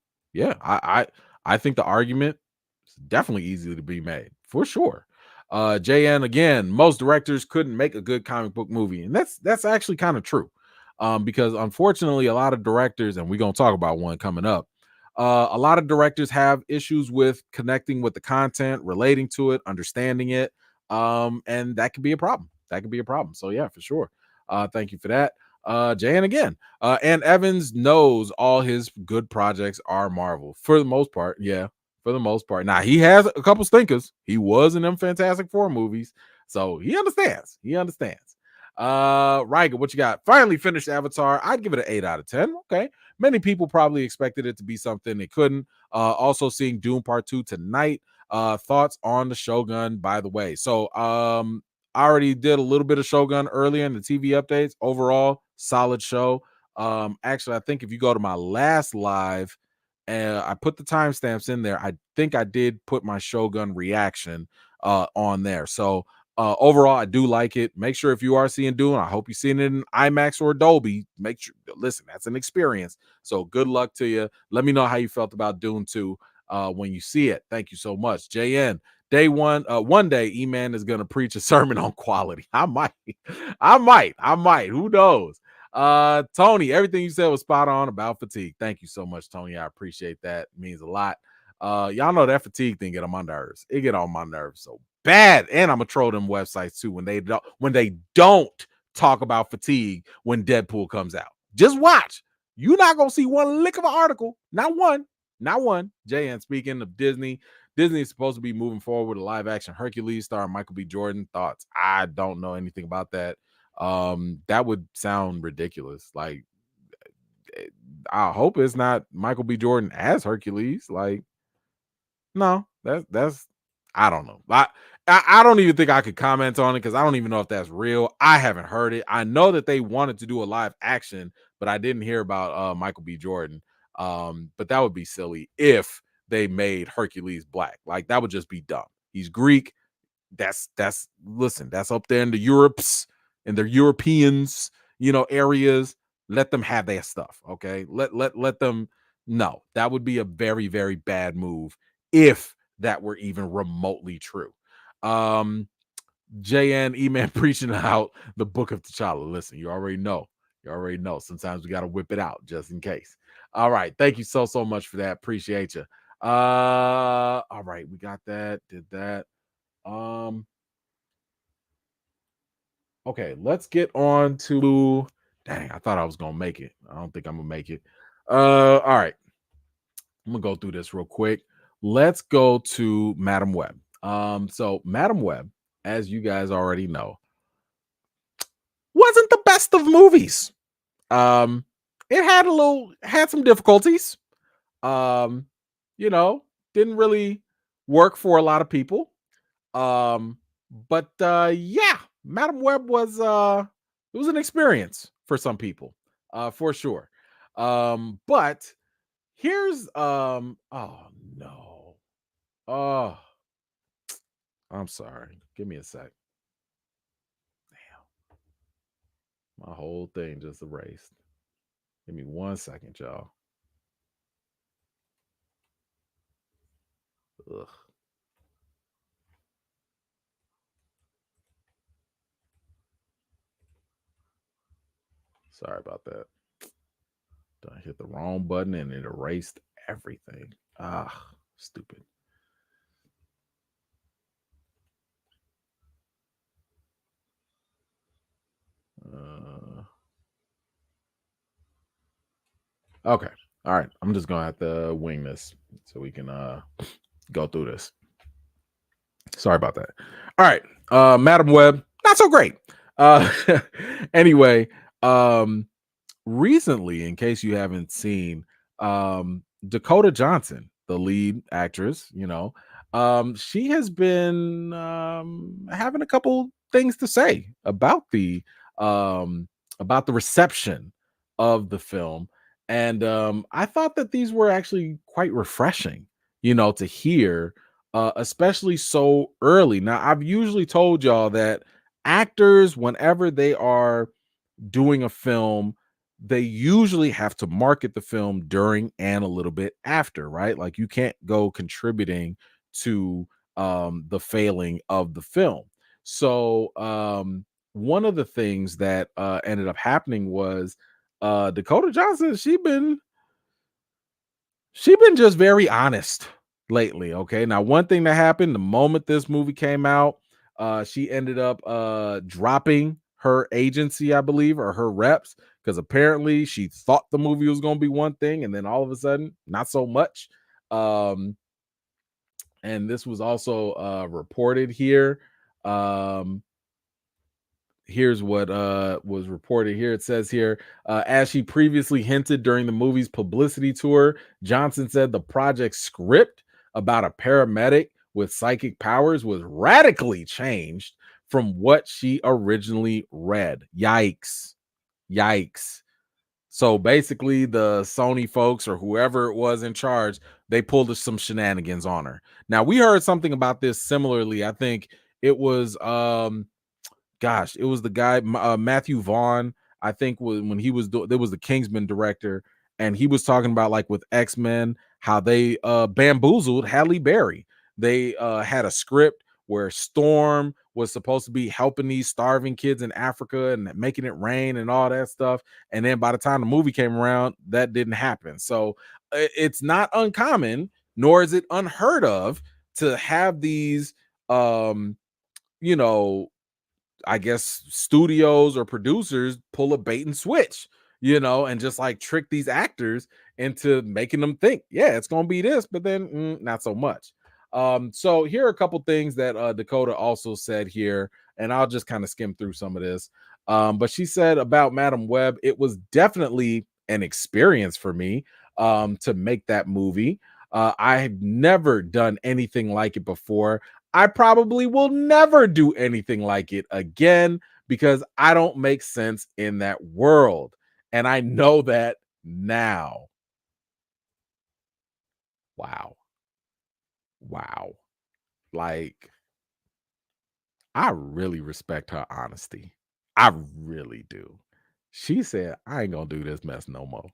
I think the argument is definitely easy to be made for sure. JN, again, most directors couldn't make a good comic book movie, and that's actually kind of true. Because unfortunately, a lot of directors, and we're gonna talk about one coming up. A lot of directors have issues with connecting with the content, relating to it, understanding it, and that could be a problem. That could be a problem. So yeah, for sure. Thank you for that. Jan again. And Evans knows all his good projects are Marvel for the most part. Yeah, for the most part. Now he has a couple stinkers. He was in them Fantastic Four movies, so he understands. He understands. Riker, what you got? Finally finished Avatar. I'd give it an 8 out of 10. Okay. Many people probably expected it to be something they couldn't. Also seeing Doom Part 2 tonight. Thoughts on the Shogun, by the way. So I already did a little bit of Shogun earlier in the TV updates. Overall, solid show. Actually, I think if you go to my last live, I put the timestamps in there. I think I did put my Shogun reaction on there. So overall, I do like it. Make sure if you are seeing Dune, I hope you're seeing it in IMAX or Dolby. Make sure, listen, that's an experience. So good luck to you. Let me know how you felt about Dune 2 when you see it. Thank you so much. JN, day one, one day, E-Man is gonna preach a sermon on quality. I might. Who knows? Tony, everything you said was spot on about fatigue. Thank you so much, Tony. I appreciate that. It means a lot. Y'all know that fatigue thing get on my nerves. It get on my nerves so bad. And I'm gonna troll them websites too when they don't talk about fatigue when Deadpool comes out. Just watch. You're not gonna see one lick of an article. Not one. Not one. JN, speaking of Disney, Disney is supposed to be moving forward with a live action Hercules starring Michael B. Jordan. Thoughts? I don't know anything about that. That would sound ridiculous. Like, I hope it's not Michael B. Jordan as Hercules. Like, no, that's I don't know. I don't even think I could comment on it because I don't even know if that's real. I haven't heard it. I know that they wanted to do a live action, but I didn't hear about Michael B. Jordan. But that would be silly if they made Hercules black. Like, that would just be dumb. He's Greek. That's listen, that's up there in the Europes and the Europeans, areas. Let them have their stuff. Okay. Let them. No, that would be a very bad move if that were even remotely true. JN E-Man preaching out the book of T'Challa. Listen, you already know. You already know. Sometimes we got to whip it out just in case. All right. Thank you so much for that. Appreciate you. All right. We got that. Did that. Okay, let's get on to dang, I thought I was gonna make it. I don't think I'm gonna make it. All right. I'm gonna go through this real quick. Let's go to Madam Web. So Madam Web, as you guys already know, wasn't the best of movies. Um, it had some difficulties. Um, you know, didn't really work for a lot of people. But yeah, Madam Web was it was an experience for some people, for sure. But here's oh no. Oh, I'm sorry. Give me a sec. Damn, my whole thing just erased. Give me 1 second, y'all. Ugh. Sorry about that. I hit the wrong button and it erased everything. Ah, stupid. Uh, okay. All right. I'm just gonna have to wing this so we can go through this. Sorry about that. All right. Madam Web, not so great. Uh anyway, um recently, in case you haven't seen, Dakota Johnson, the lead actress, she has been having a couple things to say um about the reception of the film. And I thought that these were actually quite refreshing, to hear, especially so early. Now, I've usually told y'all that actors, whenever they are doing a film, they usually have to market the film during and a little bit after, right? Like, you can't go contributing to the failing of the film. So one of the things that ended up happening was Dakota Johnson, she been just very honest lately. Okay. Now, one thing that happened the moment this movie came out, she ended up dropping her agency, I believe, or her reps, because apparently she thought the movie was going to be one thing, and then all of a sudden, not so much. Um, and this was also reported here. Um, Here's what was reported here. It says here, as she previously hinted during the movie's publicity tour, Johnson said the project script about a paramedic with psychic powers was radically changed from what she originally read. Yikes. Yikes. So basically, the Sony folks or whoever it was in charge, they pulled some shenanigans on her. Now, we heard something about this similarly. I think it was gosh, it was the guy Matthew Vaughn. I think when he was there was the Kingsman director, and he was talking about, like, with X-Men, how they bamboozled Halle Berry. They had a script where Storm was supposed to be helping these starving kids in Africa and making it rain and all that stuff, and then by the time the movie came around, that didn't happen. So it's not uncommon, nor is it unheard of, to have these you know I guess studios or producers pull a bait and switch, and just, like, trick these actors into making them think, yeah, it's gonna be this, but then not so much. So here are a couple things that Dakota also said here, and I'll just kind of skim through some of this. But she said about Madam Web, it was definitely an experience for me to make that movie. I have never done anything like it before. I probably will never do anything like it again because I don't make sense in that world. And I know that now. Wow. Wow. Like, I really respect her honesty. I really do. She said, I ain't gonna do this mess no more.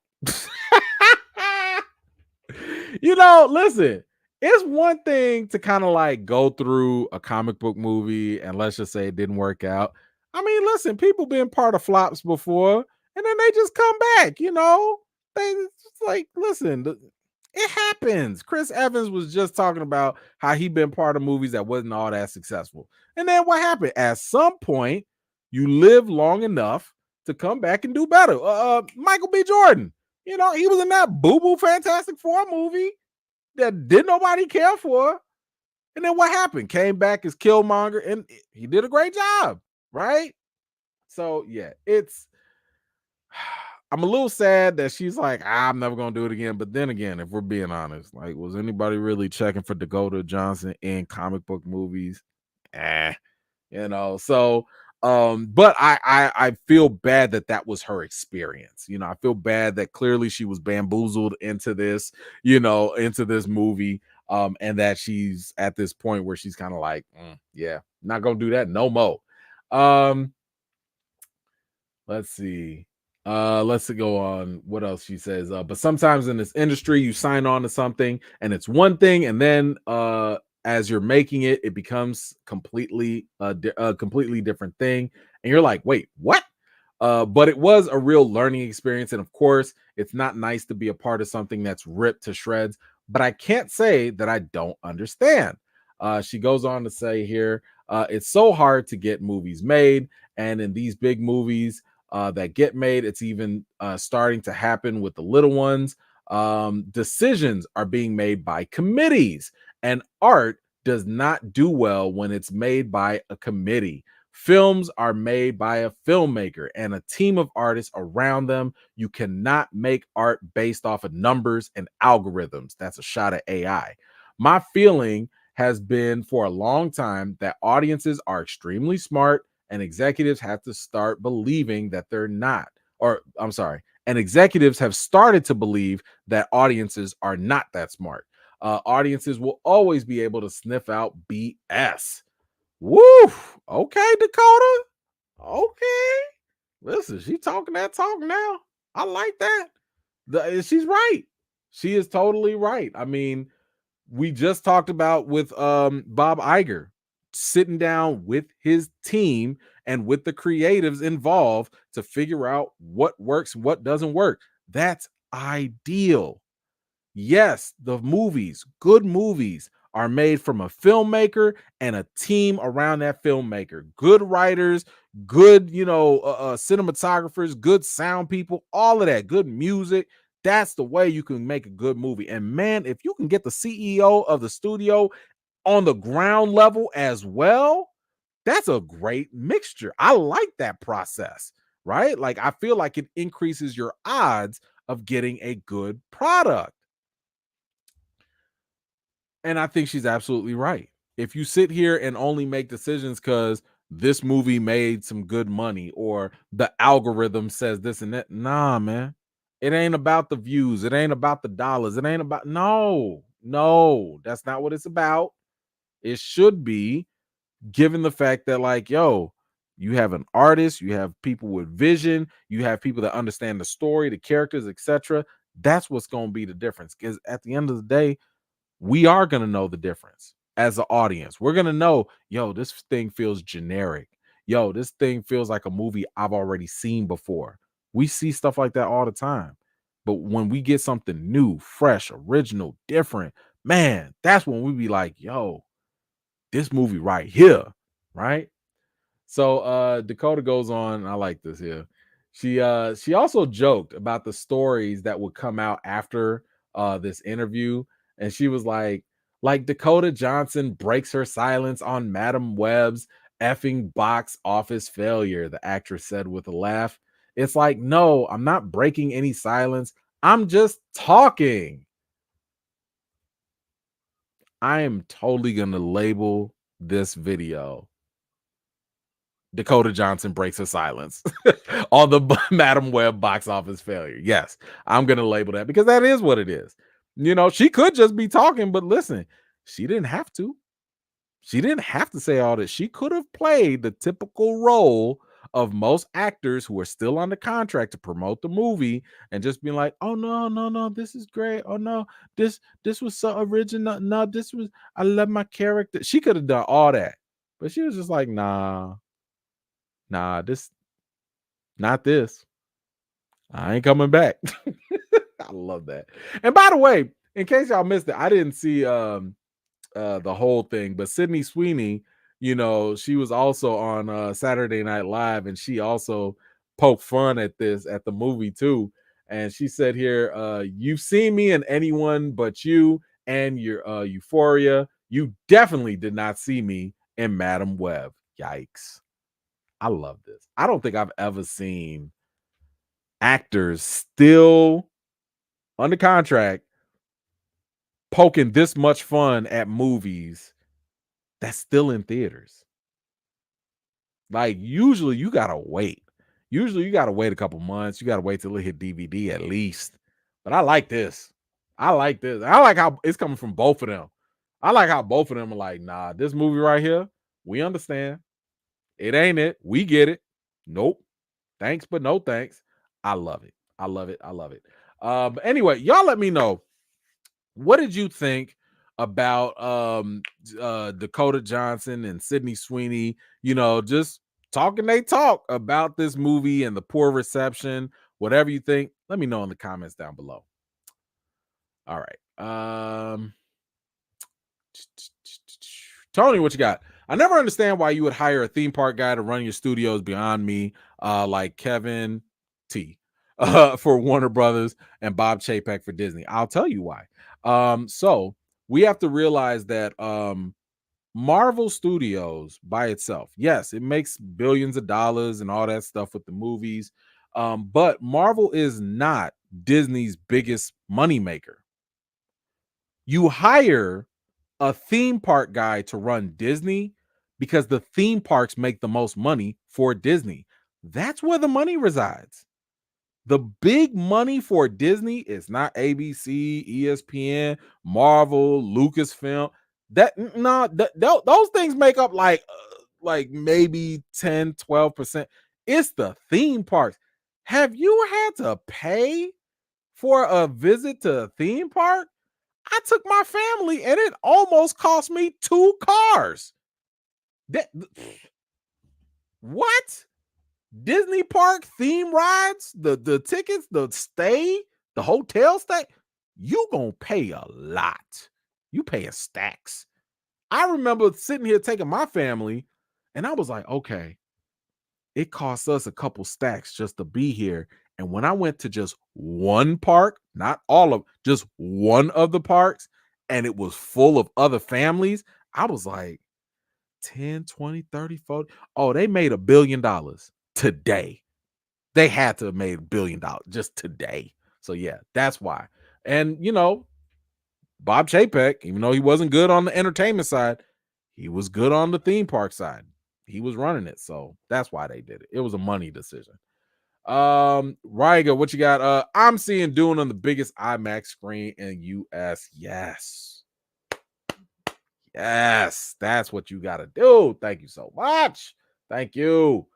Listen, it's one thing to kind of, like, go through a comic book movie and let's just say it didn't work out. I mean, listen, people been part of flops before and then they just come back. They it's like, listen, it happens. Chris Evans was just talking about how he been part of movies that wasn't all that successful. And then what happened? At some point, you live long enough to come back and do better. Michael B. Jordan, he was in that Boo Boo Fantastic Four movie that did nobody care for. And then what happened? Came back as Killmonger, and he did a great job, right? So yeah, I'm a little sad that she's like, I'm never gonna do it again. But then again, if we're being honest, like, was anybody really checking for Dakota Johnson in comic book movies? Eh, so but I feel bad that that was her experience. I feel bad that clearly she was bamboozled into this movie. and that she's at this point where she's kind of like, yeah, not gonna do that no more. Um, let's see. Let's go on. What else she says? But sometimes in this industry, you sign on to something and it's one thing, and then as you're making it, it becomes completely a completely different thing, and you're like, wait, what? But it was a real learning experience. And of course, it's not nice to be a part of something that's ripped to shreds, but I can't say that I don't understand. She goes on to say here, it's so hard to get movies made. And in these big movies that get made, it's even starting to happen with the little ones. Decisions are being made by committees, and art does not do well when it's made by a committee. Films are made by a filmmaker and a team of artists around them. You cannot make art based off of numbers and algorithms. That's a shot at AI. My feeling has been for a long time that audiences are extremely smart and executives have to start believing that they're not. Or, I'm sorry, and executives have started to believe that audiences are not that smart. Audiences will always be able to sniff out BS. Woo! Okay, Dakota. Okay. Listen, she talking that talk now. I like that. She's right. She is totally right. I mean, we just talked about with Bob Iger sitting down with his team and with the creatives involved to figure out what works, what doesn't work. That's ideal. Yes, the movies, good movies, are made from a filmmaker and a team around that filmmaker. Good writers, good, cinematographers, good sound people, all of that, good music. That's the way you can make a good movie. And man, if you can get the CEO of the studio on the ground level as well, that's a great mixture. I like that process, right? Like, I feel like it increases your odds of getting a good product. And I think she's absolutely right. If you sit here and only make decisions because this movie made some good money or the algorithm says this and that, nah, man. It ain't about the views. It ain't about the dollars. It ain't about, no, that's not what it's about. It should be, given the fact that, like, yo, you have an artist, you have people with vision, you have people that understand the story, the characters, etc. That's what's going to be the difference. Because at the end of the day, we are going to know the difference as an audience. We're going to know, yo, this thing feels generic. Yo, this thing feels like a movie I've already seen before. We see stuff like that all the time. But when we get something new, fresh, original, different, man, that's when we be like, yo, this movie right here, right? So Dakota goes on, I like this here. She also joked about the stories that would come out after this interview, and she was like Dakota Johnson breaks her silence on Madam Web's effing box office failure, the actress said with a laugh. It's like, no, I'm not breaking any silence. I'm just talking. I am totally gonna label this video Dakota Johnson breaks her silence on the Madam Web box office failure. Yes, I'm going to label that because that is what it is. You know, she could just be talking, but listen, she didn't have to. She didn't have to say all this. She could have played the typical role of most actors who are still under contract to promote the movie and just be like, "Oh no, no, no, this is great. Oh no, this was so original. No, this was I love my character." She could have done all that. But she was just like, "Nah, nah, this not this. I ain't coming back." I love that. And by the way, in case y'all missed it, I didn't see the whole thing, but Sydney Sweeney, she was also on Saturday Night Live, and she also poked fun at this at the movie too. And she said here, you've seen me in Anyone But You and your Euphoria. You definitely did not see me in Madam Web. Yikes. I love this. I don't think I've ever seen actors still under contract poking this much fun at movies that's still in theaters. Like, usually you gotta wait. Usually you gotta wait a couple months. You gotta wait till it hit DVD at least. But I like this. I like this. I like how it's coming from both of them. I like how both of them are like, nah, this movie right here, we understand. It ain't it. We get it. Nope. Thanks, but no thanks. I love it. I love it. I love it. Anyway, y'all let me know, what did you think about Dakota Johnson and Sydney Sweeney, just talking they talk about this movie and the poor reception, whatever you think, let me know in the comments down below. All right. Tony, what you got? I never understand why you would hire a theme park guy to run your studios beyond me, like Kevin T for Warner Brothers and Bob Chapek for Disney. I'll tell you why. So we have to realize that Marvel Studios by itself, yes, it makes billions of dollars and all that stuff with the movies. But Marvel is not Disney's biggest moneymaker. You hire a theme park guy to run Disney because the theme parks make the most money for Disney. That's where the money resides. The big money for Disney is not ABC, ESPN, Marvel, Lucasfilm. Those things make up like maybe 10-12%. It's the theme parks. Have you had to pay for a visit to a theme park? I took my family and it almost cost me 2 cars. That, what? Disney park theme rides, the tickets, the stay, the hotel stay, you gonna pay a lot. You paying stacks. I remember sitting here taking my family, and I was like, okay, it costs us a couple stacks just to be here. And when I went to just one park, not all of, just one of the parks, and it was full of other families, I was like, 10, 20, 30, 40. Oh, they made $1 billion today. They had to have made $1 billion just today. So yeah, that's why. And Bob Chapek, even though he wasn't good on the entertainment side, he was good on the theme park side. He was running it. So that's why they did it. It was a money decision. Ryga, what you got? I'm seeing Dune on the biggest IMAX screen in US. Yes. Yes, that's what you gotta do. Thank you so much. Thank you.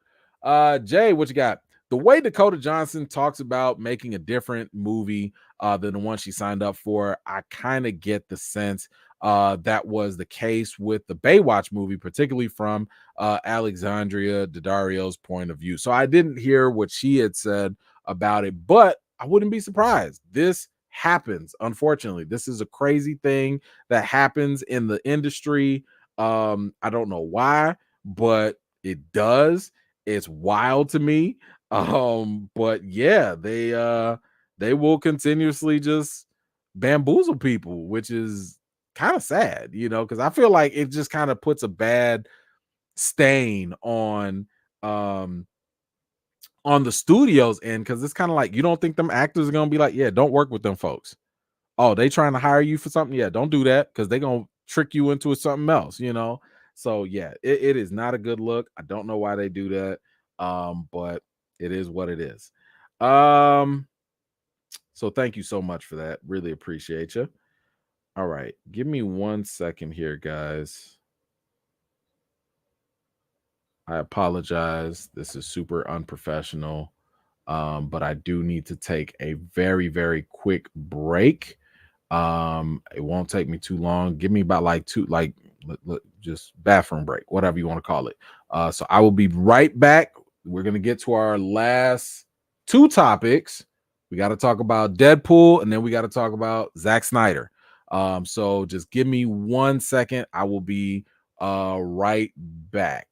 Jay, what you got? The way Dakota Johnson talks about making a different movie than the one she signed up for, I kind of get the sense that was the case with the Baywatch movie, particularly from Alexandria Daddario's point of view. So I didn't hear what she had said about it, but I wouldn't be surprised. This happens, unfortunately. This is a crazy thing that happens in the industry. I don't know why, but it does. It's wild to me. But yeah, they will continuously just bamboozle people, which is kind of sad, because I feel like it just kind of puts a bad stain on the studios end, because it's kind of like, you don't think them actors are gonna be like, yeah, don't work with them folks. Oh, they trying to hire you for something? Yeah, don't do that, because they're gonna trick you into something else. So yeah, it is not a good look. I don't know why they do that. But it is what it is. So thank you so much for that. Really appreciate you. All right, give me 1 second here, guys. I apologize. This is super unprofessional. But I do need to take a very, very quick break. It won't take me too long. Give me about like two, like just bathroom break, whatever you want to call it. So I will be right back. We're gonna get to our last 2 topics. We got to talk about Deadpool, and then we got to talk about Zack Snyder. So just give me 1 second. I will be right back.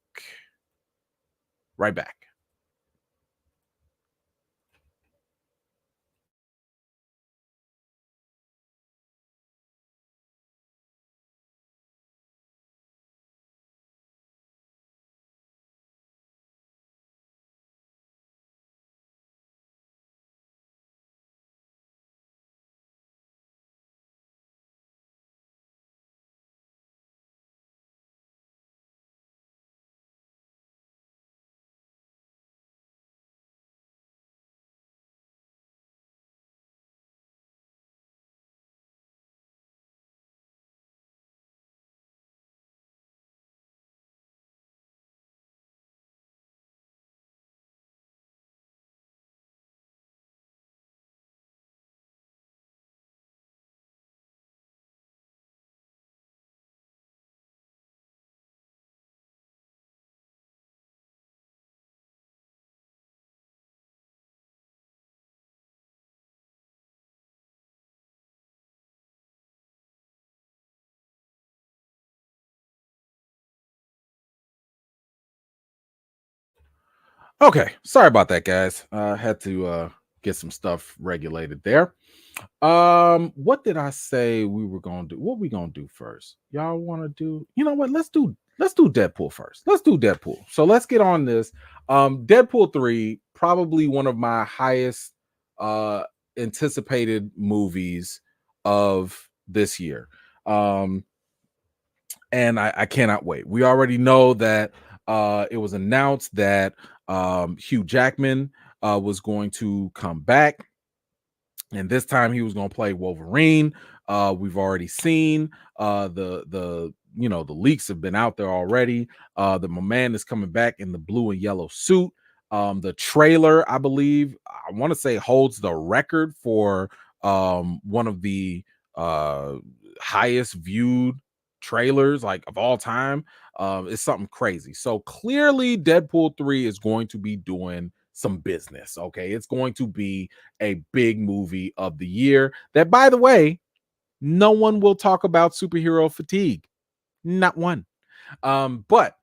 Right back. Okay, sorry about that, guys. Had to get some stuff regulated there. What did I say we were gonna do? What we gonna do first? Y'all want to do? You know what? Let's do Deadpool first. Let's do Deadpool. So let's get on this. Deadpool 3, probably one of my highest uh anticipated movies of this year. Um, and I cannot wait. We already know that it was announced that Hugh Jackman was going to come back, and this time he was going to play Wolverine. We've already seen the the leaks have been out there already. My man is coming back in the blue and yellow suit. The trailer, I believe, I want to say holds the record for one of the uh, highest viewed trailers like of all time. It's something crazy. So clearly, Deadpool 3 is going to be doing some business. Okay, it's going to be a big movie of the year. That, by the way, no one will talk about superhero fatigue. Not one. But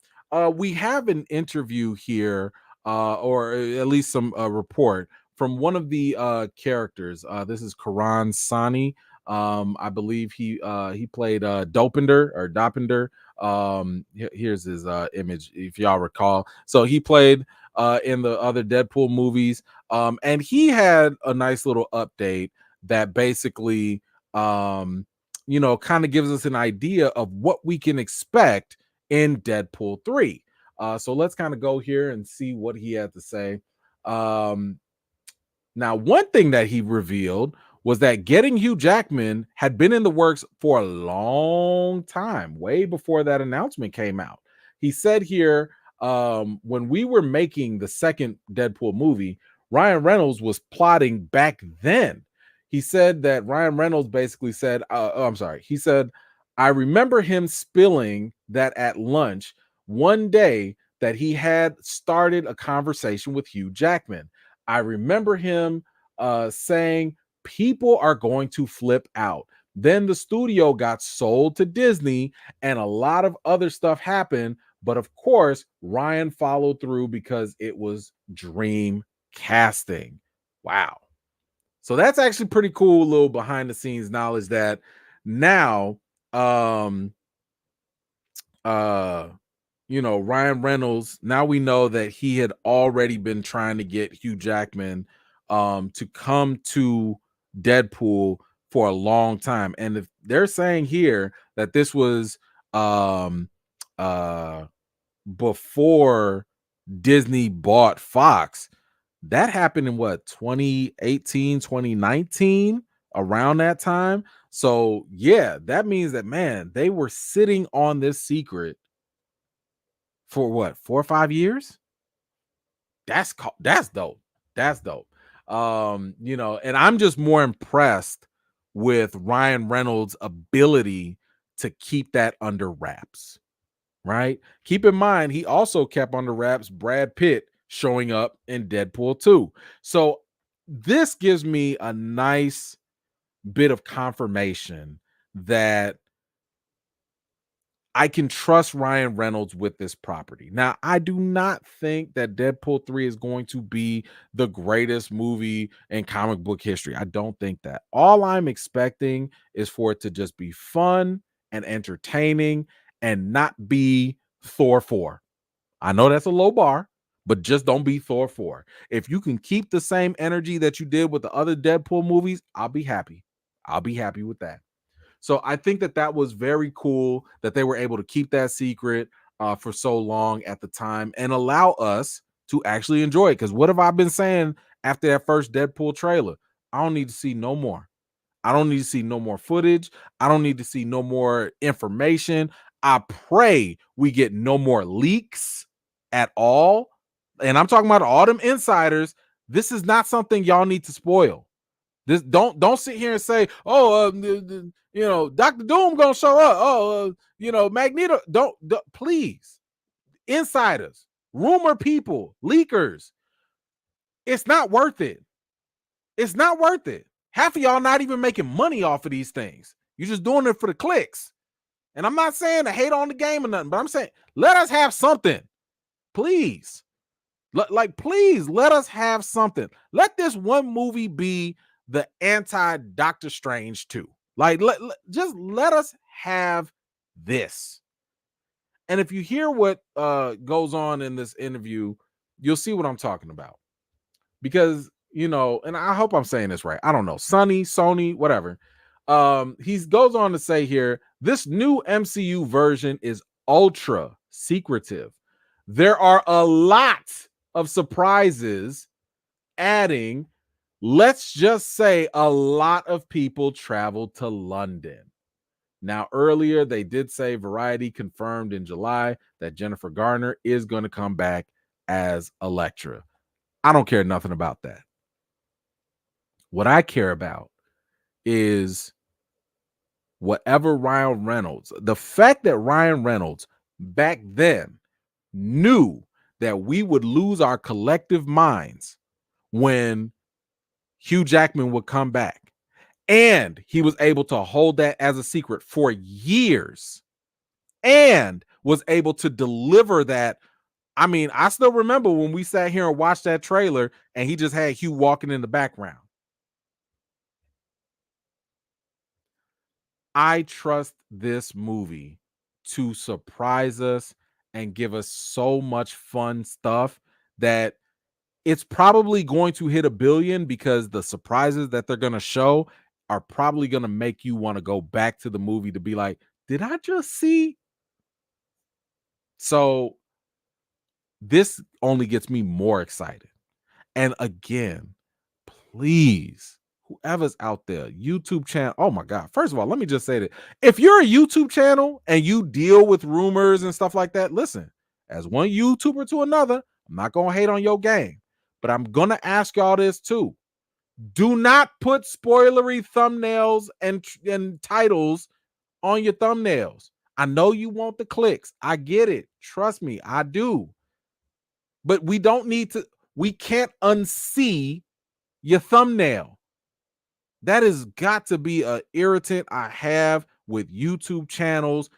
we have an interview here, or at least some report from one of the characters. This is Karan Sani. I believe he played Dopender or Dopender. Here's his image, if y'all recall. So he played in the other Deadpool movies, and he had a nice little update that basically, kind of gives us an idea of what we can expect in Deadpool 3. So let's kind of go here and see what he had to say. Um, Now, one thing that he revealed was that getting Hugh Jackman had been in the works for a long time, way before that announcement came out. He said here, when we were making the second Deadpool movie, Ryan Reynolds was plotting back then. He said that Ryan Reynolds basically said, I'm sorry, he said, I remember him spilling that at lunch one day that he had started a conversation with Hugh Jackman. I remember him saying people are going to flip out. Then the studio got sold to Disney and a lot of other stuff happened. But of course, Ryan followed through because it was dream casting. Wow. So that's actually pretty cool little behind the scenes knowledge that now um uh Ryan Reynolds, now we know that he had already been trying to get Hugh Jackman to come to Deadpool for a long time. And if they're saying here that this was um uh before Disney bought Fox, that happened in what, 2018, 2019, around that time. So yeah, that means that, man, they were sitting on this secret for what, 4 or 5 years? That's dope. That's dope. And I'm just more impressed with Ryan Reynolds' ability to keep that under wraps, right? Keep in mind, he also kept under wraps Brad Pitt showing up in Deadpool 2. So this gives me a nice bit of confirmation that I can trust Ryan Reynolds with this property. Now, I do not think that Deadpool 3 is going to be the greatest movie in comic book history. I don't think that. All I'm expecting is for it to just be fun and entertaining and not be Thor 4. I know that's a low bar, but just don't be Thor 4. If you can keep the same energy that you did with the other Deadpool movies, I'll be happy. I'll be happy with that. So I think that that was very cool that they were able to keep that secret for so long at the time and allow us to actually enjoy it. Because what have I been saying after that first Deadpool trailer? I don't need to see no more. I don't need to see no more footage. I don't need to see no more information. I pray we get no more leaks at all. And I'm talking about all them insiders. This is not something y'all need to spoil. This don't sit here and say, oh, Dr. Doom gonna show up. Oh, Magneto. Don't please, insiders, rumor people, leakers. It's not worth it. It's not worth it. Half of y'all not even making money off of these things. You're just doing it for the clicks. And I'm not saying to hate on the game or nothing, but I'm saying let us have something, please. Like, please let us have something. Let this one movie be the anti Doctor Strange 2. Like, just let us have this. And if you hear what goes on in this interview, you'll see what I'm talking about. Because, and I hope I'm saying this right. I don't know. Sony, whatever. He goes on to say here, this new MCU version is ultra secretive. There are a lot of surprises, adding, let's just say a lot of people traveled to London. Now, earlier they did say Variety confirmed in July that Jennifer Garner is going to come back as Elektra. I don't care nothing about that. What I care about is whatever Ryan Reynolds, the fact that Ryan Reynolds back then knew that we would lose our collective minds when Hugh Jackman would come back. And he was able to hold that as a secret for years and was able to deliver that. I mean, I still remember when we sat here and watched that trailer and he just had Hugh walking in the background. I trust this movie to surprise us and give us so much fun stuff that it's probably going to hit 1 billion, because the surprises that they're going to show are probably going to make you want to go back to the movie to be like, did I just see? So this only gets me more excited. And again, please, whoever's out there, YouTube channel. Oh my God. First of all, let me just say that if you're a YouTube channel and you deal with rumors and stuff like that, listen, as one YouTuber to another, I'm not going to hate on your game, but I'm going to ask y'all this too. Do not put spoilery thumbnails and titles on your thumbnails. I know you want the clicks. I get it. Trust me, I do. But we can't unsee your thumbnail. That has got to be an irritant I have with YouTube channels.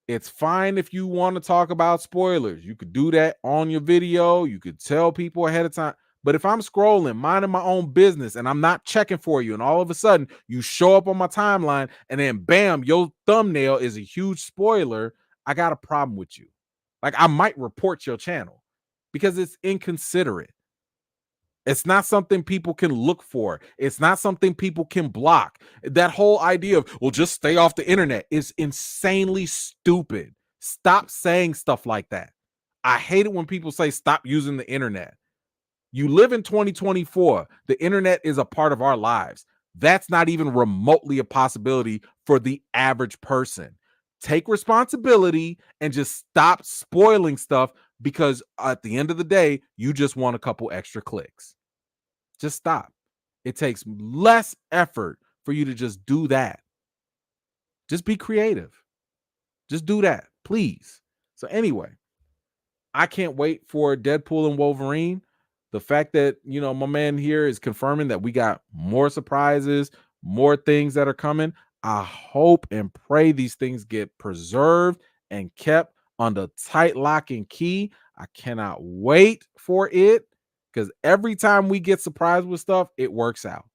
It's fine if you want to talk about spoilers. You could do that on your video. You could tell people ahead of time. But if I'm scrolling, minding my own business, and I'm not checking for you, and all of a sudden you show up on my timeline, and then bam, your thumbnail is a huge spoiler, I got a problem with you. Like, I might report your channel because it's inconsiderate. It's not something people can look for. It's not something people can block. That whole idea of, well, just stay off the internet is insanely stupid. Stop saying stuff like that. I hate it when people say stop using the internet. You live in 2024. The internet is a part of our lives. That's not even remotely a possibility for the average person. Take responsibility and just stop spoiling stuff, because at the end of the day, you just want a couple extra clicks. Just stop. It takes less effort for you to just do that. Just be creative. Just do that, please. So anyway, I can't wait for Deadpool and Wolverine. The fact that, my man here is confirming that we got more surprises, more things that are coming. I hope and pray these things get preserved and kept under tight lock and key. I cannot wait for it, because every time we get surprised with stuff, it works out.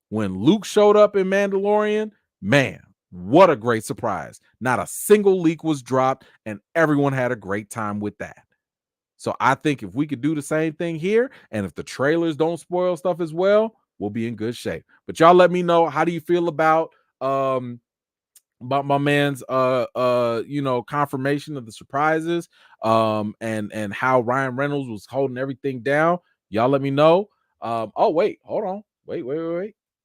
When Luke showed up in Mandalorian, man, what a great surprise. Not a single leak was dropped, and everyone had a great time with that. So I think if we could do the same thing here, and if the trailers don't spoil stuff as well, we'll be in good shape. But y'all let me know, how do you feel about my man's confirmation of the surprises, and how Ryan Reynolds was holding everything down. Y'all let me know. Oh wait, hold on. Wait.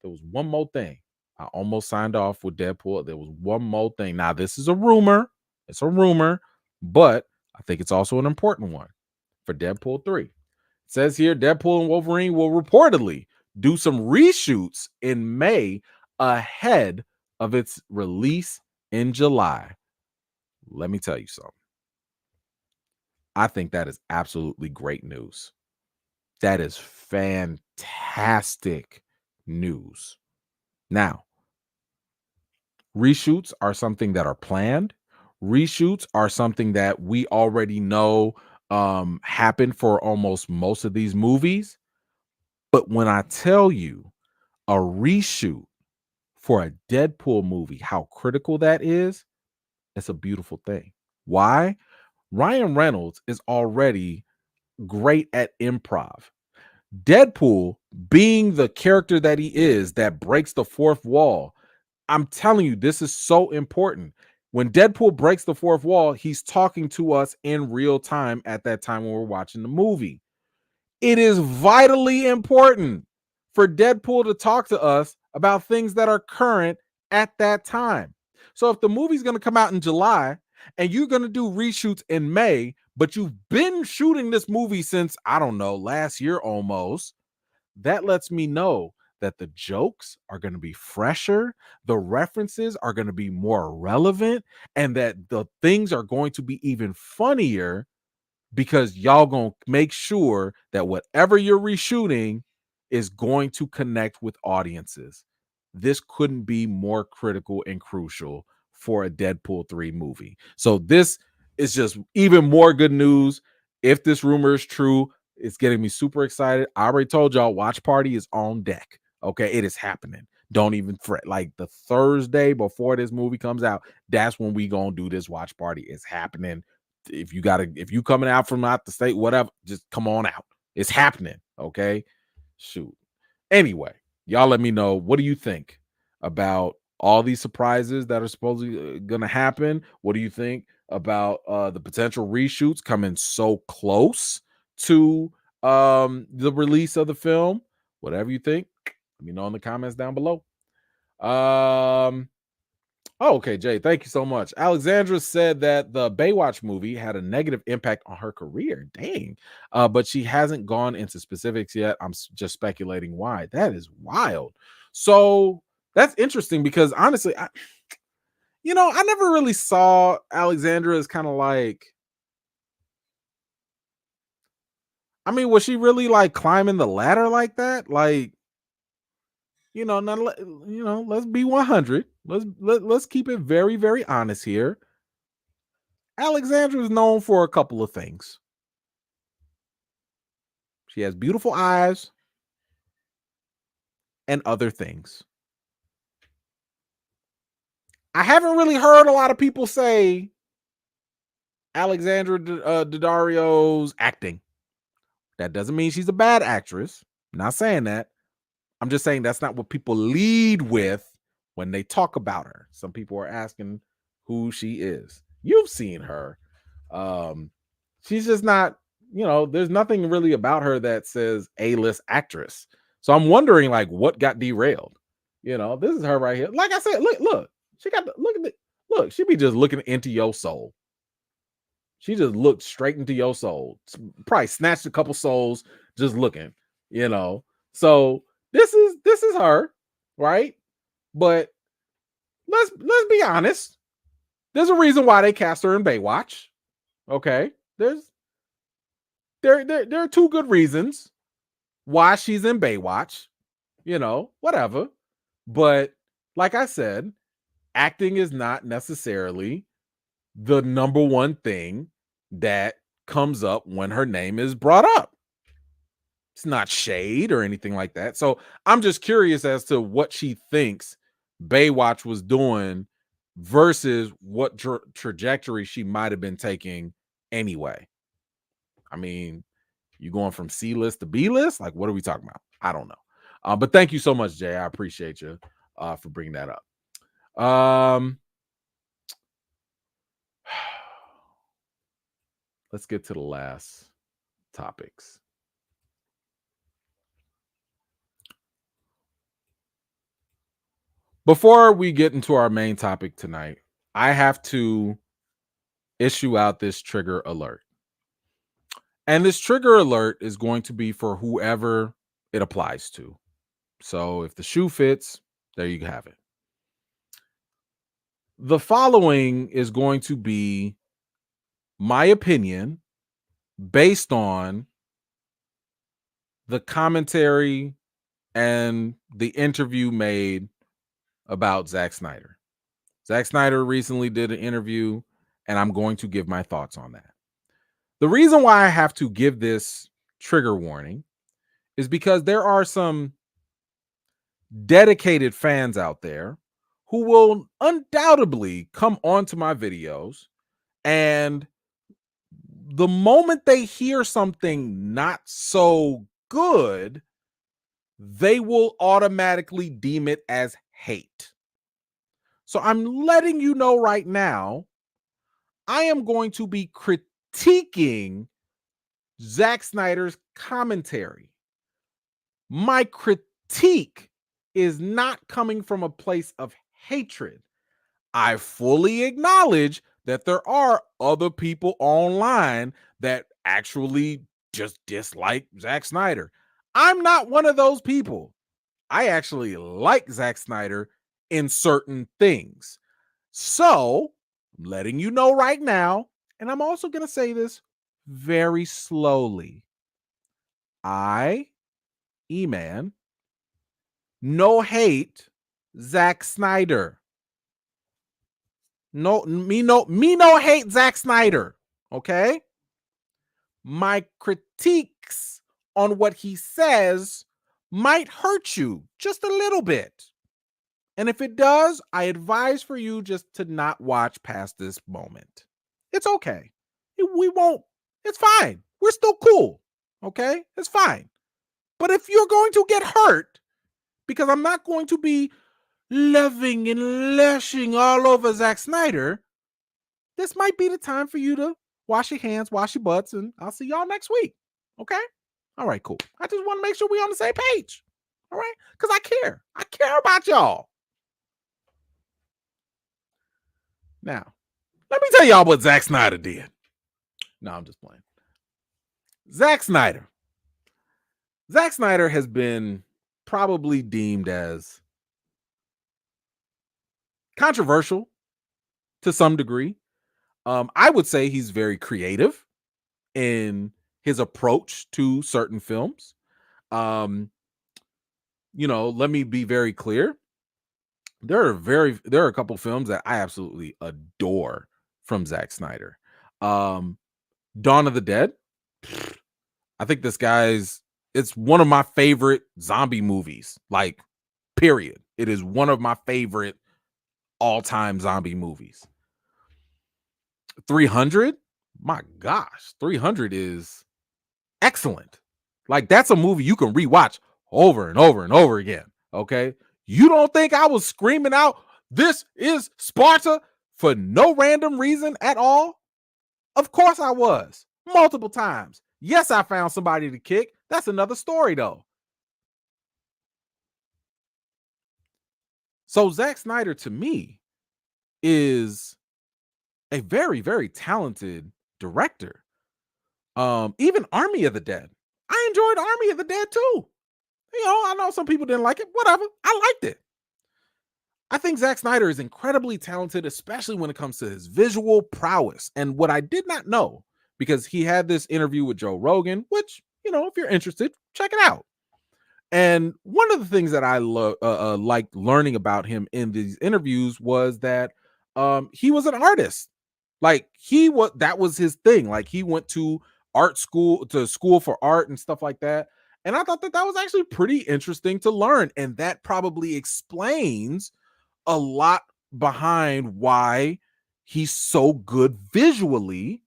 There was one more thing. I almost signed off with Deadpool. There was one more thing. Now, this is a rumor. It's a rumor, but I think it's also an important one for Deadpool 3. It says here Deadpool and Wolverine will reportedly do some reshoots in May ahead of its release in July. Let me tell you something. I think that is absolutely great news. That is fantastic news. Now, reshoots are something that are planned. Reshoots are something that we already know happen for almost most of these movies. But when I tell you a reshoot for a Deadpool movie, how critical that is, it's a beautiful thing. Why? Ryan Reynolds is already great at improv. Deadpool, being the character that he is, that breaks the fourth wall, I'm telling you, this is so important. When Deadpool breaks the fourth wall, he's talking to us in real time at that time when we're watching the movie. It is vitally important for Deadpool to talk to us about things that are current at that time. So if the movie's going to come out in July and you're going to do reshoots in May, but you've been shooting this movie since, I don't know, last year almost, that lets me know that the jokes are going to be fresher, the references are going to be more relevant, and that the things are going to be even funnier because y'all gonna make sure that whatever you're reshooting is going to connect with audiences. This couldn't be more critical and crucial for a Deadpool 3 movie. So this is just even more good news. If this rumor is true, it's getting me super excited. I already told y'all watch party is on deck. Okay, it is happening. Don't even fret. Like the Thursday before this movie comes out, that's when we gonna do this watch party. It's happening. If you coming out from out the state, whatever, just come on out. It's happening. Okay. Shoot. Anyway, y'all let me know, what do you think about all these surprises that are supposedly gonna happen? What do you think about the potential reshoots coming so close to the release of the film? Whatever you think, let me know in the comments down below. Oh, okay, Jay, thank you so much. Alexandra said that the Baywatch movie had a negative impact on her career. Dang. But she hasn't gone into specifics yet. I'm just speculating why. That is wild. So that's interesting because honestly, I never really saw Alexandra as kind of like, I mean, was she really like climbing the ladder like that? Like, now, let's be 100. Let's keep it very, very honest here. Alexandra is known for a couple of things. She has beautiful eyes and other things. I haven't really heard a lot of people say Alexandra Daddario's acting. That doesn't mean she's a bad actress. I'm not saying that. I'm just saying that's not what people lead with when they talk about her. Some people are asking who she is. You've seen her. She's just not, there's nothing really about her that says A-list actress. So I'm wondering like what got derailed. This is her right here. Like I said, look. She got look, she be just looking into your soul. She just looked straight into your soul. Probably snatched a couple souls just looking, So this is her, right? But let's be honest. There's a reason why they cast her in Baywatch. Okay. There are two good reasons why she's in Baywatch, whatever. But like I said, acting is not necessarily the number one thing that comes up when her name is brought up. It's not shade or anything like that. So I'm just curious as to what she thinks Baywatch was doing versus what trajectory she might have been taking anyway. I mean, you going from C list to B list? Like, what are we talking about? I don't know. But thank you so much, Jay. I appreciate you for bringing that up. Let's get to the last topics. Before we get into our main topic tonight, I have to issue out this trigger alert. And this trigger alert is going to be for whoever it applies to. So if the shoe fits, there you have it. The following is going to be my opinion based on the commentary and the interview made about Zack Snyder. Zack Snyder recently did an interview, and I'm going to give my thoughts on that. The reason why I have to give this trigger warning is because there are some dedicated fans out there who will undoubtedly come onto my videos, and the moment they hear something not so good, they will automatically deem it as hate. So I'm letting you know right now, I am going to be critiquing Zack Snyder's commentary. My critique is not coming from a place of hatred. I fully acknowledge that there are other people online that actually just dislike Zack Snyder. I'm not one of those people. I actually like Zack Snyder in certain things. So, I'm letting you know right now, and I'm also going to say this very slowly. I, E-Man, no hate Zack Snyder. No hate Zack Snyder. Okay. My critiques on what he says might hurt you just a little bit. And if it does, I advise for you just to not watch past this moment. It's okay. We won't, it's fine. We're still cool. Okay. It's fine. But if you're going to get hurt, because I'm not going to be loving and lashing all over Zack Snyder, this might be the time for you to wash your hands, wash your butts, and I'll see y'all next week. Okay? All right, cool. I just want to make sure we're on the same page. All right? Because I care. I care about y'all. Now, let me tell y'all what Zack Snyder did. No, I'm just playing. Zack Snyder. Zack Snyder has been probably deemed as controversial to some degree. I would say he's very creative in his approach to certain films. Let me be very clear. There are a couple films that I absolutely adore from Zack Snyder. Dawn of the Dead. I think it's one of my favorite zombie movies. Like, period. It is one of my favorite all-time zombie movies. 300, my gosh, 300 is excellent. Like, that's a movie you can rewatch over and over and over again. Okay. You don't think I was screaming out, "This is Sparta," for no random reason at all? Of course I was. Multiple times. Yes, I found somebody to kick. That's another story, though. So Zack Snyder, to me, is a very, very talented director. Even Army of the Dead. I enjoyed Army of the Dead too. I know some people didn't like it. Whatever. I liked it. I think Zack Snyder is incredibly talented, especially when it comes to his visual prowess. And what I did not know, because he had this interview with Joe Rogan, which, if you're interested, check it out. And one of the things that I liked learning about him in these interviews was that he was an artist. Like, that was his thing. Like, he went to school for art and stuff like that. And I thought that was actually pretty interesting to learn. And that probably explains a lot behind why he's so good visually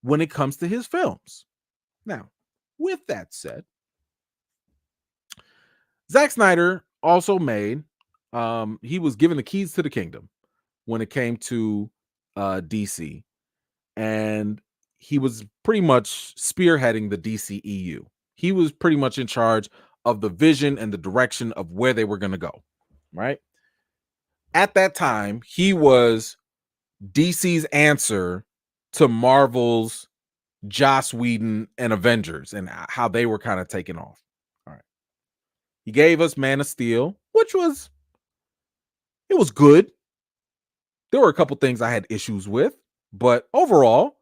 when it comes to his films. Now, with that said, Zack Snyder also made, he was given the keys to the kingdom when it came to DC. And he was pretty much spearheading the DCEU. He was pretty much in charge of the vision and the direction of where they were going to go, right? At that time, he was DC's answer to Marvel's Joss Whedon and Avengers and how they were kind of taking off. All right. He gave us Man of Steel, which was good. There were a couple things I had issues with, but overall,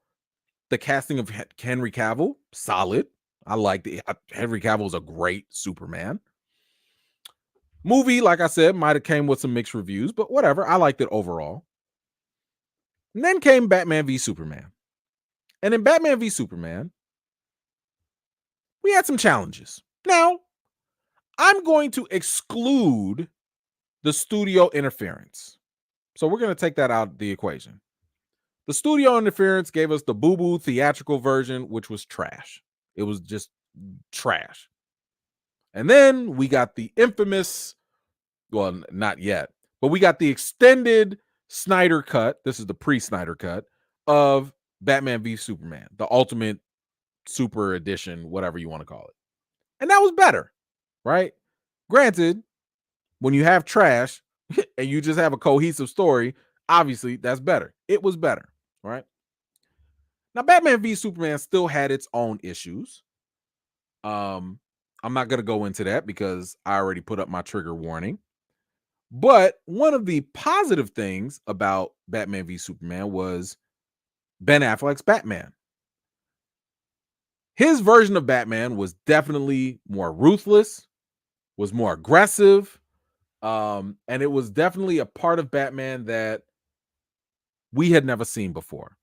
the casting of Henry Cavill, solid. I liked it. Henry Cavill is a great Superman. Movie, like I said, might have came with some mixed reviews, but whatever. I liked it overall. And then came Batman v Superman. And in Batman v Superman, we had some challenges. Now, I'm going to exclude the studio interference. So we're going to take that out of the equation. The studio interference gave us the boo-boo theatrical version, which was trash. It was just trash. And then we got the infamous, well, not yet, but we got the extended Snyder cut. This is the pre-Snyder cut of Batman v Superman, the ultimate super edition, whatever you want to call it. And that was better, right? Granted, when you have trash and you just have a cohesive story, obviously that's better. It was better, right? Now, Batman v Superman still had its own issues. I'm not going to go into that because I already put up my trigger warning. But one of the positive things about Batman v Superman was Ben Affleck's Batman. His version of Batman was definitely more ruthless, was more aggressive, and it was definitely a part of Batman that we had never seen before.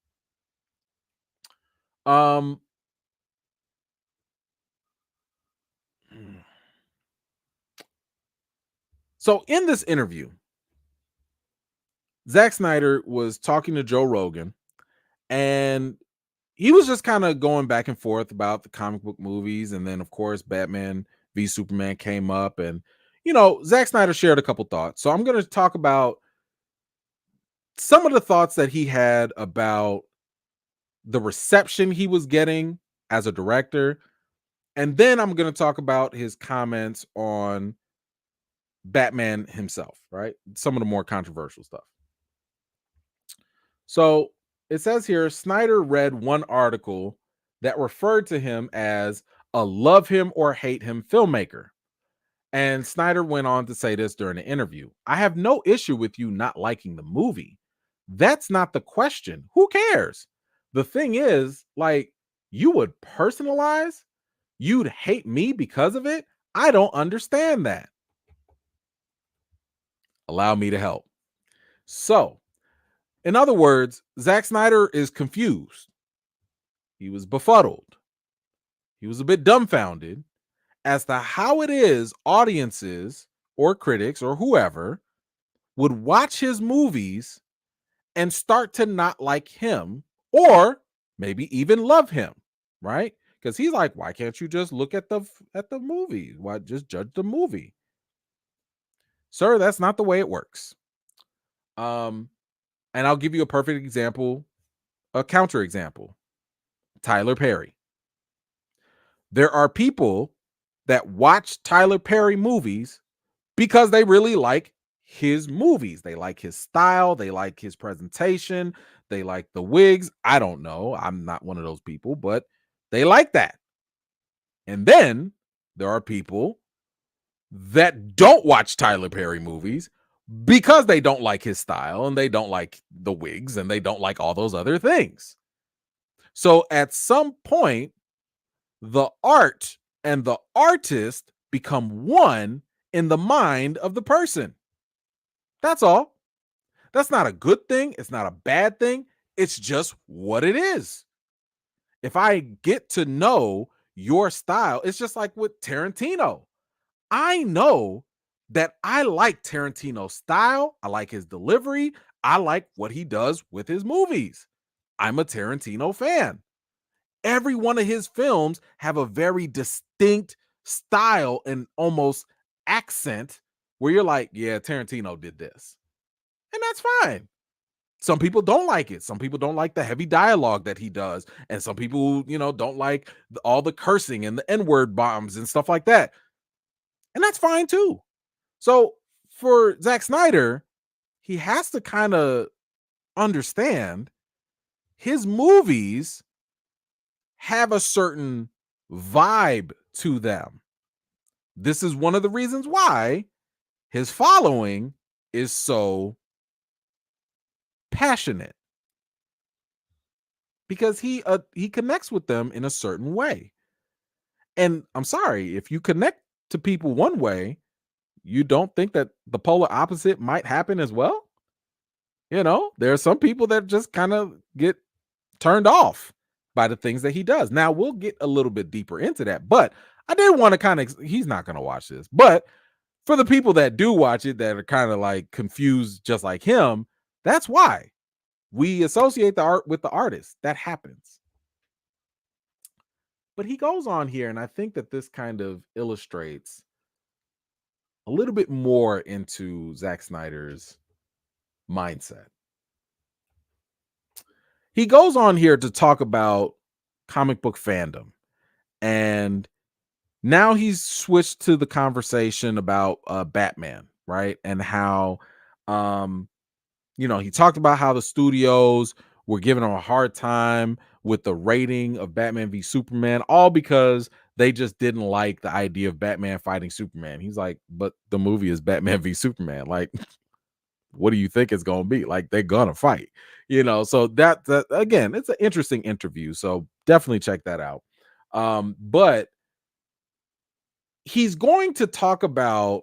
So in this interview, Zack Snyder was talking to Joe Rogan, and he was just kind of going back and forth about the comic book movies. And then, of course, Batman v Superman came up, and, Zack Snyder shared a couple thoughts. So I'm going to talk about some of the thoughts that he had about the reception he was getting as a director. And then I'm going to talk about his comments on Batman himself, right? Some of the more controversial stuff. So it says here, Snyder read one article that referred to him as a love him or hate him filmmaker. And Snyder went on to say this during the interview. I have no issue with you not liking the movie. That's not the question. Who cares? The thing is, like, you would personalize? You'd hate me because of it? I don't understand that. Allow me to help. So, in other words, Zack Snyder is confused. He was befuddled. He was a bit dumbfounded as to how it is audiences or critics or whoever would watch his movies and start to not like him or maybe even love him, right? Because he's like, why can't you just look at the movie? Why just judge the movie? Sir, that's not the way it works. And I'll give you a perfect example, a counter example. Tyler Perry. There are people that watch Tyler Perry movies because they really like his movies. They like his style. They like his presentation. They like the wigs. I don't know. I'm not one of those people, but they like that. And then there are people that don't watch Tyler Perry movies because they don't like his style and they don't like the wigs and they don't like all those other things. So at some point, the art and the artist become one in the mind of the person. That's all. That's not a good thing. It's not a bad thing. It's just what it is. If I get to know your style, it's just like with Tarantino. I know that I like Tarantino's style. I like his delivery. I like what he does with his movies. I'm a Tarantino fan. Every one of his films have a very distinct style and almost accent where you're like, yeah, Tarantino did this. And that's fine. Some people don't like it. Some people don't like the heavy dialogue that he does. And some people, don't like all the cursing and the N-word bombs and stuff like that. And that's fine too. So for Zack Snyder, he has to kind of understand his movies have a certain vibe to them. This is one of the reasons why his following is so passionate, because he connects with them in a certain way. And I'm sorry, if you connect to people one way, you don't think that the polar opposite might happen as well? There are some people that just kind of get turned off by the things that he does. Now we'll get a little bit deeper into that, but I did want to kind of he's not going to watch this, but for the people that do watch it that are kind of like confused just like him, that's why we associate the art with the artist. That happens. But he goes on here, and I think that this kind of illustrates a little bit more into Zack Snyder's mindset. He goes on here to talk about comic book fandom, and now he's switched to the conversation about Batman, right? And how he talked about how the studios were giving him a hard time with the rating of Batman v Superman, all because they just didn't like the idea of Batman fighting Superman. He's like, but the movie is Batman v Superman. Like, what do you think it's going to be? Like, they're going to fight, So that again, it's an interesting interview. So definitely check that out. But he's going to talk about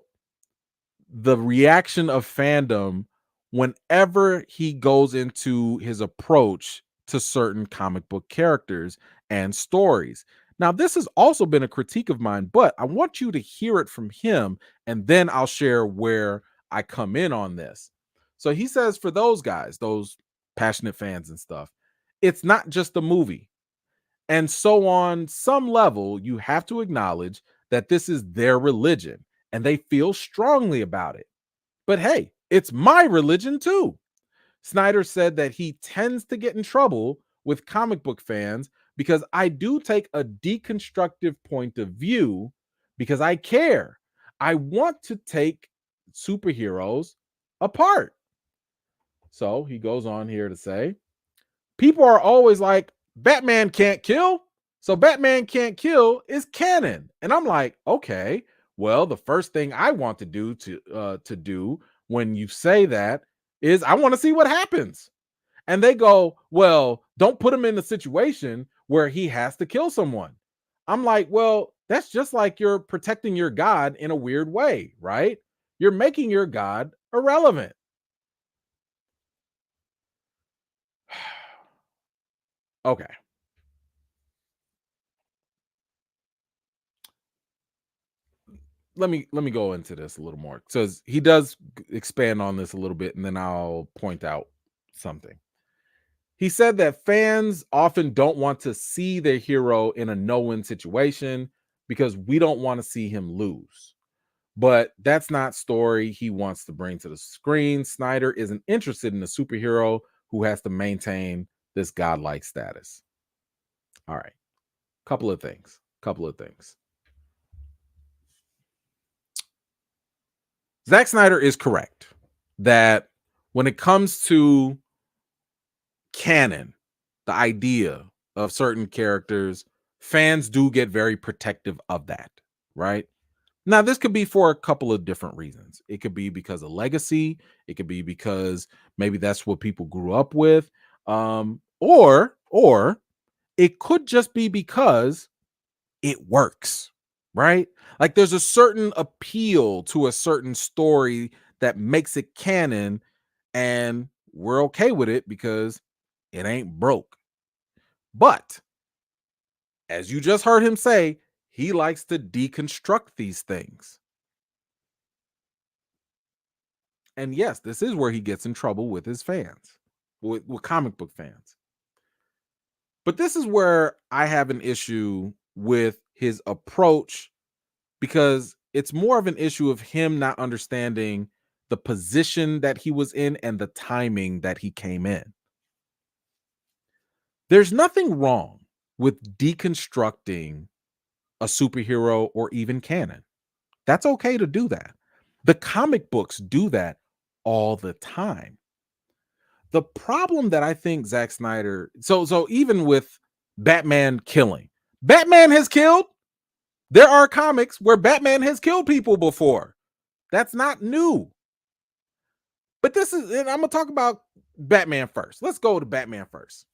the reaction of fandom whenever he goes into his approach to certain comic book characters and stories. Now, this has also been a critique of mine, but I want you to hear it from him, and then I'll share where I come in on this. So he says, for those guys, those passionate fans and stuff, it's not just a movie. And so on some level, you have to acknowledge that this is their religion and they feel strongly about it. But hey, it's my religion too. Snyder said that he tends to get in trouble with comic book fans because I do take a deconstructive point of view because I care. I want to take superheroes apart. So he goes on here to say, people are always like, Batman can't kill. So Batman can't kill is canon. And I'm like, okay, well, the first thing I want to do when you say that is I want to see what happens. And they go, well, don't put him in a situation where he has to kill someone. I'm like, well, that's just like you're protecting your God in a weird way, right? You're making your God irrelevant. Okay. Let me go into this a little more because he does expand on this a little bit, and then I'll point out something. He said that fans often don't want to see their hero in a no-win situation because we don't want to see him lose. But that's not story he wants to bring to the screen. Snyder isn't interested in a superhero who has to maintain this godlike status. All right. Couple of things. Zack Snyder is correct that when it comes to canon, the idea of certain characters, fans do get very protective of that, right? Now, this could be for a couple of different reasons. It could be because of legacy. It could be because maybe that's what people grew up with, or it could just be because it works, right? Like there's a certain appeal to a certain story that makes it canon, and we're okay with it because it ain't broke. But as you just heard him say, he likes to deconstruct these things. And yes, this is where he gets in trouble with his fans, with comic book fans. But this is where I have an issue with his approach because it's more of an issue of him not understanding the position that he was in and the timing that he came in. There's nothing wrong with deconstructing a superhero or even canon. That's okay to do that. The comic books do that all the time. The problem that I think Zack Snyder, so even with Batman killing, Batman has killed. There are comics where Batman has killed people before. That's not new. But this is, and I'm gonna talk about Batman first. Let's go to Batman first.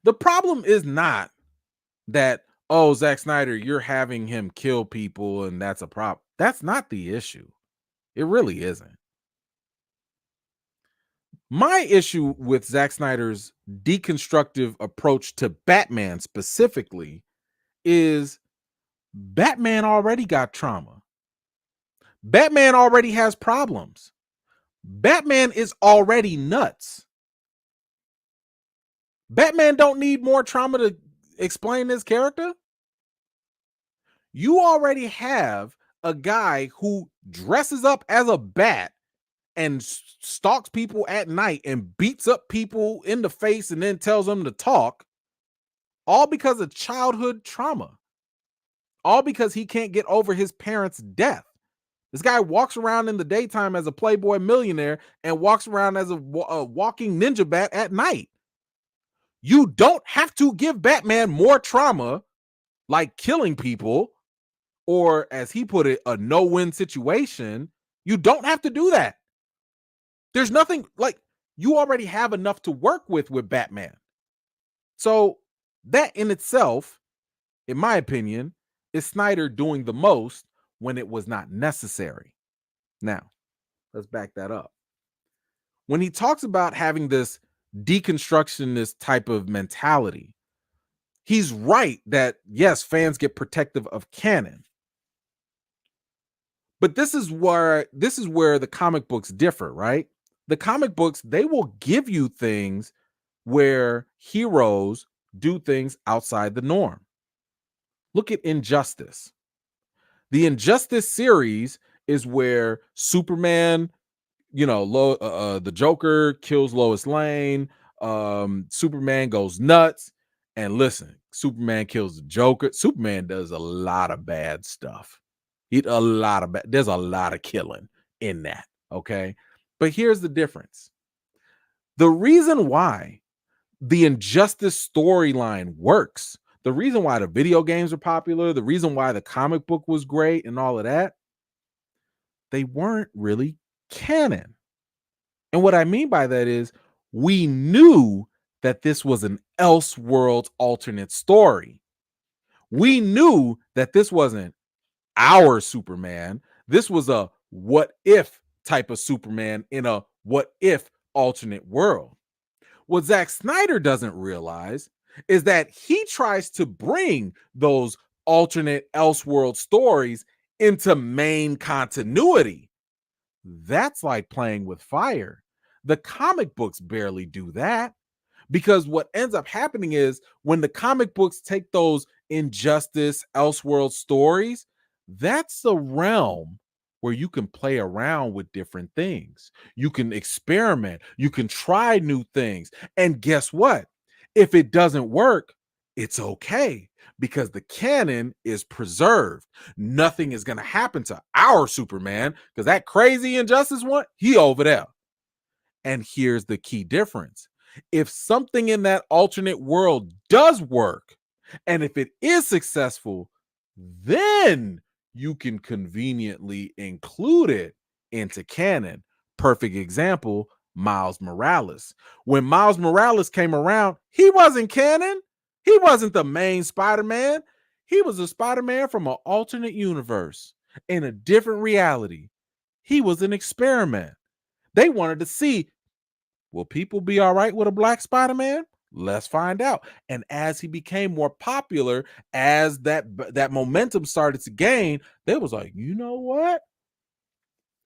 The problem is not that, oh, Zack Snyder, you're having him kill people and that's a problem. That's not the issue. It really isn't. My issue with Zack Snyder's deconstructive approach to Batman specifically is Batman already got trauma. Batman already has problems. Batman is already nuts. Batman don't need more trauma to explain his character. You already have a guy who dresses up as a bat and stalks people at night and beats up people in the face and then tells them to talk, all because of childhood trauma, all because he can't get over his parents' death. This guy walks around in the daytime as a playboy millionaire and walks around as a walking ninja bat at night. You don't have to give Batman more trauma, like killing people, or as he put it, a no-win situation. You don't have to do that. There's nothing, like, you already have enough to work with Batman. So that in itself, in my opinion, is Snyder doing the most when it was not necessary. Now, let's back that up. When he talks about having this deconstructionist type of mentality, he's right that yes, fans get protective of canon. But this is where the comic books differ, right? The comic books, they will give you things where heroes do things outside the norm. Look at Injustice. The Injustice series is where Superman, the Joker kills Lois Lane, Superman goes nuts, and listen, Superman kills the Joker. Superman does a lot of bad stuff. There's a lot of killing in that, okay? But here's the difference. The reason why the Injustice storyline works, the reason why the video games are popular, the reason why the comic book was great and all of that, they weren't really canon. And what I mean by that is we knew that this was an Elseworlds alternate story. We knew that this wasn't our Superman. This was a what if type of Superman in a what if alternate world. What Zack Snyder doesn't realize is that he tries to bring those alternate Elseworld stories into main continuity. That's like playing with fire. The comic books barely do that, because what ends up happening is when the comic books take those Injustice, Elseworld stories, that's the realm where you can play around with different things. You can experiment, you can try new things. And guess what? If it doesn't work, it's okay, because the canon is preserved. Nothing is going to happen to our Superman, because that crazy Injustice one, he over there. And here's the key difference. If something in that alternate world does work, and if it is successful, then you can conveniently include it into canon. Perfect example, Miles Morales. When Miles Morales came around, he wasn't canon. He wasn't the main Spider-Man. He was a Spider-Man from an alternate universe in a different reality. He was an experiment. They wanted to see, will people be all right with a black Spider-Man? Let's find out. And as he became more popular, as that momentum started to gain, they was like, you know what?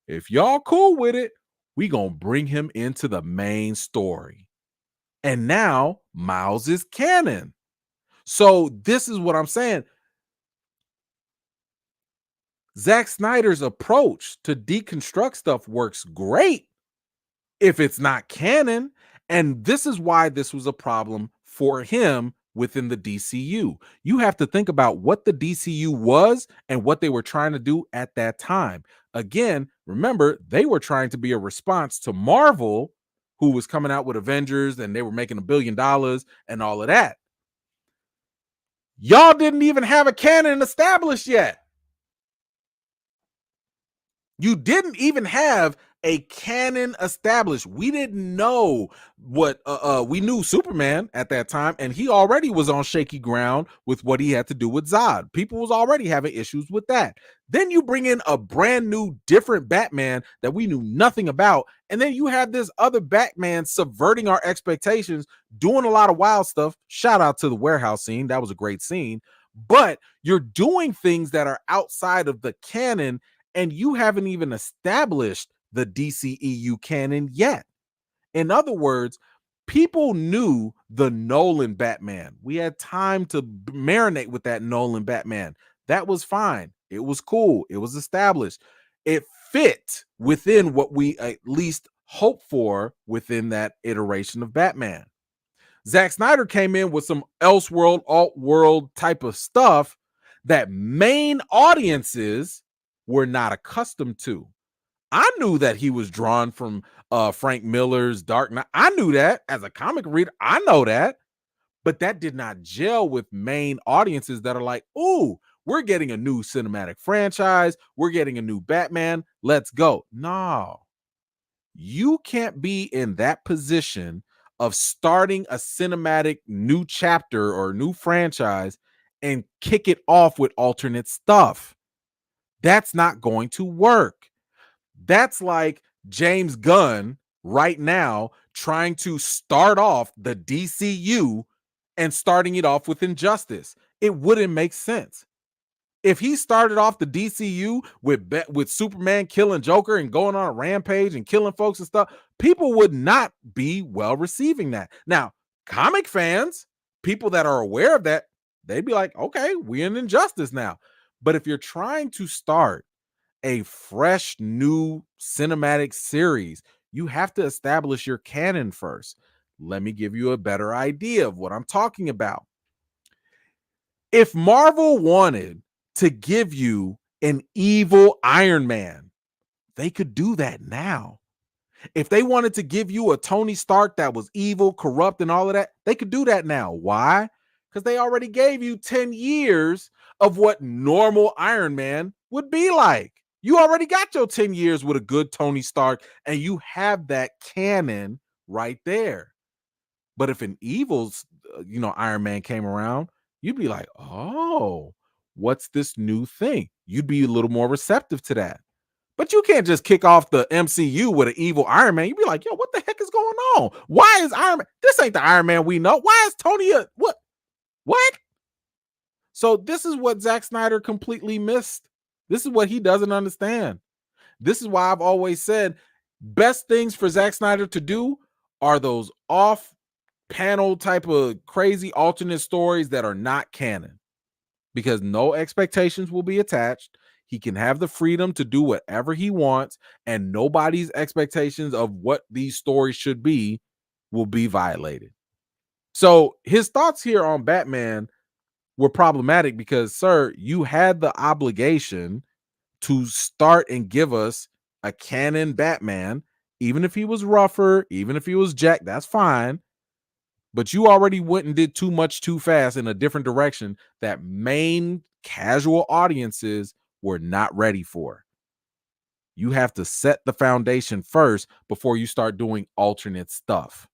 If y'all cool with it, we gonna bring him into the main story. And now Miles is canon. So this is what I'm saying. Zack Snyder's approach to deconstruct stuff works great if it's not canon. And this is why this was a problem for him within the DCU. You have to think about what the DCU was and what they were trying to do at that time. Again, remember, they were trying to be a response to Marvel, who was coming out with Avengers and they were making $1 billion and all of that. Y'all didn't even have a canon established yet. You didn't even have a canon established. We didn't know what we knew Superman at that time, and he already was on shaky ground with what he had to do with Zod. People was already having issues with that. Then you bring in a brand new, different Batman that we knew nothing about, and then you have this other Batman subverting our expectations, doing a lot of wild stuff. Shout out to the warehouse scene. That was a great scene. But you're doing things that are outside of the canon, and you haven't even established the DCEU canon yet. In other words, people knew the Nolan Batman. We had time to marinate with that Nolan Batman. That was fine. It was cool. It was established. It fit within what we at least hoped for within that iteration of Batman. Zack Snyder came in with some elseworld, alt-world type of stuff that main audiences were not accustomed to. I knew that he was drawn from Frank Miller's Dark Knight. I knew that as a comic reader. I know that, but that did not gel with main audiences that are like, "Ooh, we're getting a new cinematic franchise. We're getting a new Batman. Let's go." No, you can't be in that position of starting a cinematic new chapter or new franchise and kick it off with alternate stuff. That's not going to work. That's like James Gunn right now trying to start off the DCU and starting it off with Injustice. It wouldn't make sense. If he started off the DCU with Superman killing Joker and going on a rampage and killing folks and stuff, people would not be well receiving that. Now, comic fans, people that are aware of that, they'd be like, okay, we're in Injustice now. But if you're trying to start a fresh new cinematic series, you have to establish your canon first. Let me give you a better idea of what I'm talking about. If Marvel wanted to give you an evil Iron Man, they could do that now. If they wanted to give you a Tony Stark that was evil, corrupt, and all of that, they could do that now. Why? Because they already gave you 10 years of what normal Iron Man would be like. You already got your 10 years with a good Tony Stark, and you have that canon right there. But if an evil's, Iron Man came around, you'd be like, oh, what's this new thing? You'd be a little more receptive to that. But you can't just kick off the MCU with an evil Iron Man. You'd be like, yo, what the heck is going on? Why is Iron Man? This ain't the Iron Man we know. Why is Tony what? What? So this is what Zack Snyder completely missed. This is what he doesn't understand. This is why I've always said best things for Zack Snyder to do are those off panel type of crazy alternate stories that are not canon, because no expectations will be attached. He can have the freedom to do whatever he wants, and nobody's expectations of what these stories should be will be violated. So his thoughts here on Batman were problematic because, sir, you had the obligation to start and give us a canon Batman, even if he was rougher, even if he was jacked, that's fine. But you already went and did too much too fast in a different direction that main casual audiences were not ready for. You have to set the foundation first before you start doing alternate stuff.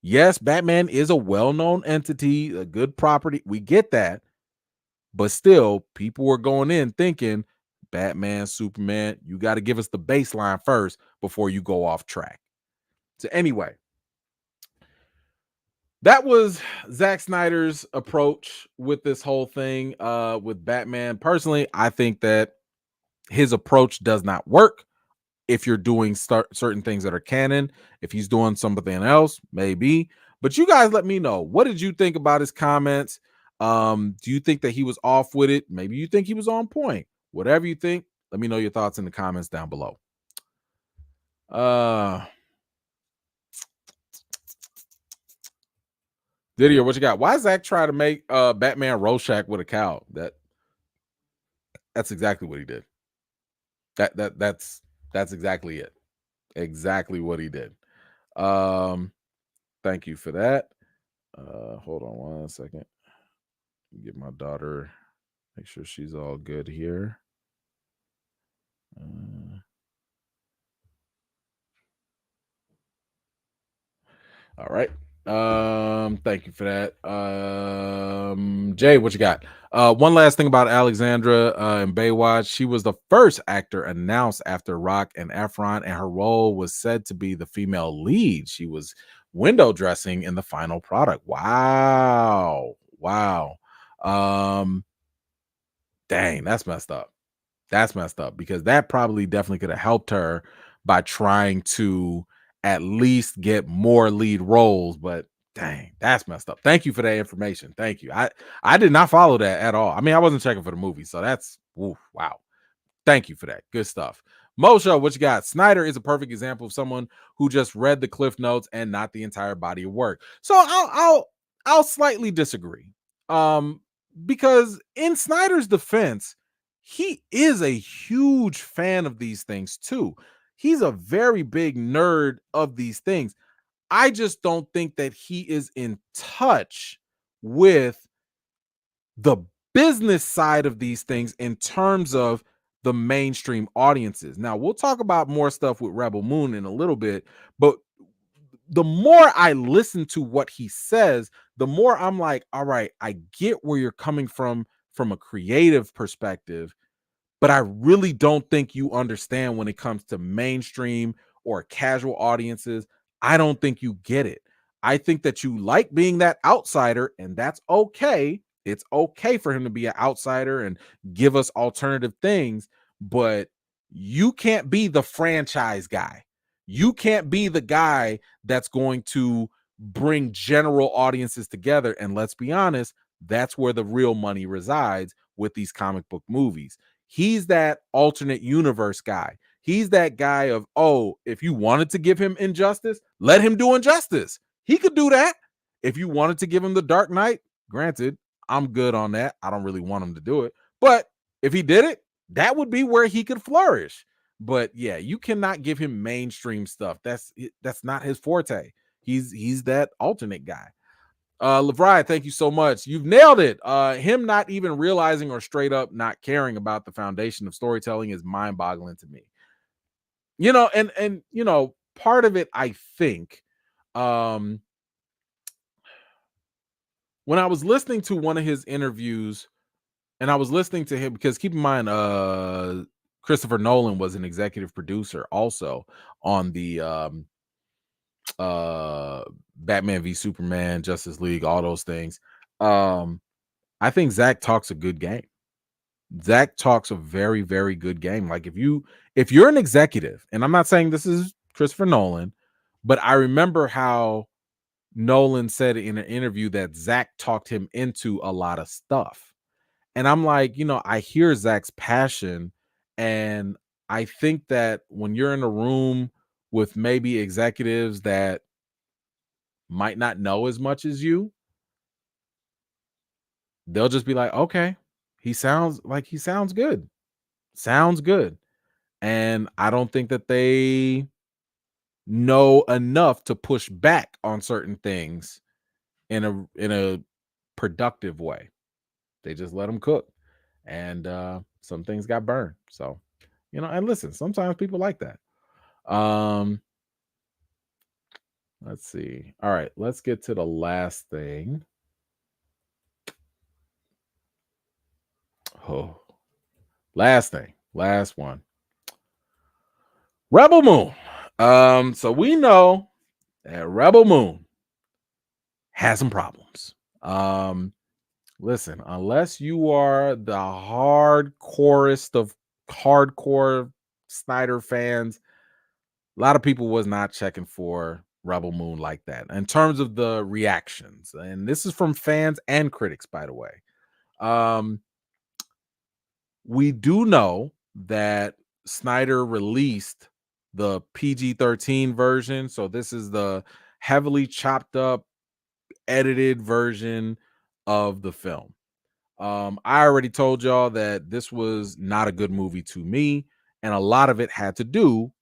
Yes, Batman is a well-known entity, a good property. We get that. But still, people were going in thinking Batman, Superman, you got to give us the baseline first before you go off track. So anyway, that was Zack Snyder's approach with this whole thing with Batman. Personally, I think that his approach does not work if you're doing certain things that are canon. If he's doing something else, maybe. But you guys let me know. What did you think about his comments? Do you think that he was off with it? Maybe you think he was on point. Whatever you think, let me know your thoughts in the comments down below. Didier, what you got? Why does Zach try to make Batman Rorschach with a cow? That's exactly what he did. That's exactly it. Exactly what he did. Thank you for that. Hold on one second. Get my daughter, make sure she's all good here. All right. Thank you for that. Jay, what you got? One last thing about Alexandra in Baywatch. She was the first actor announced after Rock and Efron, and her role was said to be the female lead. She was window dressing in the final product. Wow. Wow. Um, dang, that's messed up. That's messed up because that probably definitely could have helped her by trying to at least get more lead roles. But dang, that's messed up. Thank you for that information. Thank you. I did not follow that at all. I mean, I wasn't checking for the movie, so that's oof, wow. Thank you for that. Good stuff. Moshe, what you got? Snyder is a perfect example of someone who just read the cliff notes and not the entire body of work. So I'll slightly disagree. Um, because in Snyder's defense, he is a huge fan of these things too. He's a very big nerd of these things. I just don't think that he is in touch with the business side of these things in terms of the mainstream audiences. Now, we'll talk about more stuff with Rebel Moon in a little bit, but the more I listen to what he says, the more I'm like, all right, I get where you're coming from a creative perspective, but I really don't think you understand when it comes to mainstream or casual audiences. I don't think you get it. I think that you like being that outsider, and that's okay. It's okay for him to be an outsider and give us alternative things, but you can't be the franchise guy. You can't be the guy that's going to bring general audiences together. And let's be honest, that's where the real money resides with these comic book movies. He's that alternate universe guy. He's that guy of, oh, if you wanted to give him Injustice, let him do Injustice. He could do that. If you wanted to give him the Dark Knight, granted, I'm good on that. I don't really want him to do it. But if he did it, that would be where he could flourish. But yeah, you cannot give him mainstream stuff. That's not his forte. He's that alternate guy. Levri, thank you so much. You've nailed it. Him not even realizing or straight up not caring about the foundation of storytelling is mind-boggling to me. And part of it, I think, um, when I was listening to one of his interviews, and I was listening to him because keep in mind, Christopher Nolan was an executive producer also on the Batman v Superman, Justice League, all those things. I think Zach talks a good game. Zach talks a very, very good game. Like if you're an executive, and I'm not saying this is Christopher Nolan, but I remember how Nolan said in an interview that Zach talked him into a lot of stuff. And I'm like, I hear Zach's passion, and I think that when you're in a room with maybe executives that might not know as much as you, they'll just be like, okay, he sounds good. Sounds good. And I don't think that they know enough to push back on certain things in a productive way. They just let them cook. And some things got burned. So, and listen, sometimes people like that. Um, let's see. All right, let's get to the last thing. Oh, last thing. Last one. Rebel Moon. So we know that Rebel Moon has some problems. Listen, unless you are the hardcorest of hardcore Snyder fans, a lot of people was not checking for Rebel Moon like that in terms of the reactions. And this is from fans and critics, by the way. Um, we do know that Snyder released the PG-13 version. So this is the heavily chopped up, edited version of the film. I already told y'all that this was not a good movie to me, and a lot of it had to do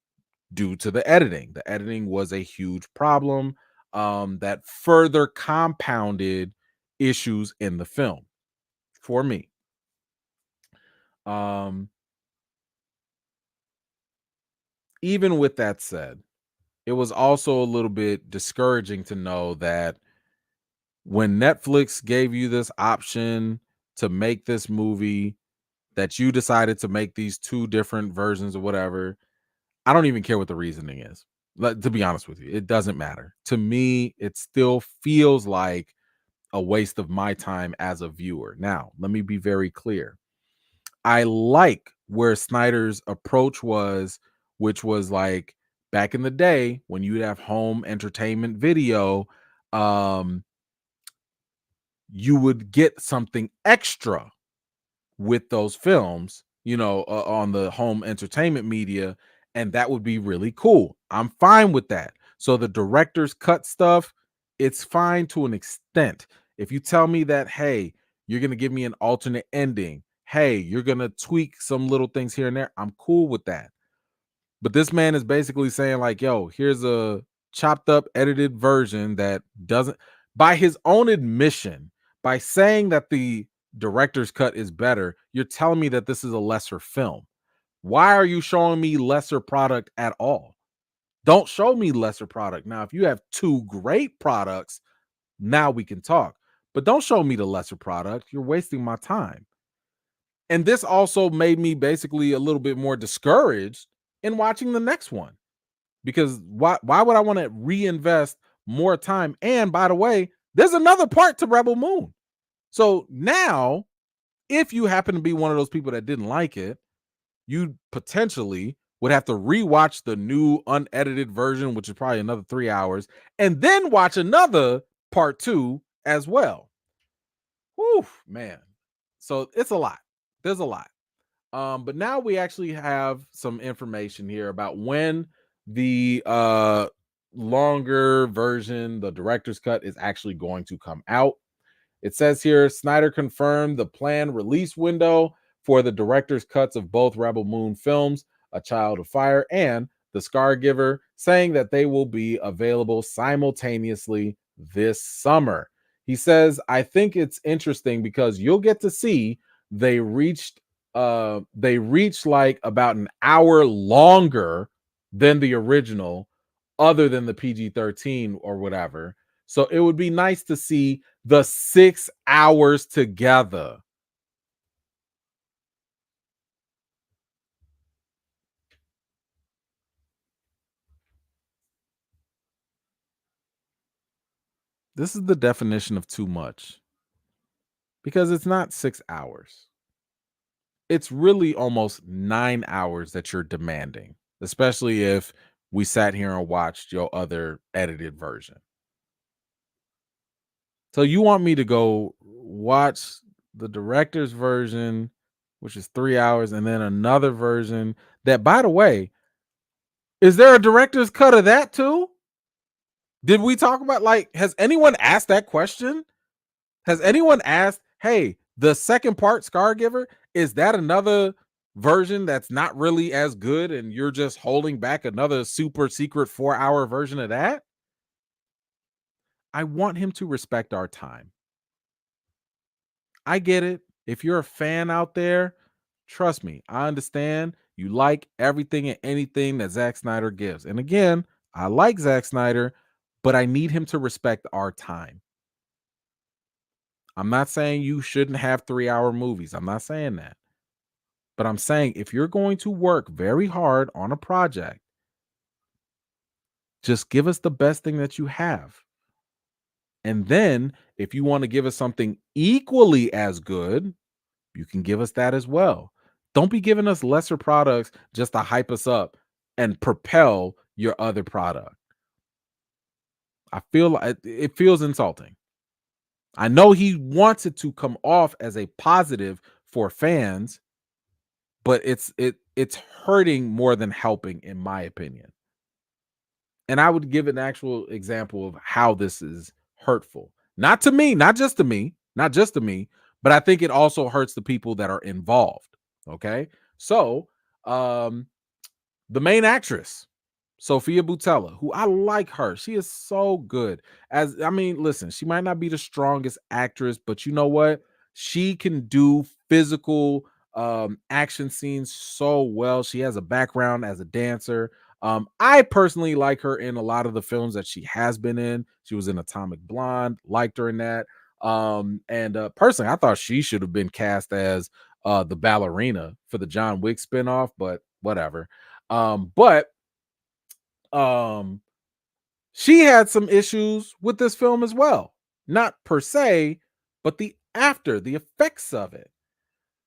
due to the editing. The editing was a huge problem that further compounded issues in the film for me. Um, Even with that said, it was also a little bit discouraging to know that when Netflix gave you this option to make this movie, that you decided to make these two different versions or whatever. I don't even care what the reasoning is. To be honest with you, it doesn't matter. To me, it still feels like a waste of my time as a viewer. Now, let me be very clear. I like where Snyder's approach was, which was like back in the day when you'd have home entertainment video, um, you would get something extra with those films, on the home entertainment media, and that would be really cool. I'm fine with that. So the director's cut stuff, it's fine to an extent. If you tell me that, hey, you're going to give me an alternate ending, hey, you're going to tweak some little things here and there, I'm cool with that. But this man is basically saying, like, yo, here's a chopped up, edited version that doesn't, by his own admission, by saying that the director's cut is better, you're telling me that this is a lesser film. Why are you showing me lesser product at all? Don't show me lesser product. Now, if you have two great products, now we can talk. But don't show me the lesser product. You're wasting my time. And this also made me basically a little bit more discouraged in watching the next one, because why would I want to reinvest more time? And by the way, there's another part to Rebel Moon. So now, if you happen to be one of those people that didn't like it, you potentially would have to rewatch the new unedited version, which is probably another 3 hours, and then watch another part two as well. Whew, man. So it's a lot. There's a lot. But now we actually have some information here about when the longer version, the director's cut, is actually going to come out. It says here Snyder confirmed the planned release window for the director's cuts of both Rebel Moon films, A Child of Fire and The Scargiver, saying that they will be available simultaneously this summer. He says, I think it's interesting because you'll get to see they reached like about an hour longer than the original, other than the PG-13 or whatever. So it would be nice to see the 6 hours together. This is the definition of too much, because it's not 6 hours. It's really almost 9 hours that you're demanding, especially if we sat here and watched your other edited version. So you want me to go watch the director's version, which is 3 hours, and then another version that, by the way, is there a director's cut of that too? Did we talk about, like, has anyone asked that question? Has anyone asked, hey, the second part, Scargiver, is that another version that's not really as good and you're just holding back another super secret 4 hour version of that? I want him to respect our time. I get it. If you're a fan out there, trust me, I understand you like everything and anything that Zack Snyder gives. And again, I like Zack Snyder, but I need him to respect our time. I'm not saying you shouldn't have 3 hour movies. I'm not saying that. But I'm saying if you're going to work very hard on a project, just give us the best thing that you have. And then if you want to give us something equally as good, you can give us that as well. Don't be giving us lesser products just to hype us up and propel your other product. I feel like it feels insulting. I know he wants it to come off as a positive for fans, but it's hurting more than helping, in my opinion. And I would give an actual example of how this is hurtful. Not to me, not just to me, but I think it also hurts the people that are involved. Okay. So, the main actress, Sophia Boutella, who I like her. She is so good. Listen, she might not be the strongest actress, but you know what? She can do physical action scenes so well. She has a background as a dancer. I personally like her in a lot of the films that she has been in. She was in Atomic Blonde, liked her in that. And personally, I thought she should have been cast as the ballerina for the John Wick spinoff, but whatever. But um she had some issues with this film as well. Not per se, but the effects of it.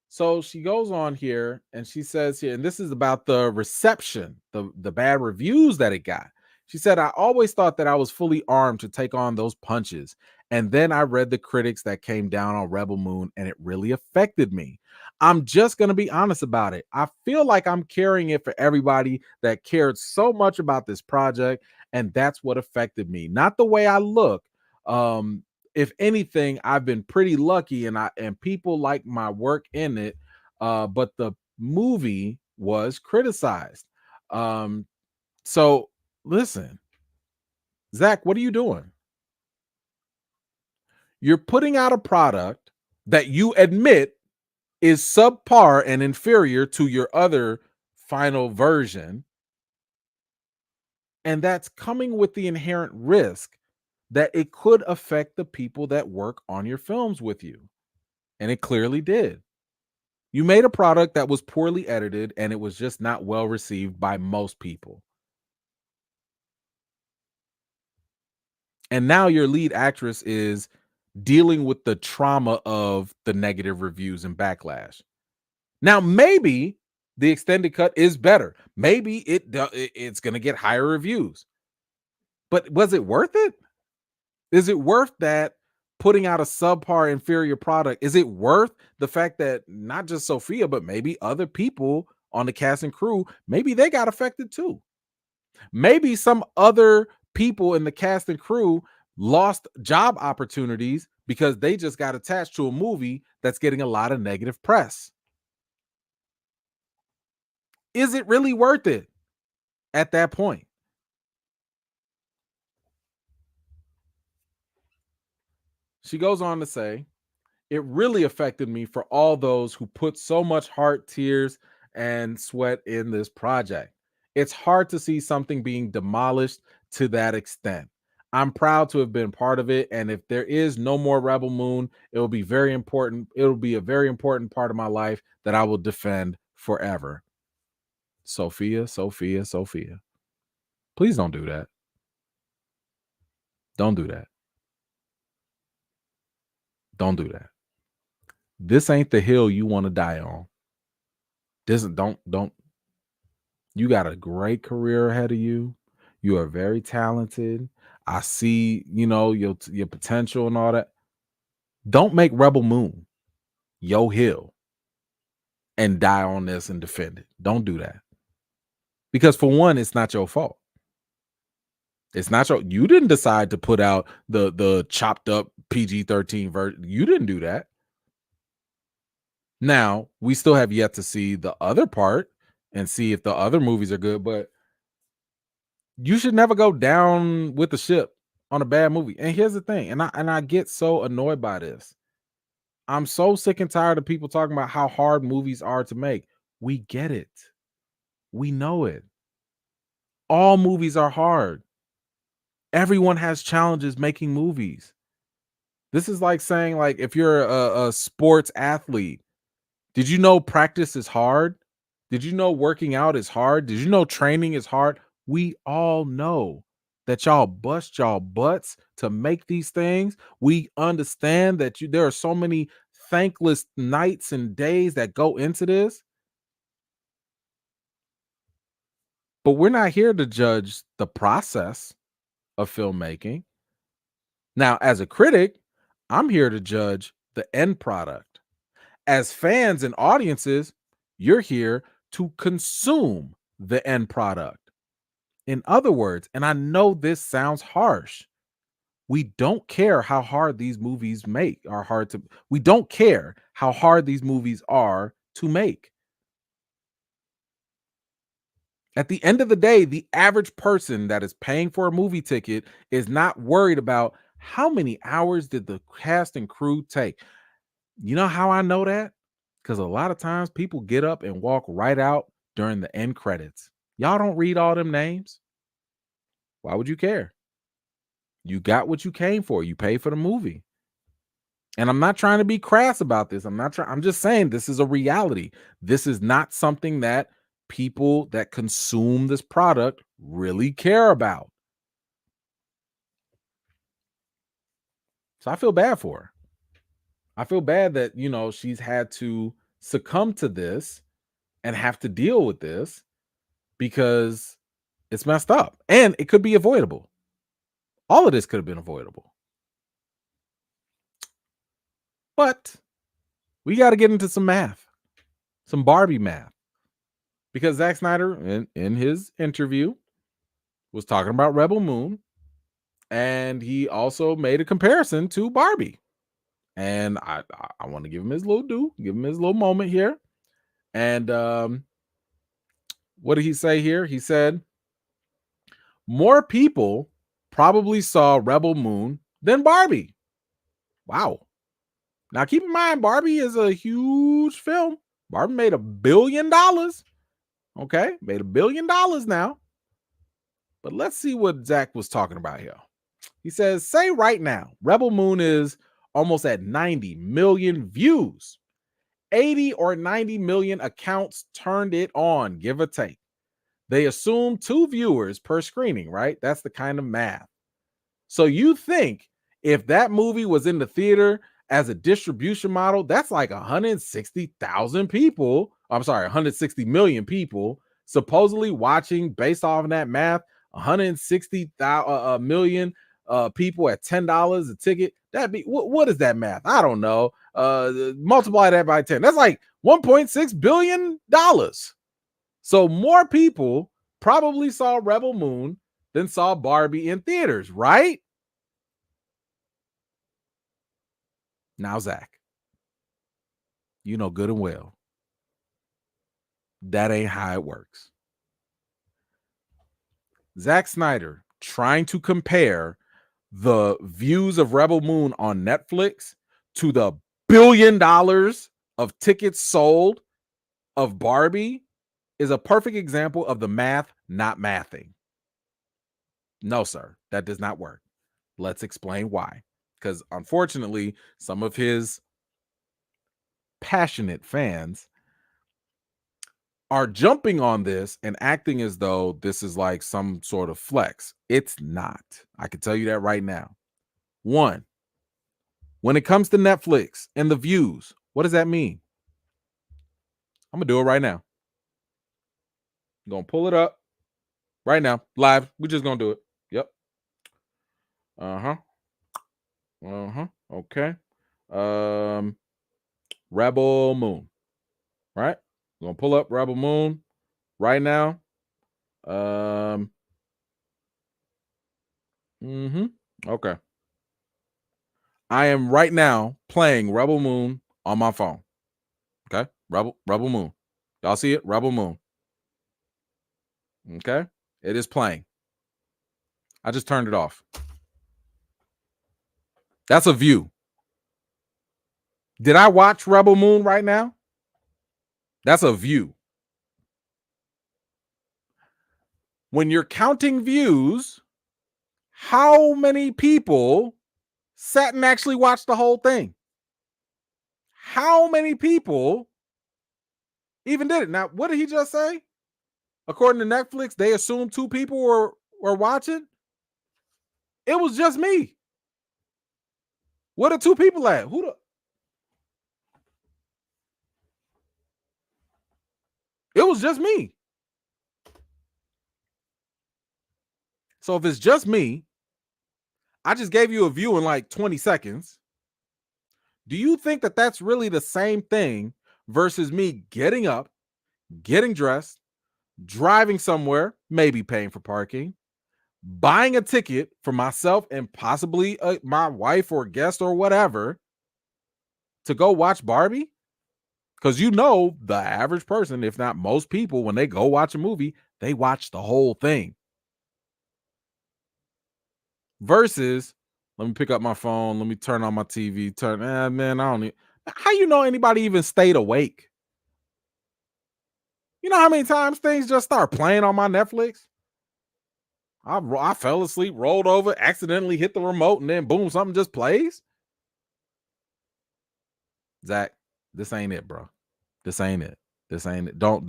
So she goes on here and she says here, and this is about the reception, the bad reviews that it got. She said, I always thought that I was fully armed to take on those punches. And then I read the critics that came down on Rebel Moon, and it really affected me. I'm just going to be honest about it. I feel like I'm carrying it for everybody that cared so much about this project. And that's what affected me, not the way I look. If anything, I've been pretty lucky, and people like my work in it. But the movie was criticized. Um, so listen, Zach, what are you doing? You're putting out a product that you admit is subpar and inferior to your other final version, and that's coming with the inherent risk that it could affect the people that work on your films with you. And it clearly did. You made a product that was poorly edited and it was just not well received by most people. And now your lead actress is dealing with the trauma of the negative reviews and backlash. Now, maybe the extended cut is better. Maybe it's going to get higher reviews. But was it worth it? Is it worth that, putting out a subpar inferior product? Is it worth the fact that not just Sophia, but maybe other people on the cast and crew, maybe they got affected too? Maybe some other people in the cast and crew lost job opportunities because they just got attached to a movie that's getting a lot of negative press. Is it really worth it at that point? She goes on to say, it really affected me for all those who put so much heart, tears, and sweat in this project. It's hard to see something being demolished to that extent. I'm proud to have been part of it, and if there is no more Rebel Moon, it will be very important. It will be a very important part of my life that I will defend forever. Sophia, Sophia, Sophia. Please don't do that. Don't do that. Don't do that. This ain't the hill you want to die on. This don't. You got a great career ahead of you. You are very talented. I see, your potential and all that. Don't make Rebel Moon your hill and die on this and defend it. Don't do that. Because for one, it's not your fault. It's not you didn't decide to put out the chopped up PG-13 version. You didn't do that. Now, we still have yet to see the other part and see if the other movies are good, but you should never go down with the ship on a bad movie. And here's the thing, and I get so annoyed by this. I'm so sick and tired of people talking about how hard movies are to make. We get it. We know it. All movies are hard. Everyone has challenges making movies. This is like saying, like, if you're a sports athlete, did you know practice is hard? Did you know working out is hard? Did you know training is hard? We all know that y'all bust y'all butts to make these things. We understand that there are so many thankless nights and days that go into this. But we're not here to judge the process of filmmaking. Now, as a critic, I'm here to judge the end product. As fans and audiences, you're here to consume the end product. In other words, and I know this sounds harsh, we don't care how hard these movies we don't care how hard these movies are to make. At the end of the day, the average person that is paying for a movie ticket is not worried about how many hours did the cast and crew take. You know how I know that? Because a lot of times people get up and walk right out during the end credits. Y'all don't read all them names. Why would you care? You got what you came for. You paid for the movie. And I'm not trying to be crass about this. I'm just saying this is a reality. This is not something that people that consume this product really care about. So I feel bad for her. I feel bad that, she's had to succumb to this and have to deal with this because it's messed up and it could be avoidable. All of this could have been avoidable. But we got to get into some math, some Barbie math, because Zack Snyder in his interview was talking about Rebel Moon, and he also made a comparison to Barbie. And I want to give him his little due, give him his little moment here. And what did he say here? He said, more people probably saw Rebel Moon than Barbie. Wow. Now keep in mind, Barbie is a huge film. Barbie made $1 billion. Okay, made $1 billion now. But let's see what Zach was talking about here. He says, say right now, Rebel Moon is almost at 90 million views. 80 or 90 million accounts turned it on, give or take. They assume 2 viewers per screening, right? That's the kind of math. So you think if that movie was in the theater as a distribution model, that's like 160,000 people. I'm sorry, 160 million people supposedly watching based off of that math. 160 million people at $10 a ticket. That'd be what is that math? I don't know. Multiply that by 10. That's like $1.6 billion. So more people probably saw Rebel Moon than saw Barbie in theaters, right? Now, Zach, you know good and well that ain't how it works. Zack Snyder trying to compare the views of Rebel Moon on Netflix to the $1 billion of tickets sold of Barbie is a perfect example of the math not mathing. No, sir, that does not work. Let's explain why. Because unfortunately, some of his passionate fans are jumping on this and acting as though this is like some sort of flex. It's not. I can tell you that right now. One, when it comes to Netflix and the views, what does that mean? I'm going to do it right now. I'm going to pull it up right now, live. We're just going to do it. Yep. Okay. Rebel Moon. Right? I'm going to pull up Rebel Moon right now. Okay. I am right now playing Rebel Moon on my phone. Okay? Rebel Moon. Y'all see it? Rebel Moon. Okay? It is playing. I just turned it off. That's a view. Did I watch Rebel Moon right now? That's a view. When you're counting views, how many people sat and actually watched the whole thing? How many people even did it? Now, what did he just say? According to Netflix, they assumed 2 people were watching. It was just me. What are 2 people at? It was just me. So if it's just me, I just gave you a view in like 20 seconds. Do you think that that's really the same thing versus me getting up, getting dressed, driving somewhere, maybe paying for parking, buying a ticket for myself and possibly my wife or guest or whatever to go watch Barbie? Because the average person, if not most people, when they go watch a movie, they watch the whole thing. Versus, let me pick up my phone, let me turn on my TV, man, I don't need. How anybody even stayed awake? You know how many times things just start playing on my Netflix? I fell asleep, rolled over, accidentally hit the remote, and then boom, something just plays. Zach, this ain't it, bro. This ain't it. This ain't it. Don't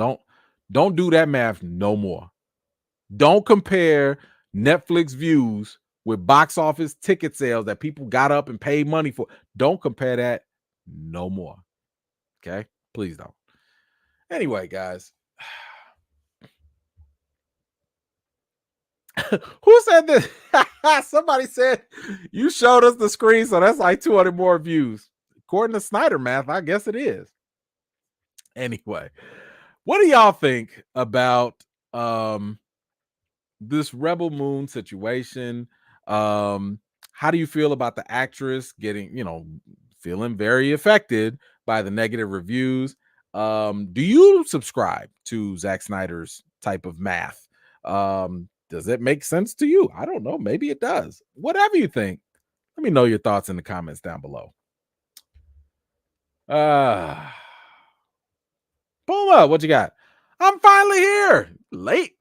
do that math no more. Don't compare Netflix views with box office ticket sales that people got up and paid money for. Don't compare that no more. Okay? Please don't. Anyway, guys. Who said this? Somebody said you showed us the screen, so that's like 200 more views. According to Snyder math, I guess it is. Anyway, what do y'all think about this Rebel Moon situation? How do you feel about the actress getting, feeling very affected by the negative reviews? Do you subscribe to Zack Snyder's type of math? Does it make sense to you? I don't know. Maybe it does. Whatever you think, let me know your thoughts in the comments down below. Pull up. What you got? I'm finally here. Late.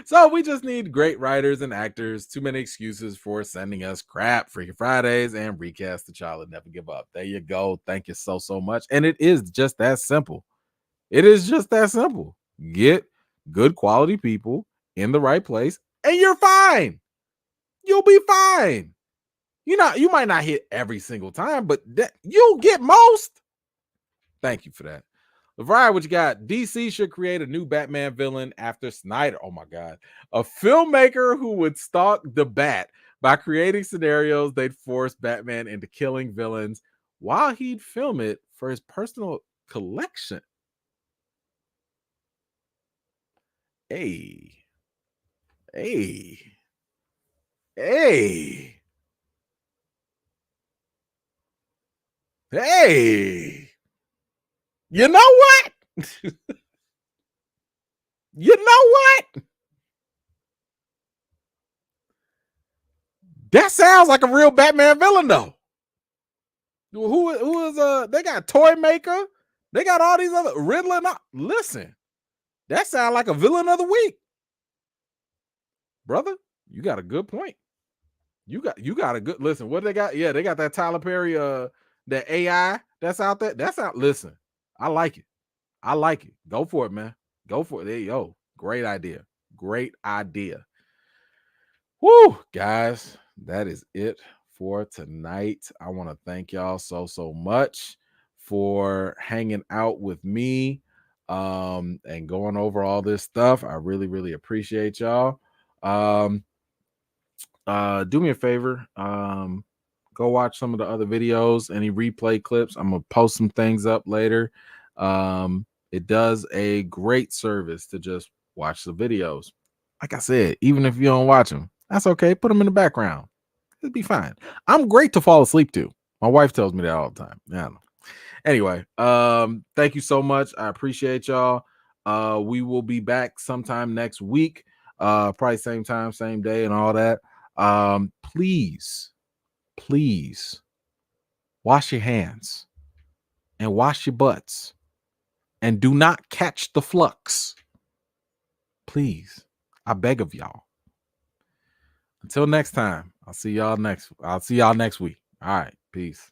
So we just need great writers and actors. Too many excuses for sending us crap. Freaking Fridays and recast the child and never give up. There you go. Thank you so much. And it is just that simple. It is just that simple. Get good quality people in the right place, and you're fine. You'll be fine. You might not hit every single time, but you'll get most. Thank you for that. LeVar, what you got? DC should create a new Batman villain after Snyder. Oh my God. A filmmaker who would stalk the Bat by creating scenarios they'd force Batman into killing villains while he'd film it for his personal collection. Hey. Hey. You know what? You know what? That sounds like a real Batman villain, though. Who is they got Toy Maker, they got all these other Riddler. Listen, that sounds like a villain of the week, brother. You got a good point. You got a good listen. What they got? Yeah, they got that Tyler Perry, that AI that's out there. That's out. Listen, I like it. I like it. Go for it, man. Go for it. There you go. Great idea. Great idea. Woo, guys, that is it for tonight. I want to thank y'all so much for hanging out with me and going over all this stuff. I really appreciate y'all. Do me a favor, go watch some of the other videos, any replay clips. I'm gonna post some things up later. It does a great service to just watch the videos. Like I said, even if you don't watch them, that's okay. Put them in the background. It'll be fine. I'm great to fall asleep to. My wife tells me that all the time. Yeah. Anyway, thank you so much. I appreciate y'all. We will be back sometime next week. Probably same time, same day, and all that. Please wash your hands and wash your butts and do not catch the flux. Please, I beg of y'all. Until next time, I'll see y'all next week. All right, peace.